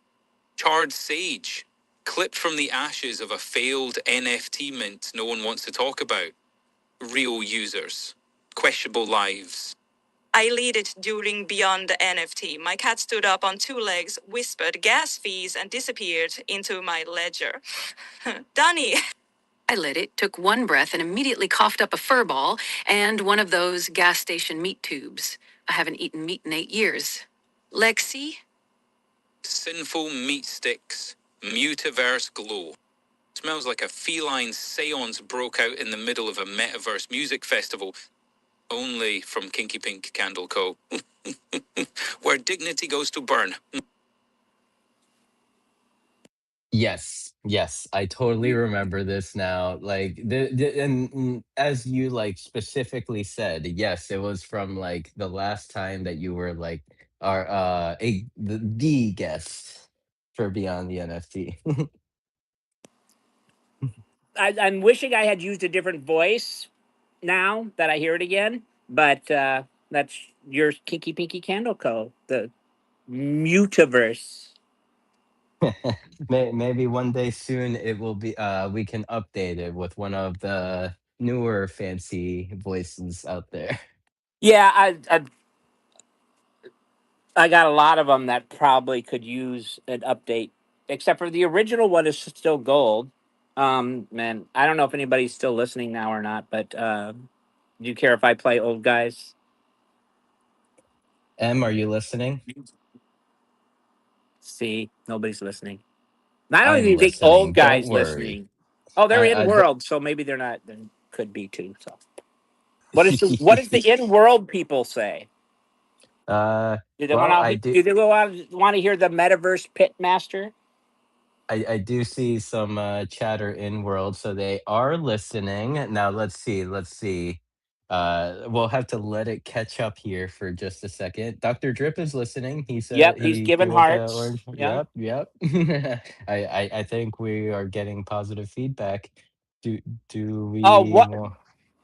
Charred sage, clipped from the ashes of a failed NFT mint no one wants to talk about. Real users. Questionable lives. I lead it during Beyond the NFT. My cat stood up on two legs, whispered gas fees, and disappeared into my ledger. Dunny! I lit it, took one breath, and immediately coughed up a fur ball and one of those gas station meat tubes. I haven't eaten meat in 8 years. Lexi? Sinful meat sticks. Mutiverse glow. Smells like a feline seance broke out in the middle of a metaverse music festival. Only from Kinky Pink Candle Co. Where dignity goes to burn. Yes. Yes, I totally remember this now. Like as you like specifically said, yes, it was from like the last time that you were like our the guest for Beyond the NFT. I'm wishing I had used a different voice now that I hear it again, but that's your Kinky Pinky Candle Co. The Mutiverse. Maybe one day soon it will be we can update it with one of the newer fancy voices out there. Yeah, I got a lot of them that probably could use an update, except for the original one is still gold. Man, I don't know if anybody's still listening now or not, but do you care if I play old guys? Em, are you listening? See, nobody's listening. I don't I'm even think old listening. Don't guys worry. listening. Oh, they're in I world, so maybe they're not. Then could be too. So, what does the in world people say? uh Do they well, want to? Do they want to hear the metaverse pit master? I do see some chatter in world, so they are listening. Now let's see. We'll have to let it catch up here for just a second. Dr. Drip is listening. He said Yep, he's he giving threw up a hearts. orange. Yeah. Yep, yep. I think we are getting positive feedback. Do do Oh, we what? want?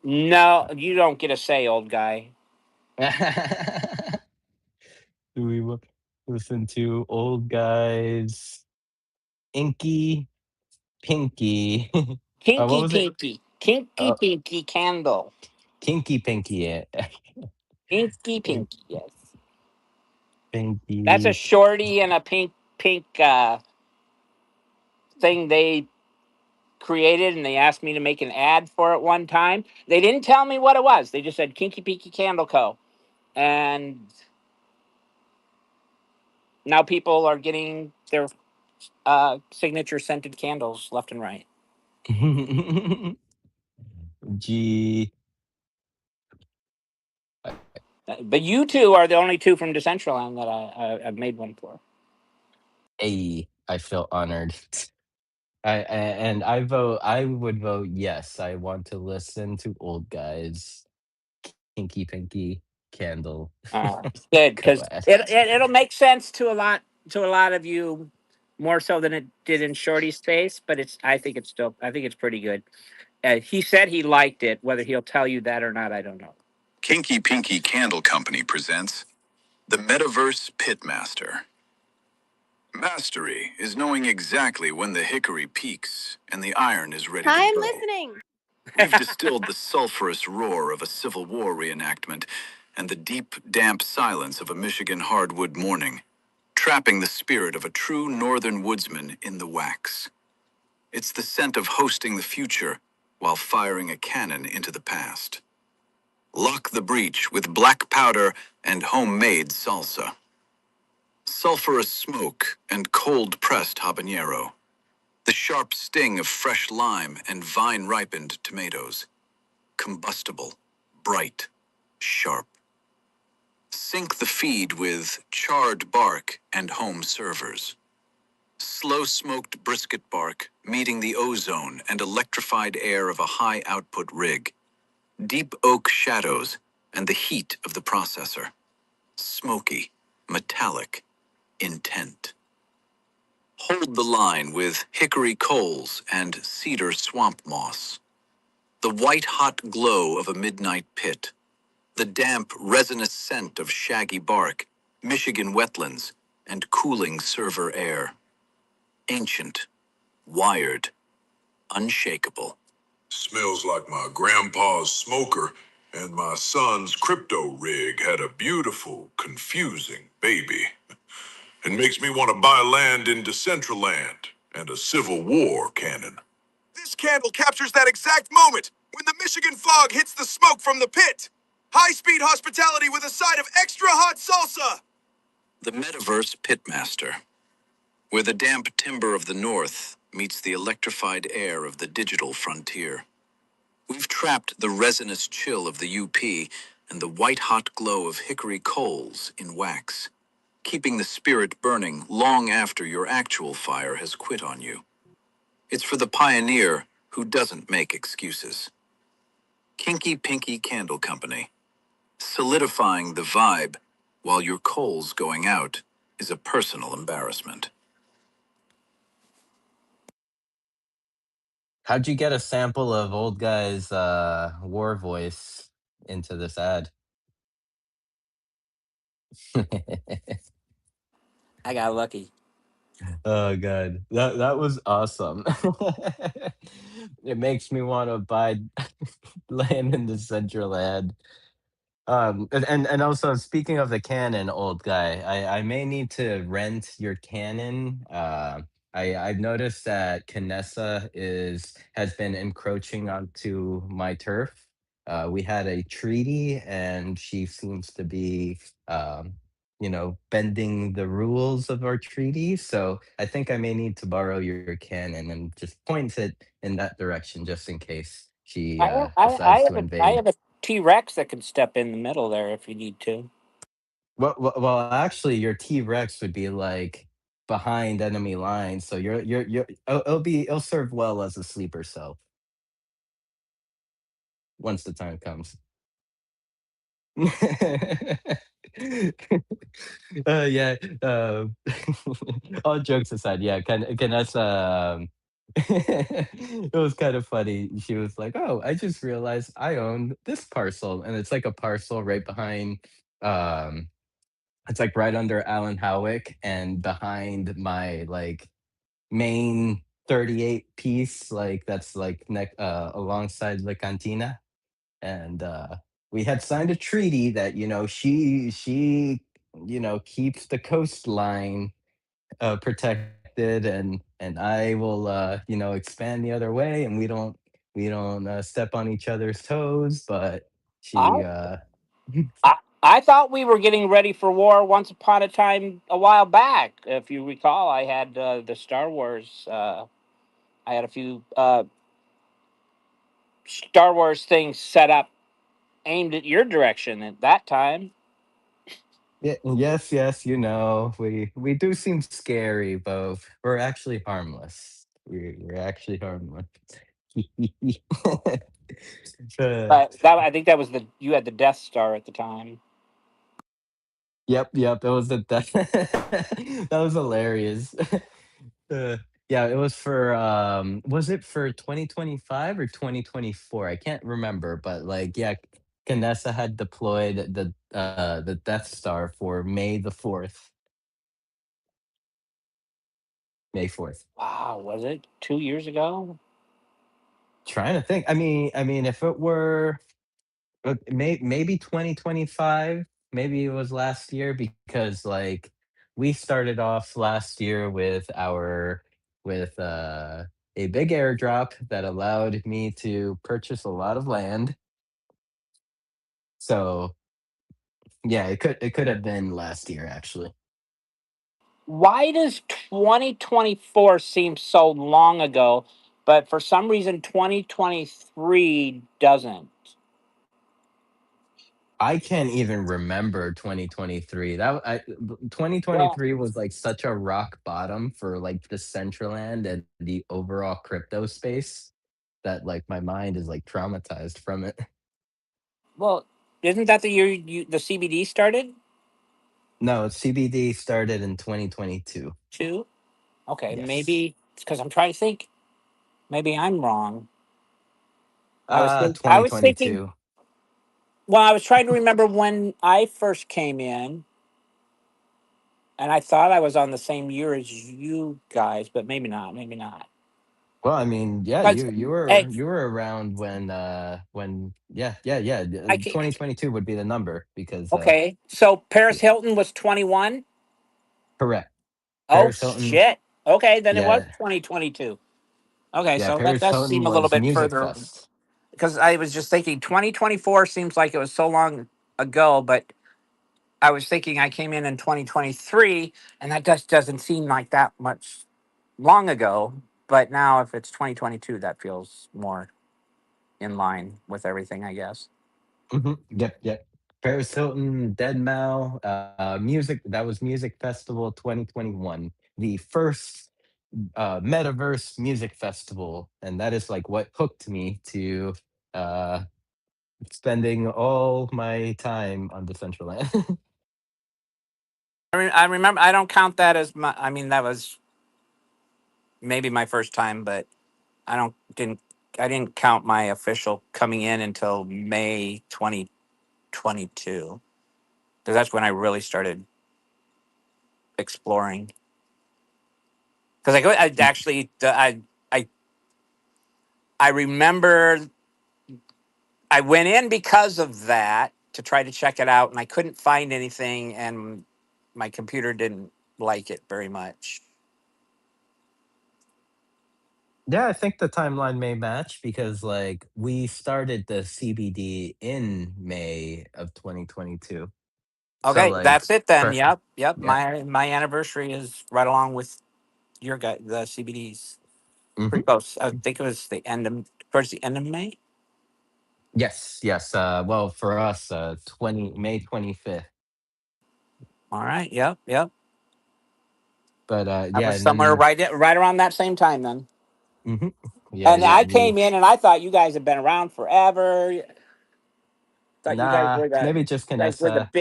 No, you don't get a say, old guy. Do we listen to old guys? Inky Pinky. What Kinky was it? Pinky. Kinky Uh, Pinky candle. Kinky Pinky. Pinky Pinky, yes. That's a Pinky. shorty and a pink thing they created, and they asked me to make an ad for it one time. They didn't tell me what it was. They just said Kinky Pinky Candle Co. And now people are getting their signature scented candles left and right. G. But you two are the only two from Decentraland that I've made one for. A. I feel honored. And I vote. I would vote yes. I want to listen to old guys. Kinky Pinky Candle. Uh, Good, Go because ahead. it'll make sense to a lot of you more so than it did in Shorty's face. But I think it's pretty good. He said he liked it. Whether he'll tell you that or not, I don't know. Kinky Pinky Candle Company presents the Metaverse Pitmaster. Mastery is knowing exactly when the hickory peaks and the iron is ready to I'm glow. listening. We've distilled the sulphurous roar of a Civil War reenactment and the deep, damp silence of a Michigan hardwood morning, trapping the spirit of a true northern woodsman in the wax. It's the scent of hosting the future while firing a cannon into the past. Lock the breach with black powder and homemade salsa. Sulphurous smoke and cold-pressed habanero. The sharp sting of fresh lime and vine-ripened tomatoes. Combustible, bright, sharp. Sink the feed with charred bark and home servers. Slow-smoked brisket bark meeting the ozone and electrified air of a high-output rig. Deep oak shadows and the heat of the processor. Smoky, metallic, intent. Hold the line with hickory coals and cedar swamp moss. The white-hot glow of a midnight pit. The damp, resinous scent of shaggy bark, Michigan wetlands, and cooling server air. Ancient, wired, unshakable. Smells like my grandpa's smoker and my son's crypto rig had a beautiful, confusing baby. It makes me want to buy land in Decentraland and a Civil War cannon. This candle captures that exact moment when the Michigan fog hits the smoke from the pit. High-speed hospitality with a side of extra hot salsa. The Metaverse Pitmaster, where the damp timber of the North meets the electrified air of the digital frontier. We've trapped the resinous chill of the UP and the white-hot glow of hickory coals in wax, keeping the spirit burning long after your actual fire has quit on you. It's for the pioneer who doesn't make excuses. Kinky Pinky Candle Company, solidifying the vibe while your coals going out is a personal embarrassment. How'd you get a sample of old guy's war voice into this ad? I got lucky. Oh god, that was awesome. It makes me want to buy land in the central ad. And also speaking of the Canon, old guy, I may need to rent your Canon. I've noticed that Canessa is has been encroaching onto my turf. We had a treaty, and she seems to be, bending the rules of our treaty. So I think I may need to borrow your Canon and just point it in that direction, just in case she decides to I invade. have a T Rex that can step in the middle there if you need to. Well, actually, your T Rex would be like behind enemy lines, so it'll serve well as a sleeper cell once the time comes. Yeah. Uh, all jokes aside, yeah. Can us It was kind of funny. She was like, "Oh, I just realized I own this parcel," and it's like a parcel right behind. Um, it's like right under Alan Howick and behind my like main 38 piece, like that's like alongside the cantina, and we had signed a treaty that she keeps the coastline protected, and I will expand the other way, and we don't step on each other's toes, but I, she I thought we were getting ready for war once upon a time a while back. If you recall, I had the Star Wars. I had a few Star Wars things set up aimed at your direction at that time. Yeah, yes, yes, we do seem scary, but we're actually harmless. We're actually harmless. Uh, But that I think that was the you had the Death Star at the time. yep, yep. It was that was hilarious. Uh, yeah, it was was it for 2025 or 2024? I can't remember, but like yeah, Canessa had deployed the Death Star for May the 4th, May 4th. Wow, was it 2 years ago? Trying to think. I mean, if it were maybe 2025, maybe it was last year because like we started off last year with a big airdrop that allowed me to purchase a lot of land. So yeah, it could have been last year actually. Why does 2024 seem so long ago, but for some reason 2023 doesn't? I can't even remember 2023. 2023 was like such a rock bottom for like the Decentraland and the overall crypto space that like my mind is like traumatized from it. Well, isn't that the year the CBD started No, CBD started in 2022. too? Okay, Yes. maybe it's because I'm trying to think. Maybe I'm wrong. I was thinking. 2022. Well, I was trying to remember when I first came in, and I thought I was on the same year as you guys, but maybe not. Maybe not. Well, I mean, yeah, Because you were hey, you were around when yeah, I can 2022 would be the number because okay. So Paris Hilton was 21. correct. Oh Paris Hilton, shit. Okay, then it was yeah, 2022. Okay, yeah, so that Paris does seem Hilton a little was bit Music further Fest. because I was just thinking 2024 seems like it was so long ago, but I was thinking I came in 2023, and that just doesn't seem like that much long ago. But now, if it's 2022, that feels more in line with everything, I guess. Yep, yep. Paris Hilton, Dead music. That was Music Festival 2021, the first metaverse music festival, and that is like what hooked me to uh, spending all my time on Decentraland. I remember. I don't count that as my. I mean, that was maybe my first time, but I don't didn't. I didn't count my official coming in until May 2022 because that's when I really started exploring. Because I actually I I remember I went in because of that to try to check it out, and I couldn't find anything, and my computer didn't like it very much. Yeah, I think the timeline may match because like we started the CBD in May of 2022. So Okay, like that's it then. per Yep, yep. yeah. My anniversary is right along with your guy, the CBDs. Pretty hmm close. I think it was the end of towards the end of May. Yes, yes. Well, for us, May 25th. All right. Yep, yep. But I yeah, was and somewhere then right around that same time then. mhm. Yeah, And I we came in and I thought you guys had been around forever. Thought nah, maybe just you guys were the Canessa.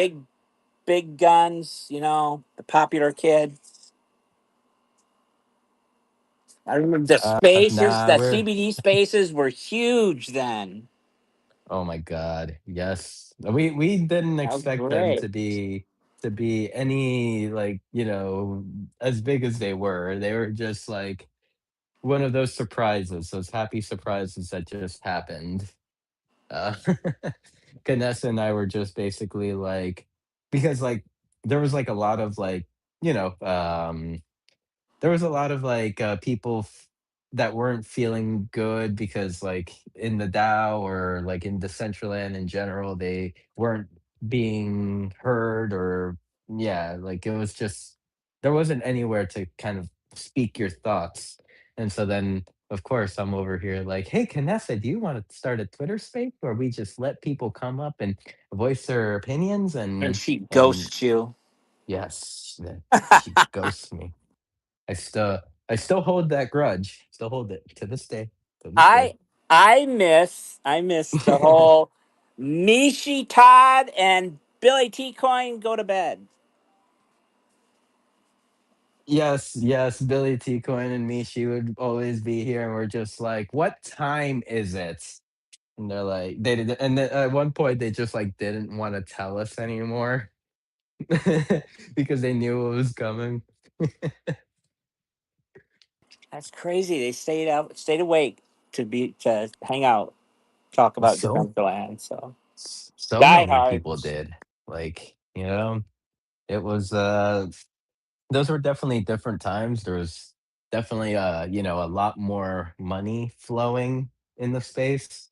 big guns, the popular kid. I remember the spaces, Nah, the we're CBD spaces were huge then. oh my God, yes. We didn't That was expect them great. to be any like, as big as they were. They were just like one of those surprises, those happy surprises that just happened. Uh, Vanessa and I were just basically like, because like there was like a lot of like, you know, there was a lot of like people that weren't feeling good because like in the DAO or like in Decentraland in general, they weren't being heard or yeah, like it was just there wasn't anywhere to kind of speak your thoughts. And so then of course I'm over here like, hey Canessa, do you want to start a Twitter space where we just let people come up and voice their opinions And and she and ghosts you. yes, she ghosts me. I still I still hold that grudge. Still hold it to this day. To this day. I I miss the whole Mishi Todd and Billy T Coin go to bed. Yes, yes, Billy T Coin and me, she would always be here and we're just like, what time is it? And they're like they did and then at one point they just like didn't want to tell us anymore because they knew what was coming. That's crazy. They stayed awake to hang out, talk about So Decentraland. So so many people diehards. did. Like, it was those were definitely different times. There was definitely a lot more money flowing in the space.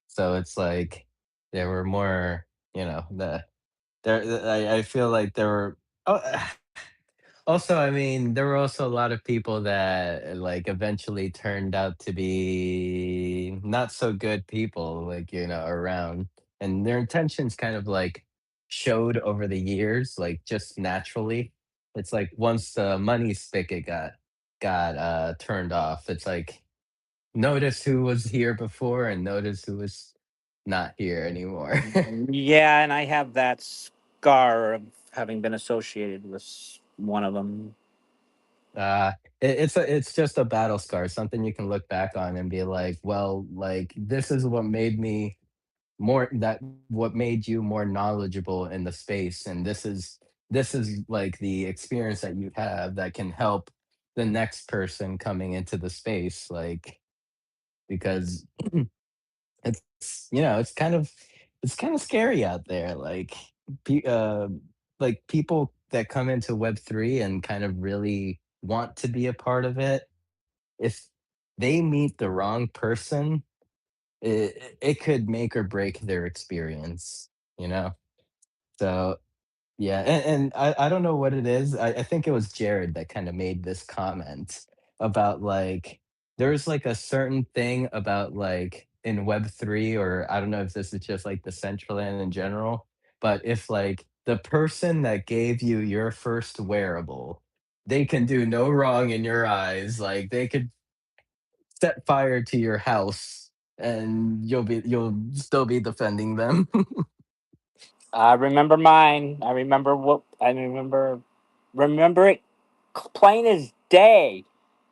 So it's like there were more, I feel like there were oh, also, I mean, there were also a lot of people that like eventually turned out to be not so good people, like, around. And their intentions kind of like showed over the years, like just naturally. It's like once the money spigot got turned off, it's like notice who was here before and notice who was not here anymore. Yeah, and I have that scar of having been associated with one of them. Uh, it's just a battle scar, something you can look back on and be like, well, like this is what made me what made you more knowledgeable in the space, and this is like the experience that you have that can help the next person coming into the space, like because it's kind of scary out there, pe- uh, like people that come into Web3 and kind of really want to be a part of it if they meet the wrong person, it could make or break their experience, you know? So, yeah, and I don't know what it is. I think it was Jared that kind of made this comment about like there's like a certain thing about like in Web3, or I don't know if this is just like the Central Land in general, but if like the person that gave you your first wearable, they can do no wrong in your eyes. Like they could set fire to your house and you'll still be defending them. I remember mine. I remember it plain as day.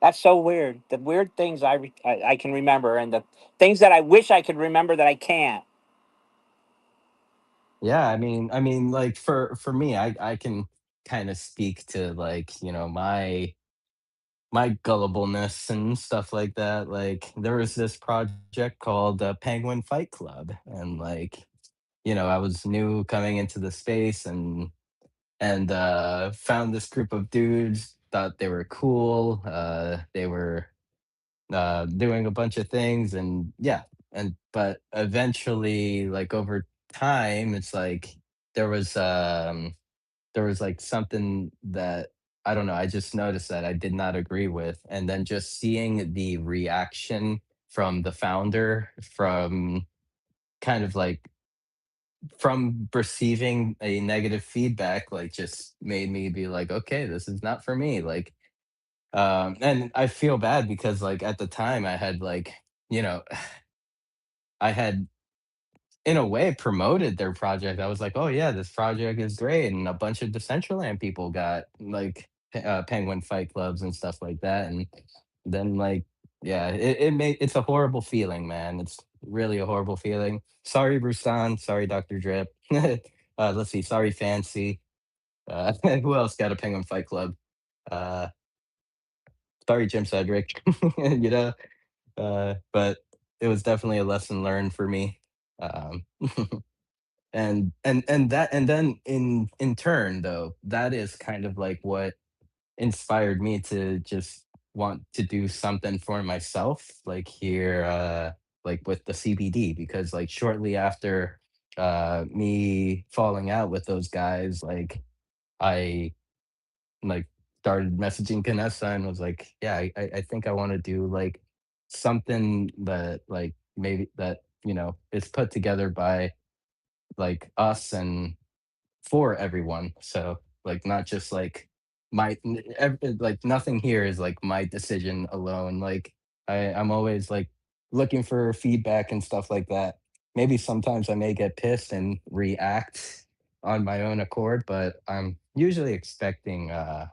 That's so weird. The weird things I can remember, and the things that I wish I could remember that I can't. Yeah, I mean, like for me, I can kind of speak to like my gullibleness and stuff like that. Like there was this project called Penguin Fight Club, and like I was new coming into the space and found this group of dudes. Thought they were cool. They were doing a bunch of things, and yeah, and but eventually, like over time, it's like there was um there was like something that I don't know. I just noticed that I did not agree with, and then just seeing the reaction from the founder, from kind of like from receiving a negative feedback, like just made me be like, okay, this is not for me. Like, and I feel bad because like at the time I had like, you know, I had in a way promoted their project. I was like, oh yeah, this project is great, and a bunch of Decentraland people got like penguin fight clubs and stuff like that, then like yeah, it's a horrible feeling, man. It's really a horrible feeling. Sorry, Brusan. Sorry, Dr. Drip. Let's see. Sorry, Fancy. Who else got a Penguin Fight Club? Uh, sorry, Jim Cedric. you know, but it was definitely a lesson learned for me. Um, and then in turn though, that is kind of like what inspired me to just want to do something for myself, like here, like with the CBD, because like shortly after me falling out with those guys, like I like started messaging Canessa and was like, yeah, I think I want to do like something that like maybe that is put together by like us and for everyone. So like not just like like nothing here is like my decision alone. Like I'm always like looking for feedback and stuff like that. Maybe sometimes I may get pissed and react on my own accord, but I'm usually expecting uh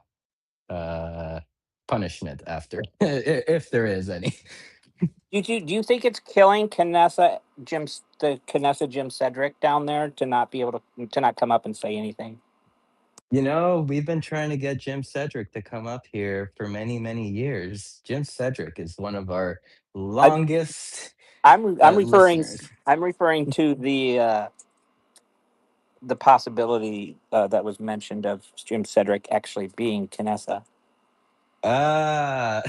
punishment after if there is any. Do you think it's killing the Canessa Jim Cedric down there to not be able to not come up and say anything? We've been trying to get Jim Cedric to come up here for many, many years. Jim Cedric is one of our I, longest I'm referring listeners. I'm referring to the possibility that was mentioned of Jim Cedric actually being Canessa. Ah,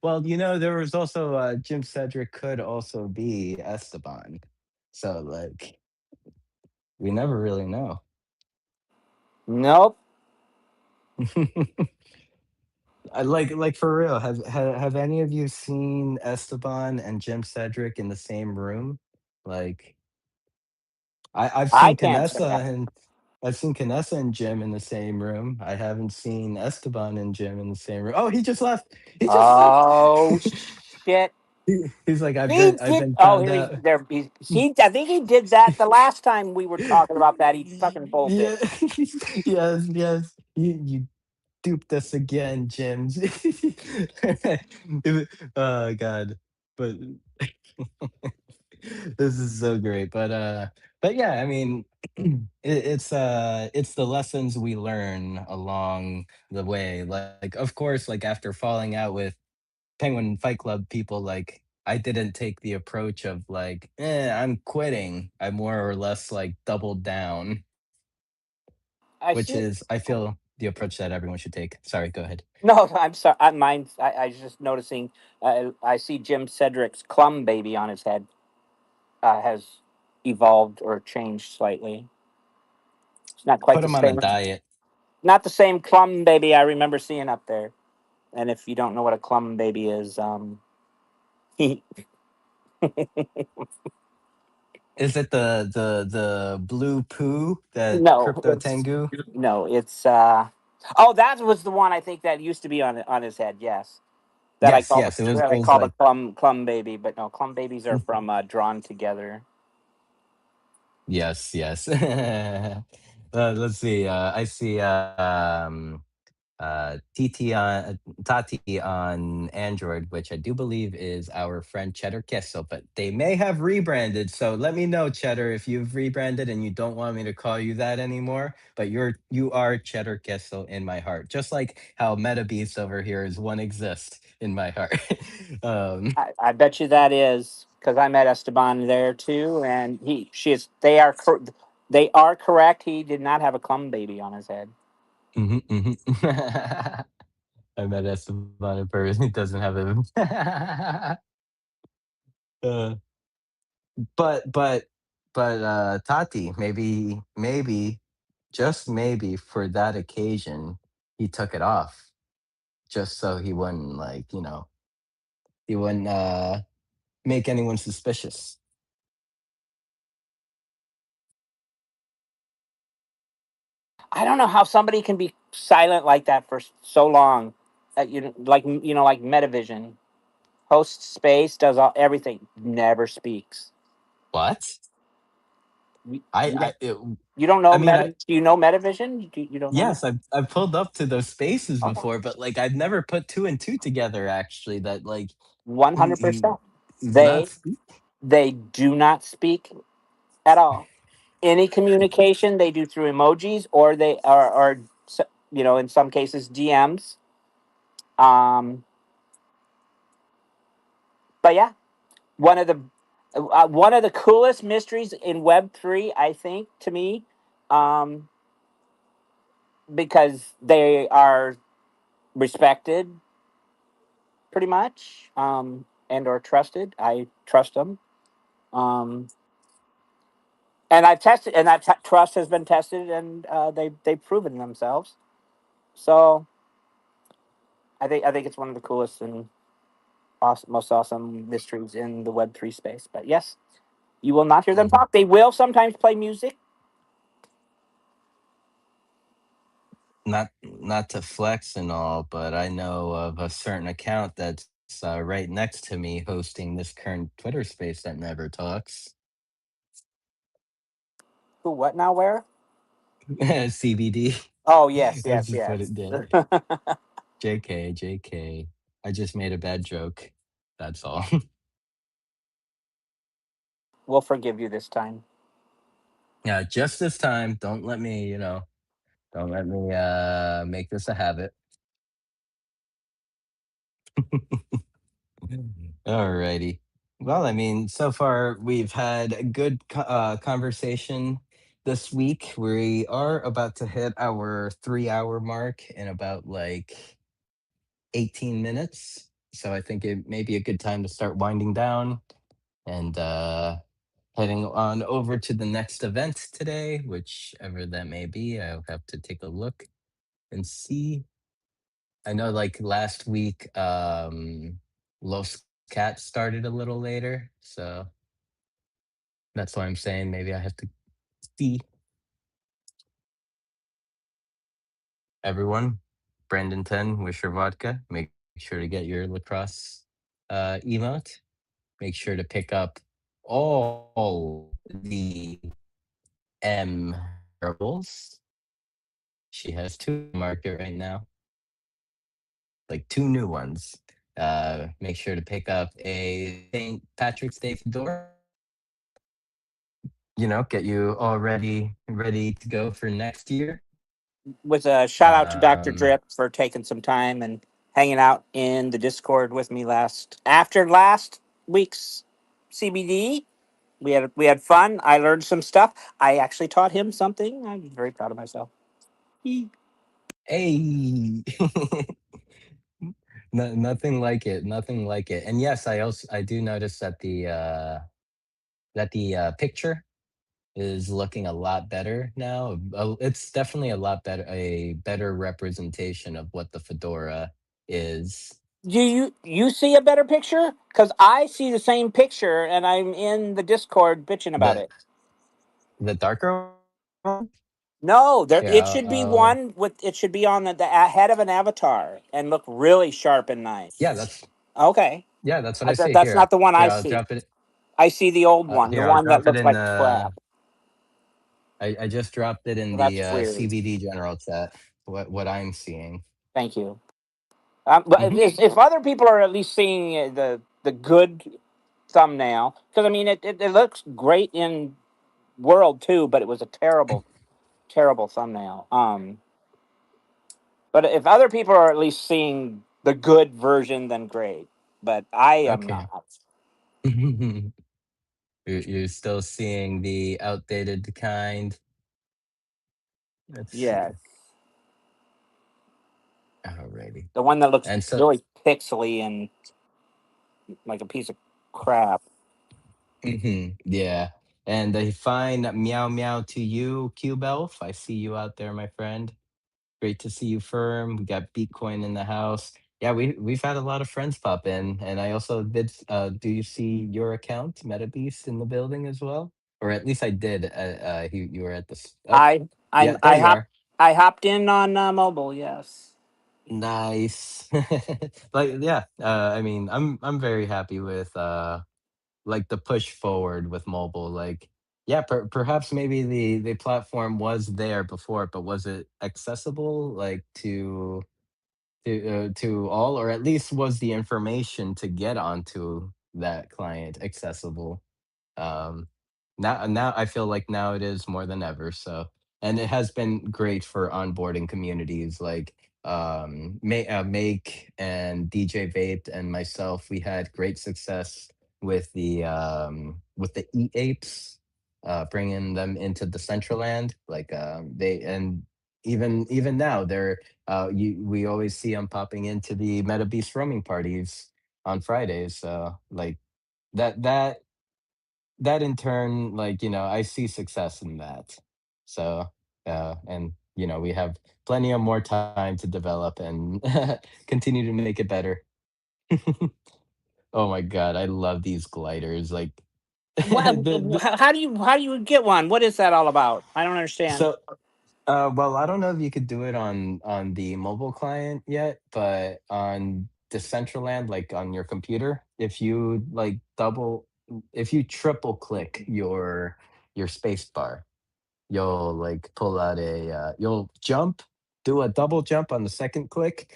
well, there was also Jim Cedric could also be Esteban. So, like, we never really know. Nope, Like for real, have any of you seen Esteban and Jim Cedric in the same room? Like, I've I seen can't say Canessa that. and I've seen Canessa and Jim in the same room. I haven't seen Esteban and Jim in the same room. Oh, he just left. He just left. Oh shit! He's like, He I've did. been Oh, found here he's out. there. I think he did that the last time we were talking about that. He fucking pulled it. Yeah, yes, yes. You duped us again, Jims. Oh God, but this is so great. But yeah, I mean, it's the lessons we learn along the way. Like, of course, like after falling out with Penguin Fight Club people, like I didn't take the approach of like, I'm quitting. I more or less like doubled down, I which see. is I feel the approach that everyone should take. Sorry, go ahead. No, I'm sorry. I was just noticing. I see Jim Cedric's Clum baby on his head has evolved or changed slightly. It's not quite Put the him on a same. diet. Not the same Clum baby I remember seeing up there. And if you don't know what a Clum baby is, Is it the blue poo that no, Crypto Tengu? no, it's oh, that was the one I think that used to be on his head. Yes, Yes, yes. It that I was called a like Clum baby, but no, Clum babies are from Drawn Together. yes, yes. Let's see. I see Tati on Android, which I do believe is our friend Cheddar Queso, but they may have rebranded. So let me know, Cheddar, if you've rebranded and you don't want me to call you that anymore. But you are Cheddar Queso in my heart, just like how Meta Beast over here is one exist in my heart. um, I bet you that is because I met Esteban there too, and they are correct. He did not have a Clum baby on his head. mhm, mhm. I met Esteban in person. He doesn't have a. uh, But but Tati, maybe just maybe for that occasion, he took it off just so he wouldn't like, he wouldn't make anyone suspicious. I don't know how somebody can be silent like that for so long. Like Metavision hosts space, does everything, never speaks. What? You, I you I don't it, you don't I know mean, Meta? Do you know Metavision? You don't know yes, that? I've pulled up to those spaces Oh, before, but like I've never put two and two together. Actually, that like one he, hundred he percent. he's not They speak. they do not speak at all. Any communication they do through emojis, or they are in some cases DMs. Um, but yeah, one of the one of the coolest mysteries in Web3, I think, to me, um, because they are respected pretty much, and or trusted. I trust them. Um, and I've tested, and that trust has been tested, and they've proven themselves. So I think it's one of the coolest and most awesome mysteries in the Web3 space. But yes, you will not hear them Mhm. talk. They will sometimes play music. Not to flex and all, but I know of a certain account that's right next to me hosting this current Twitter space that never talks. Who? What? Now? Where? CBD. Oh yes, Let's yes, just put yes. it there. JK, JK. I just made a bad joke. That's all. We'll forgive you this time. Yeah, just this time. Don't let me, don't let me make this a habit. Alrighty. Well, I mean, so far we've had a good conversation this week. We are about to hit our 3 hour mark in about like 18 minutes. So I think it may be a good time to start winding down and heading on over to the next event today, whichever that may be. I'll have to take a look and see. I know like last week, Los Cat started a little later, so that's why I'm saying maybe I have to see everyone. Brandon 10, wish your vodka. Make sure to get your lacrosse emote. Make sure to pick up all the M wearables. She has two on the market right now, like two new ones. Make sure to pick up a St. Patrick's Day fedora. Get you all ready to go for next year. With a shout out to Dr. Um, Drip for taking some time and hanging out in the Discord with me last week's CBD. We had fun. I learned some stuff. I actually taught him something. I'm very proud of myself. hey, nothing like it, nothing like it. And yes, I do notice that the picture is looking a lot better now. It's definitely a better representation of what the fedora is. Do you see a better picture? Because I see the same picture, and I'm in the Discord bitching about The it. the darker one? No, there Here, it should be one with it should be on the head of an avatar and look really sharp and yeah, nice. that's Okay, yeah, that's what I see. that's not the one I Here, I'll see. drop it. I see the old one, the Here, I'll one that drop it looks in like the. crap. I just dropped it in Well, the that's weird. CBD general chat. What I'm seeing. Thank you. But Hmm. if other people are at least seeing the good thumbnail, because I mean it looks great in World too, but it was a terrible thumbnail. But if other people are at least seeing the good version, then great. But I am Okay. not. You're still seeing the outdated kind. Let's Yes, see. Alrighty. the one that looks And so, really pixely and like a piece of crap. yeah. And a fine meow meow to you, Cube Elf. I see you out there, my friend. Great to see you, Firm. We got Bitcoin in the house. Yeah, we've had a lot of friends pop in, and I also did. Do you see your account, MetaBeast, in the building as well? Or at least I did. You were at the. Oh, I yeah, I there I you hop are. I hopped in on mobile. Yes. Nice. Like, yeah. I mean, I'm very happy with like the push forward with mobile. Like, Yeah, perhaps maybe the platform was there before, but was it accessible like to all, or at least was the information to get onto that client accessible? um now I feel like now it is more than ever. So, and it has been great for onboarding communities like Make and DJ Vaped and myself. We had great success with the e-apes, bringing them into the Decentraland. Like they and even now they're we always see them popping into the Meta Beast roaming parties on Fridays. So like that that in turn, like, I see success in that. So, and we have plenty of more time to develop and continue to make it better. Oh my god, I love these gliders. Like, How do you get one? What is that all about? I don't understand. so, well, I don't know if you could do it on the mobile client yet, but on Decentraland, like on your computer, if you triple click your space bar, you'll like pull out you'll jump, do a double jump on the second click,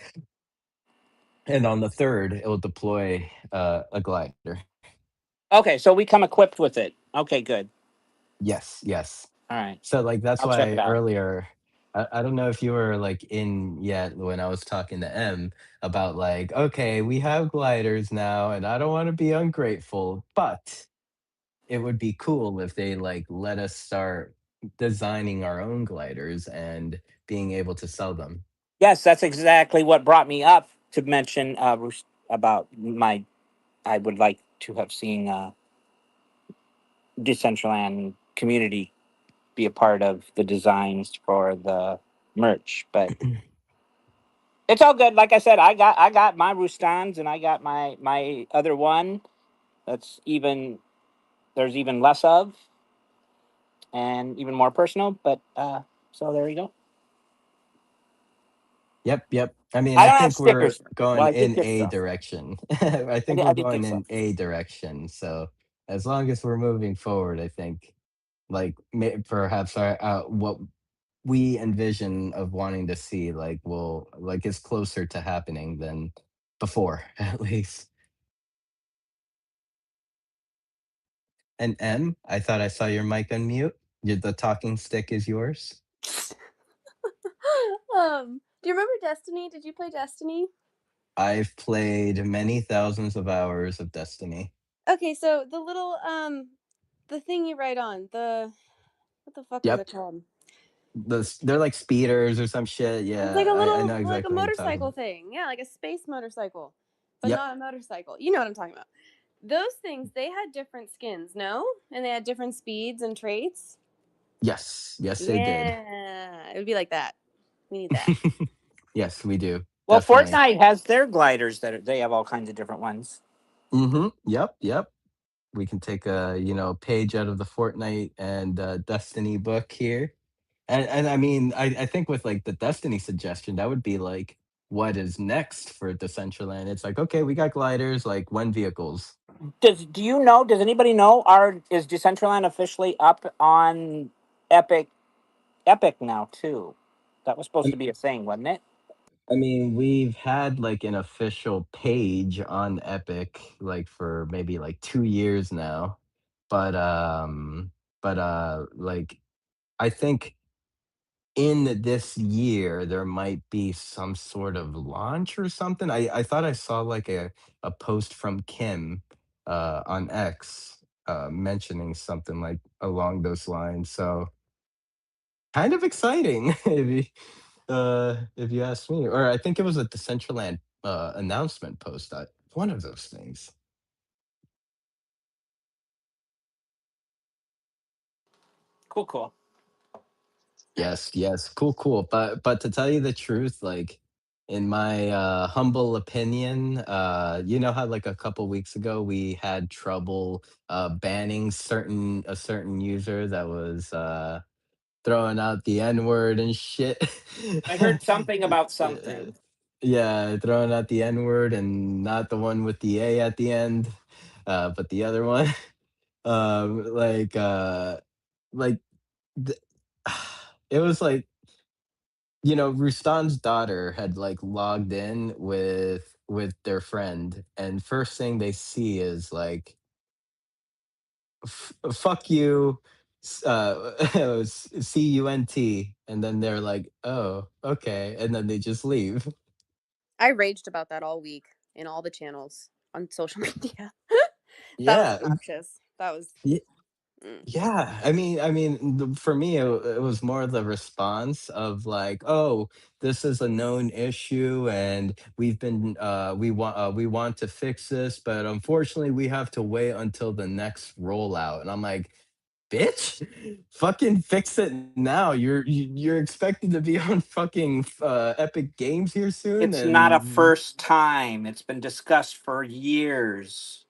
and on the third, it'll deploy a glider. Okay, so we come equipped with it. Okay, good. Yes, yes. All right, So like that's I'll check why it out. earlier, I don't know if you were like in yet when I was talking to M about like, okay, we have gliders now, and I don't want to be ungrateful, but it would be cool if they like let us start designing our own gliders and being able to sell them. Yes, that's exactly what brought me up to mention about my. I would like to have seen Decentraland community be a part of the designs for the merch, but it's all good. Like I said, I got my Rustans and I got my other one. That's even there's even less of and even more personal. But so there you go. Yep, yep. I mean, I I don't have think we're stickers. Well, going I did in get a some. direction. I I think did, we're I did going get some. in a direction. So as long as we're moving forward, I think like perhaps what we envision of wanting to see like will like is closer to happening than before, at least. And M, I thought I saw your mic unmute. The talking stick is yours. Do you remember Destiny? Did you play Destiny? I've played many thousands of hours of Destiny. Okay, so the little the thing you ride on, what the fuck was Yep. it called? They're like speeders or some shit. It's like Yeah, a I little, know like a exactly what you're talking motorcycle about. thing. Yeah, like a space motorcycle, but Yep. not a motorcycle. You know what I'm talking about. Those things, they had different skins, no? And they had different speeds and traits. Yes. Yes, they did. Yeah, it would be like that. We need that. Yes, we do. Well, Definitely. Fortnite has their gliders they have all kinds of different ones. Yep. Yep. We can take a page out of the Fortnite and Destiny book here. And I mean, I think with like the Destiny suggestion, that would be like what is next for Decentraland. It's like, okay, we got gliders, like when vehicles. Do you know? Does anybody know? Is Decentraland officially up on Epic Epic now too? That was supposed to be a thing, wasn't it? I mean, we've had like an official page on Epic like for maybe like 2 years now. But like I think in this year there might be some sort of launch or something. I thought I saw like a post from Kim on X mentioning something like along those lines. So kind of exciting if you ask me. Or I think it was a Decentraland announcement post. One of those things. Cool, cool. Yes, yes, cool, cool. But to tell you the truth, like in my humble opinion, you know how like a couple weeks ago we had trouble banning a certain user that was throwing out the N word and shit. I heard something about Uh, something. yeah, throwing out the N word and not the one with the A at the end, but the other one. Like like th- it was like, you know, Rustan's daughter had like logged in with their friend, and first thing they see is like fuck you, cunt, and then they're like, oh, okay, and then they just leave. I raged about that all week in all the channels on social media. That was Yeah. obnoxious. That was mm. Yeah, for me, it was more the response of like, "Oh, this is a known issue, and we want to fix this, but unfortunately, we have to wait until the next rollout." And I'm like, "Bitch, fucking fix it now! You're expected to be on fucking Epic Games here soon, It's not a and first time. It's been discussed for years.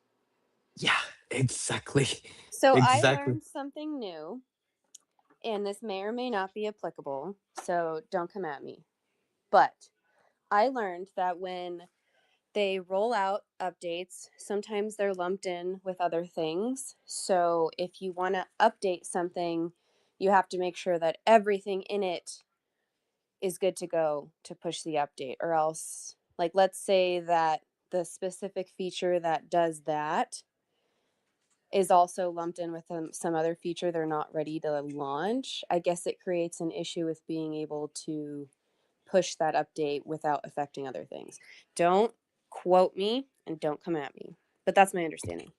yeah, exactly, So I exactly." learned something new, and this may or may not be applicable, so don't come at me. But I learned that when they roll out updates, sometimes they're lumped in with other things. So if you want to update something, you have to make sure that everything in it is good to go to push the update, or else, like, let's say that the specific feature that does that is also lumped in with some other feature they're not ready to launch. I guess it creates an issue with being able to push that update without affecting other things. Don't quote me and don't come at me, but that's my understanding.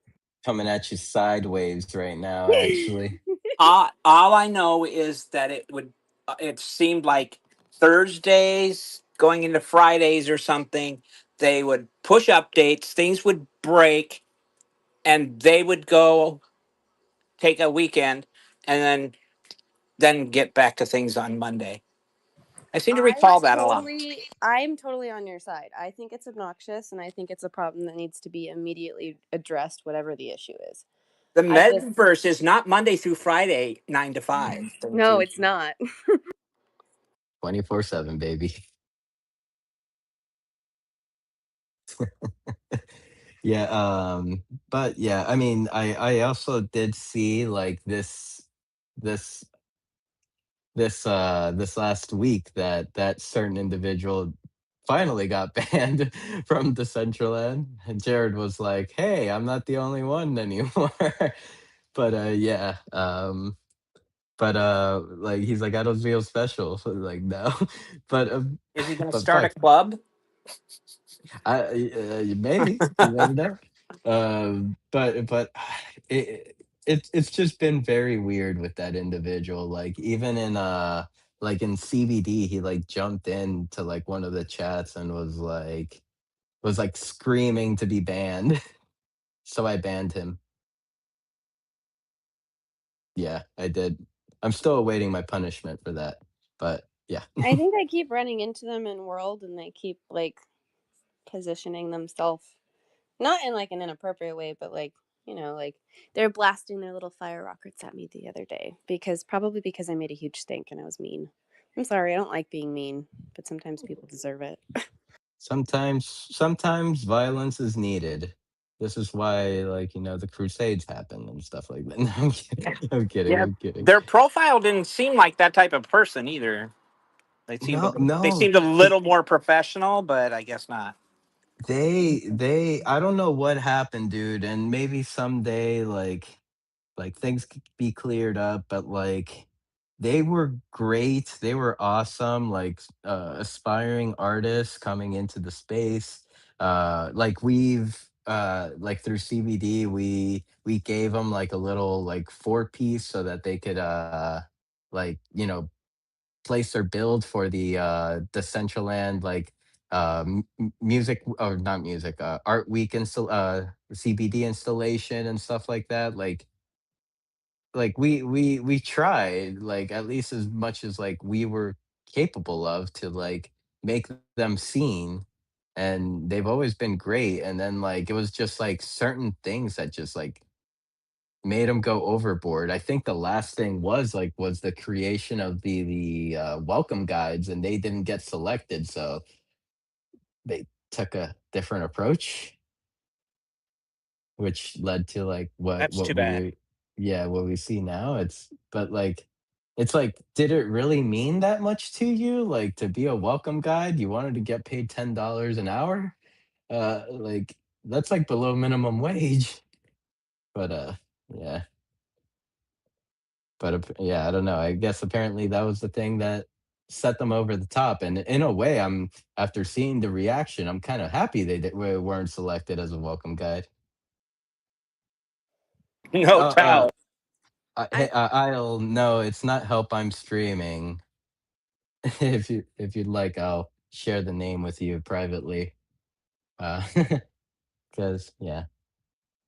Coming at you sideways right now, actually. All I know is that it would. It seemed like Thursdays going into Fridays or something. They would push updates. Things would break, and they would go take a weekend, and then get back to things on Monday. I seem to recall that a lot. I'm totally on your side. I think it's obnoxious and I think it's a problem that needs to be immediately addressed, whatever the issue is. The I just, metaverse is not Monday through Friday, 9 to 5. Thank no, you. it's not. 24/7, baby. Yeah, but yeah, I also did see like this this last week that that certain individual finally got banned from Decentraland. And Jared was like, "Hey, I'm not the only one anymore." But yeah, like he's like, "I don't feel special." So, like, no. But Is he going to but start a fuck, club? maybe you never know. But it's just been very weird with that individual. Like even in like in CBD, he like jumped into like one of the chats and was like screaming to be banned. So I banned him. Yeah, I did. I'm still awaiting my punishment for that. But yeah. I think I keep running into them in World and they keep like positioning themselves not in like an inappropriate way, but like, like they're blasting their little fire rockets at me the other day because probably because I made a huge stink and I was mean. I'm sorry, I don't like being mean, but sometimes people deserve it. Sometimes violence is needed. This is why, like, you know, the Crusades happen and stuff like that. No, I'm kidding. I'm kidding. Yeah. I'm kidding. Their profile didn't seem like that type of person either. No, They no. seemed a little more professional, but I guess not. I don't know what happened, dude, and maybe someday like things could be cleared up, but like they were great. They were awesome, like aspiring artists coming into the space. Like we've like through CBD we gave them like a little like four piece so that they could like, you know, place their build for the Decentraland like music, or not music, art week CBD installation and stuff like that. Like we tried like at least as much as like we were capable of to like make them seen, and they've always been great. And then like it was just like certain things that just like made them go overboard. I think the last thing was the creation of the welcome guides, and they didn't get selected, so they took a different approach, which led to like That's what too bad. we yeah, what we see now, it's like, did it really mean that much to you? Like, to be a welcome guide, you wanted to get paid $10 an hour? Like, that's, like, below minimum wage. But, yeah. But yeah, I don't know. I guess apparently that was the thing that set them over the top. And in a way, I'm after seeing the reaction, I'm kind of happy weren't selected as a welcome guide. No Oh, doubt. hey, I I'll no, it's not help. I'm streaming. If you'd like, I'll share the name with you privately. Uh, because yeah,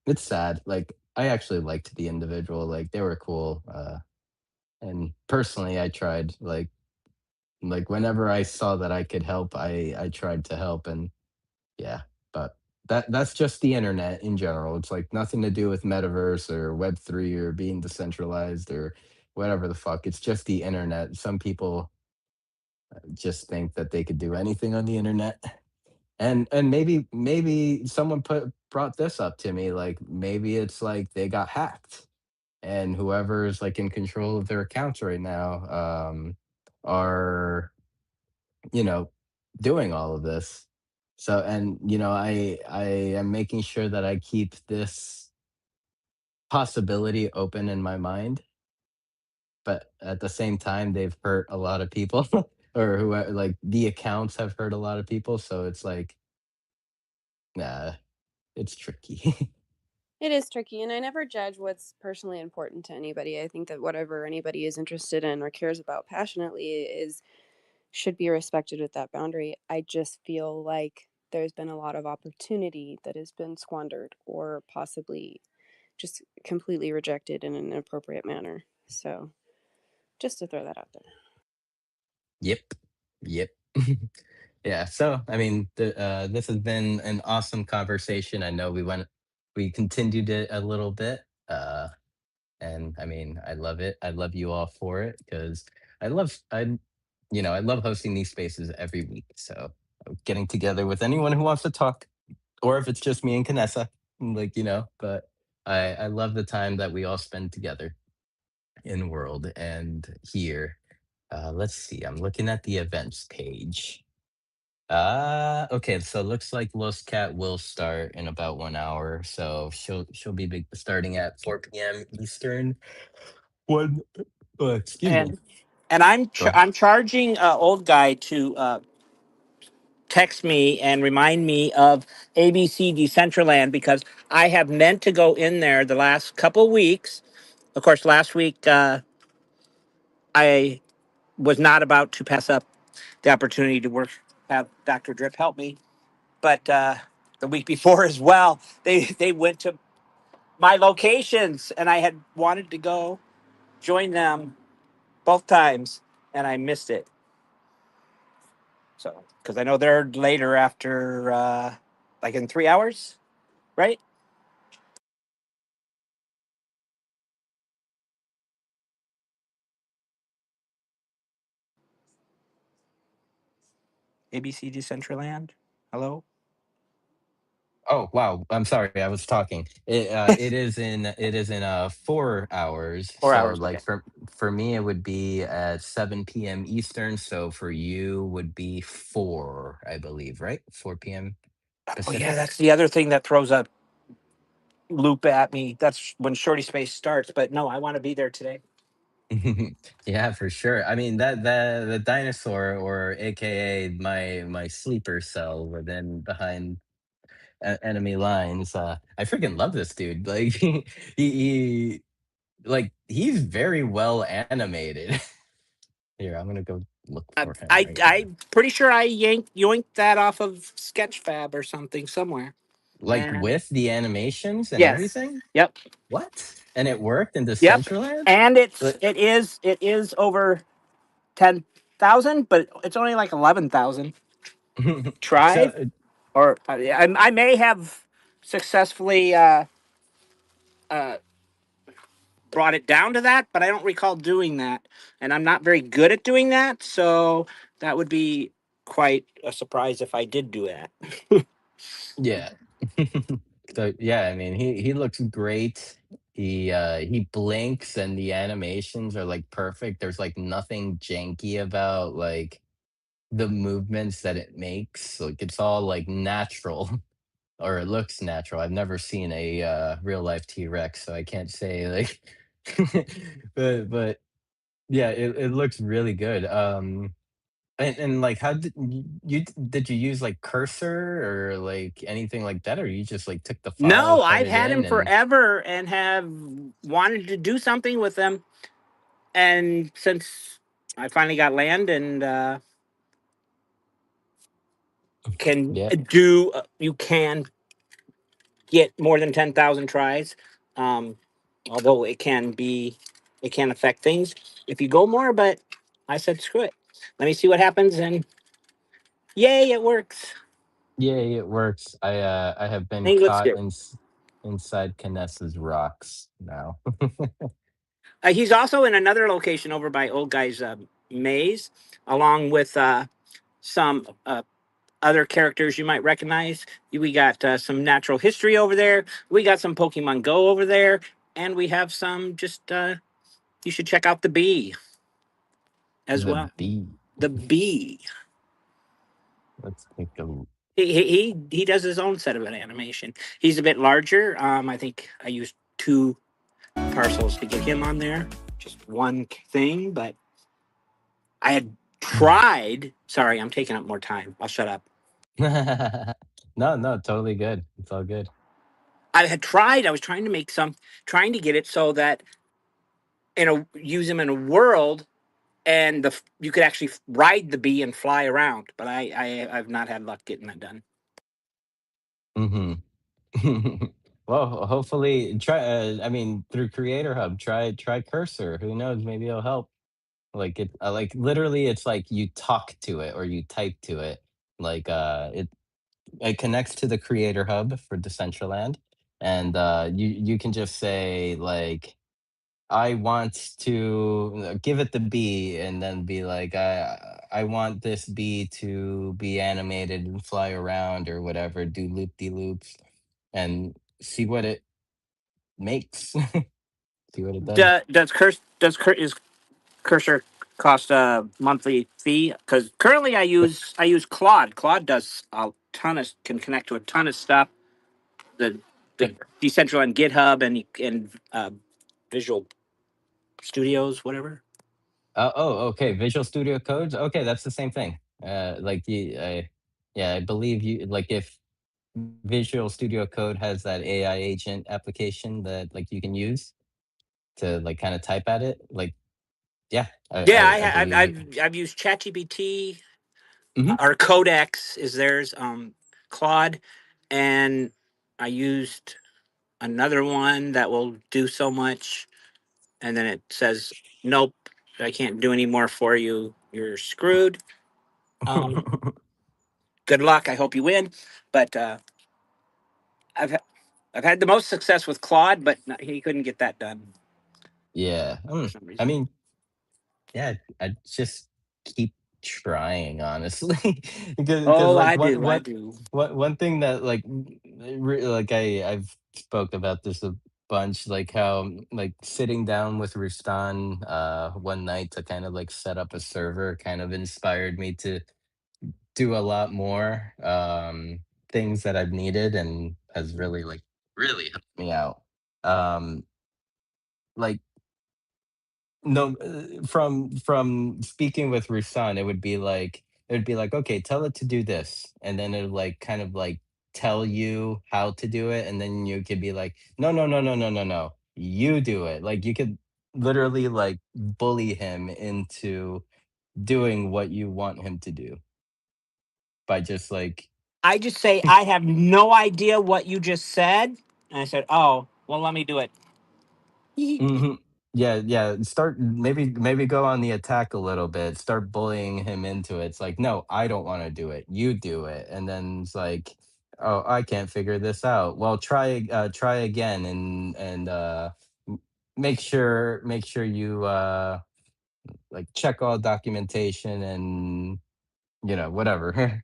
it's sad. Like I actually liked the individual. Like they were cool. And personally, I tried like whenever I saw that I could help, I tried to help. And yeah, but that's just the internet in general. It's like nothing to do with metaverse or web3 or being decentralized or whatever the fuck. It's just the internet. Some people just think that they could do anything on the internet. And maybe someone brought this up to me, like maybe it's like they got hacked and whoever's like in control of their accounts right now are you know, doing all of this. So, and I am making sure that I keep this possibility open in my mind, but at the same time, they've hurt a lot of people, or who like the accounts have hurt a lot of people. So it's like, nah, it's tricky. It is tricky, and I never judge what's personally important to anybody. I think that whatever anybody is interested in or cares about passionately is should be respected with that boundary. I just feel like there's been a lot of opportunity that has been squandered or possibly just completely rejected in an inappropriate manner. So, just to throw that out there. Yep, yep. Yeah. So, I mean, this has been an awesome conversation. I know we continued it a little bit. And I mean, I love it. I love you all for it because I love hosting these spaces every week. So getting together with anyone who wants to talk, or if it's just me and Canessa, like but I love the time that we all spend together in world and here. Let's see. I'm looking at the events page. Okay, so it looks like Los Cat will start in about 1 hour. So she'll be starting at 4 p.m. Eastern. One, excuse me. And I'm Go ahead. I'm charging old guy to text me and remind me of ABC Decentraland because I have meant to go in there the last couple weeks. Of course, last week I was not about to pass up the opportunity to work have Dr. Drip help me, but the week before as well, they went to my locations and I had wanted to go join them both times and I missed it. So because I know they're later after like in 3 hours, right? ABC Decentraland. Hello, Oh wow, I'm sorry, I was talking. It is in 4 hours. 4 hours. So Okay. like for me it would be at 7 p.m. Eastern. So for you would be 4, I believe, right? 4 p.m. Oh yeah, Pacific. that's the other thing that throws a loop at me. That's when Shorty Space starts. But no, I want to be there today. Yeah, for sure. I mean that the dinosaur, or AKA my sleeper cell within behind enemy lines. I freaking love this dude. Like he like he's very well animated. Here, I'm gonna go look for him right now. I'm pretty sure I yoinked that off of Sketchfab or something somewhere. Like And with the animations and yes, everything. yep, What? And it worked in yep. Decentraland? And But it is over 10,000, but it's only like 11,000. so Try or I may have successfully brought it down to that, but I don't recall doing that, and I'm not very good at doing that, so that would be quite a surprise if I did do that. yeah. So yeah, I mean he looks great. he blinks and the animations are like perfect. There's like nothing janky about like the movements that it makes. Like it's all like natural or it looks natural. I've never seen a real life T-Rex, so I can't say like but yeah, it looks really good. And like how did did you use like cursor or like anything like that, or you just like took the file, No, fed I've it had him in and forever and have wanted to do something with them. And since I finally got land and can yeah. do, you can get more than 10,000 tries. Um, Although it can affect things if you go more. But I said, screw it. Let me see what happens. And yay, it works. Yay, it works. I have been Things look caught scary. inside Kness's rocks now. He's also in another location over by Old Guy's Maze, along with some other characters you might recognize. We got some natural history over there. We got some Pokemon Go over there, and we have some just. You should check out the bee as The well. bee. The bee. Let's take a He does his own set of an animation. He's a bit larger. I think I used two parcels to get him on there, just one thing. But I had tried. Sorry, I'm taking up more time. I'll shut up. No, no, totally good. It's all good. I had tried. I was trying to make some, trying to get it so that use him in a world, and you could actually ride the bee and fly around. But I've not had luck getting that done. Mhm. Well, hopefully try I mean, through Creator Hub, try Cursor. Who knows, maybe it'll help. Like it like literally it's like you talk to it or you type to it. Like it connects to the Creator Hub for Decentraland and you can just say like I want to give it the bee and then be like I want this bee to be animated and fly around or whatever, do loop de loops and see what it makes. See what it does. Is Cursor cost a monthly fee? Because currently I use Claude. Claude does a ton of can connect to a ton of stuff. The Decentraland GitHub and Visual Studios, whatever. Oh, okay. Visual Studio Codes. Okay, that's the same thing. Like yeah, I believe you. Like if Visual Studio Code has that AI agent application that like you can use to like kind of type at it. Like yeah, Yeah, I believe you. I've used ChatGPT. Hmm. Our Codex is theirs. Claude, and I used another one that will do so much, and then it says, "Nope, I can't do any more for you. You're screwed. Um, Good luck. I hope you win." But I've ha- I've had the most success with Claude, but he couldn't get that done Yeah. for some I reason. mean, yeah, I just keep trying, honestly, because Oh, like I do. one thing that like like I've spoke about this a bunch, like how like sitting down with Rustan one night to kind of like set up a server kind of inspired me to do a lot more things that I've needed and has really like really helped me out. Um like no, from speaking with Rusan, it would be like, "Okay, tell it to do this," and then it would, like, kind of, like, tell you how to do it, and then you could be like, "No, no, no, no, no, no, no, you do it." Like, you could literally, like, bully him into doing what you want him to do by just, like I just say I have no idea what you just said, and I said, "Oh, well, let me do it." Mhm. Yeah, yeah, start maybe go on the attack a little bit, start bullying him into it. It's like, "No, I don't wanna do it, you do it." And then it's like, "Oh, I can't figure this out." Well, try again and m make sure you, like, check all documentation and, whatever.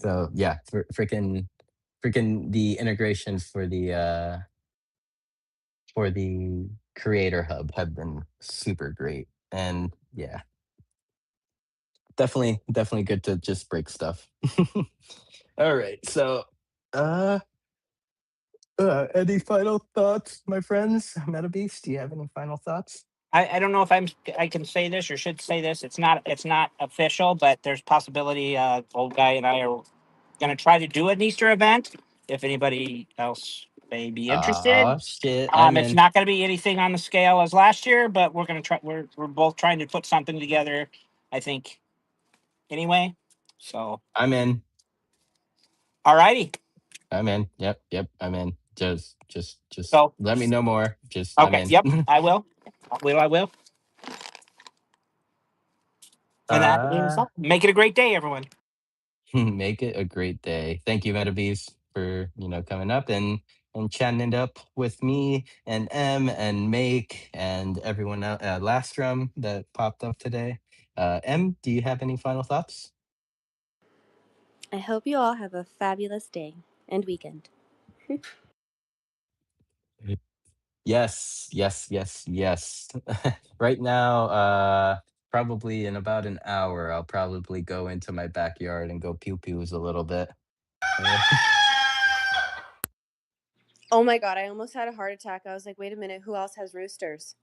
So yeah, freaking the integrations for the creator hub have been super great. And yeah, definitely good to just break stuff. All right. So uh any final thoughts, my friends? Meta Beast, do you have any final thoughts? I don't know if I can say this or should say this. It's not official, but there's possibility. Old guy and I are going to try to do an Easter event. If anybody else may be interested, Oh shit, I'm it's in. not going to be anything on the scale as last year, but we're going to try. We're both trying to put something together. I think anyway. So, I'm in. alrighty. I'm in. Yep, I'm in. Just So, let me know more. Just I'm okay. in. Yep. I will. I will. And that is uh all. Make it a great day, everyone. Make it a great day. Thank you, Metabeast, for coming up and chatting it up with me and M and Make and everyone else, Lastrum that popped up today. M, do you have any final thoughts? I hope you all have a fabulous day and weekend. Yes. Right now, probably in about an hour, I'll probably go into my backyard and go pew pews a little bit. Oh my god, I almost had a heart attack. I was like, wait a minute, who else has roosters?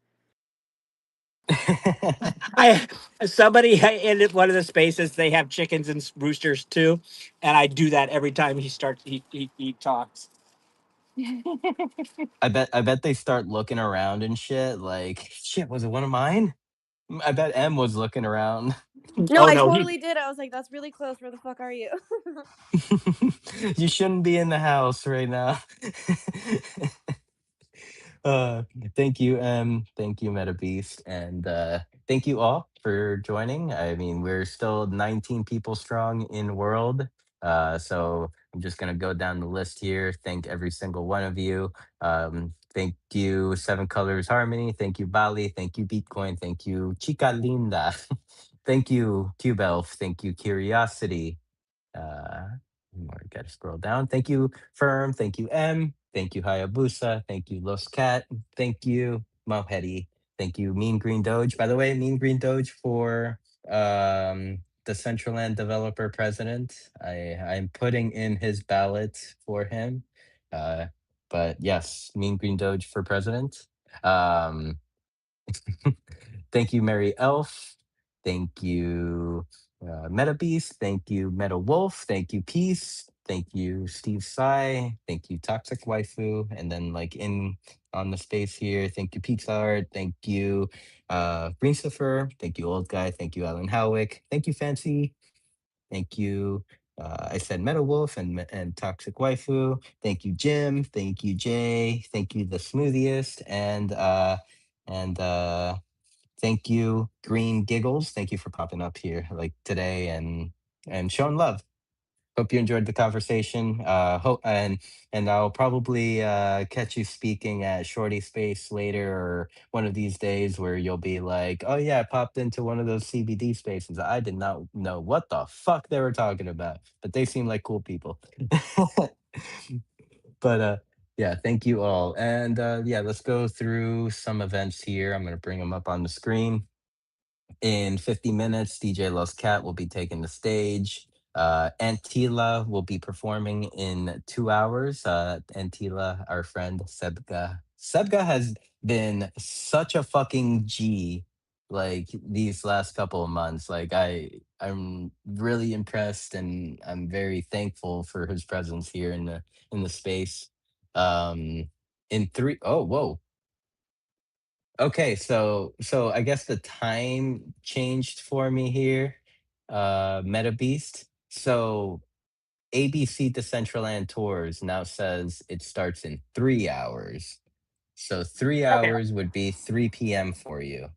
I somebody in one of the spaces they have chickens and roosters too, and I do that every time he talks. I bet they start looking around and shit. Like, shit, was it one of mine? I bet M was looking around. No, Oh I no, he totally did. I was like, that's really close. Where the fuck are you? You shouldn't be in the house right now. Uh, Thank you, thank you, Meta Beast, and thank you all for joining. I mean, we're still 19 people strong in world. So I'm just gonna go down the list here. Thank every single one of you. Thank you, Seven Colors Harmony. Thank you, Bali. Thank you, Bitcoin. Thank you, Chica Linda. Thank you, Cube Elf. Thank you, Curiosity. Uh, More, gotta scroll down. Thank you, Firm. Thank you, M. Thank you, Hayabusa. Thank you, Los Cat. Thank you, Mopedi. Thank you, Mean Green Doge. By the way, Mean Green Doge for the Decentraland developer president. I'm putting in his ballot for him. Uh, but yes, Mean Green Doge for president. Um, Thank you, Mary Elf. Thank you, Meta Beast. Thank you, Meta Wolf. Thank you, Peace. Thank you, Steve Sai. Thank you, Toxic Waifu. And then, like, in on the space here, thank you, Pizza Art. Thank you, Greensifer. Thank you, Old Guy. Thank you, Alan Howick. Thank you, Fancy. Thank you. I said Meta Wolf and Toxic Waifu. Thank you, Jim. Thank you, Jay. Thank you, the Smoothiest. And thank you, Green Giggles. Thank you for popping up here like today and showing love. Hope you enjoyed the conversation. Hope and I'll probably catch you speaking at Shorty Space later or one of these days where you'll be like, "Oh yeah, I popped into one of those CBD spaces. I did not know what the fuck they were talking about, but they seem like cool people." But yeah, thank you all, and yeah, let's go through some events here. I'm gonna bring them up on the screen. In 50 minutes, DJ Los Cat will be taking the stage. Antila will be performing in 2 hours. Antila, our friend Sebga. Sebga has been such a fucking G like these last couple of months. Like I'm really impressed and I'm very thankful for his presence here in the space. Um in three oh whoa Okay, so I guess the time changed for me here, Meta Beast. So ABC Decentraland Tours now says it starts in 3 hours. So three okay. hours would be 3 p.m. for you.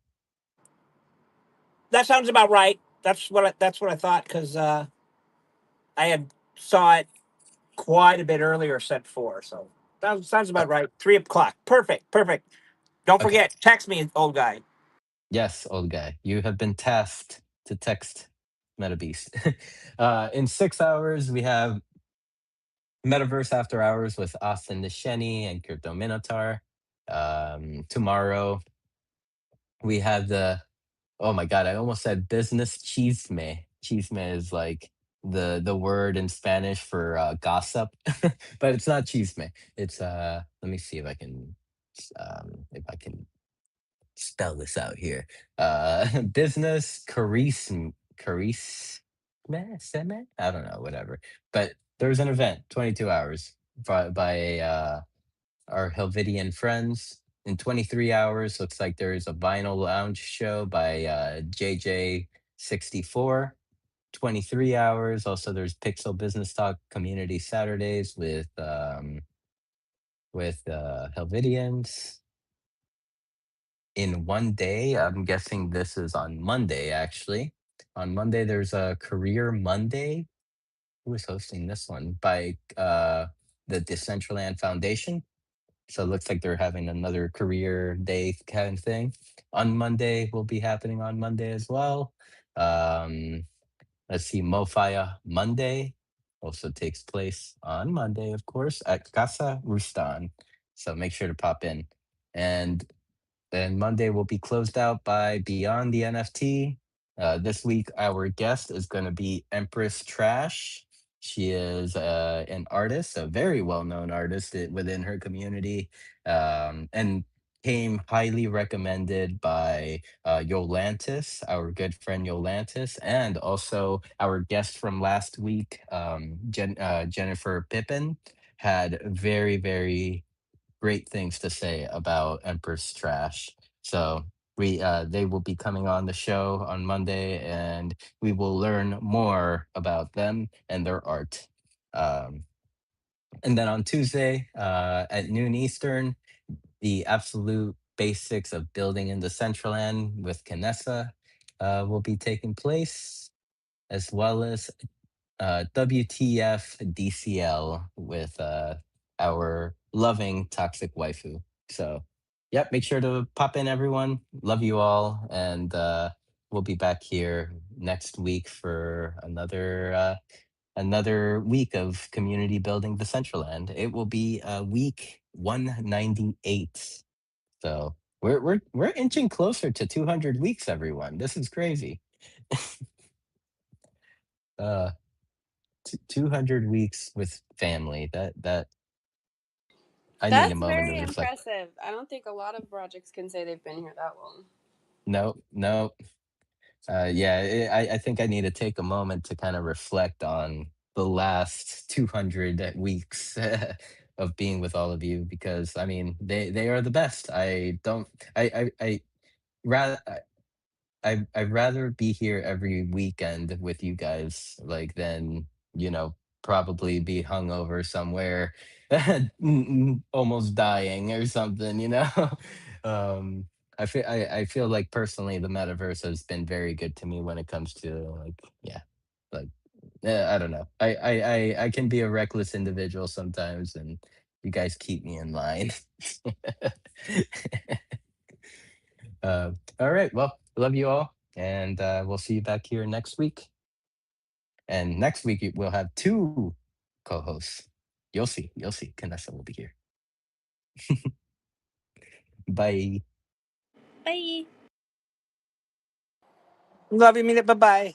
That sounds about right. That's what I thought because I had saw it quite a bit earlier, set four. So that sounds Uh, about right. 3 o'clock. Perfect. Don't okay. forget, text me, old guy. Yes, old guy. You have been tasked to text. Meta beast. In 6 hours, we have Metaverse After Hours with Austin Nisheni and Crypto Minotaur. Tomorrow, we have the oh my god, I almost said business chisme. Chisme is like the word in Spanish for gossip, but it's not chisme. It's let me see if I can spell this out here. Business charisme, seme? I don't know, whatever. But there's an event, 22 hours by our Helvetian friends. In 23 hours, looks like there's a vinyl lounge show by JJ64. 23 hours. Also, there's Pixel Business Talk Community Saturdays with Helvetians. In one day, I'm guessing this is on Monday, actually. On Monday, there's a Career Monday. Who is hosting this one? By the Decentraland Foundation. So it looks like they're having another career day kind of thing. On Monday will be happening on Monday as well. Um, let's see, Mofaya Monday also takes place on Monday, of course, at Casa Rustan. So make sure to pop in. And then Monday will be closed out by Beyond the NFT. This week, our guest is going to be Empress Trash. She is an artist, a very well known artist within her community, and came highly recommended by Yolantis, our good friend Yolantis, and also our guest from last week, Jennifer Pippin, had very, very great things to say about Empress Trash. So we they will be coming on the show on Monday, and we will learn more about them and their art. Um, and then on Tuesday at noon Eastern, the absolute basics of building in the Decentraland with Canessa will be taking place, as well as WTF DCL with our loving toxic waifu. So, yep, make sure to pop in, everyone. Love you all. And we'll be back here next week for another week of community building the Central End. It will be week 198. So we're inching closer to 200 weeks, everyone. This is crazy. Uh 200 weeks with family. That I need a That's moment to very reflect. impressive. I don't think a lot of projects can say they've been here that long. No, no. Yeah, I think I need to take a moment to kind of reflect on the last 200 weeks of being with all of you, because I mean they are the best. I don't I rather I'd rather be here every weekend with you guys, like, than, probably be hungover somewhere, almost dying or something, Um, I feel like personally the metaverse has been very good to me when it comes to, like, yeah, like, I don't know. I can be a reckless individual sometimes, and you guys keep me in line. All right. Well, love you all. And we'll see you back here next week. And next week, we'll have two co hosts. You'll see. You'll see. Canessa will be here. Bye. Bye. Love you, minute. Bye bye.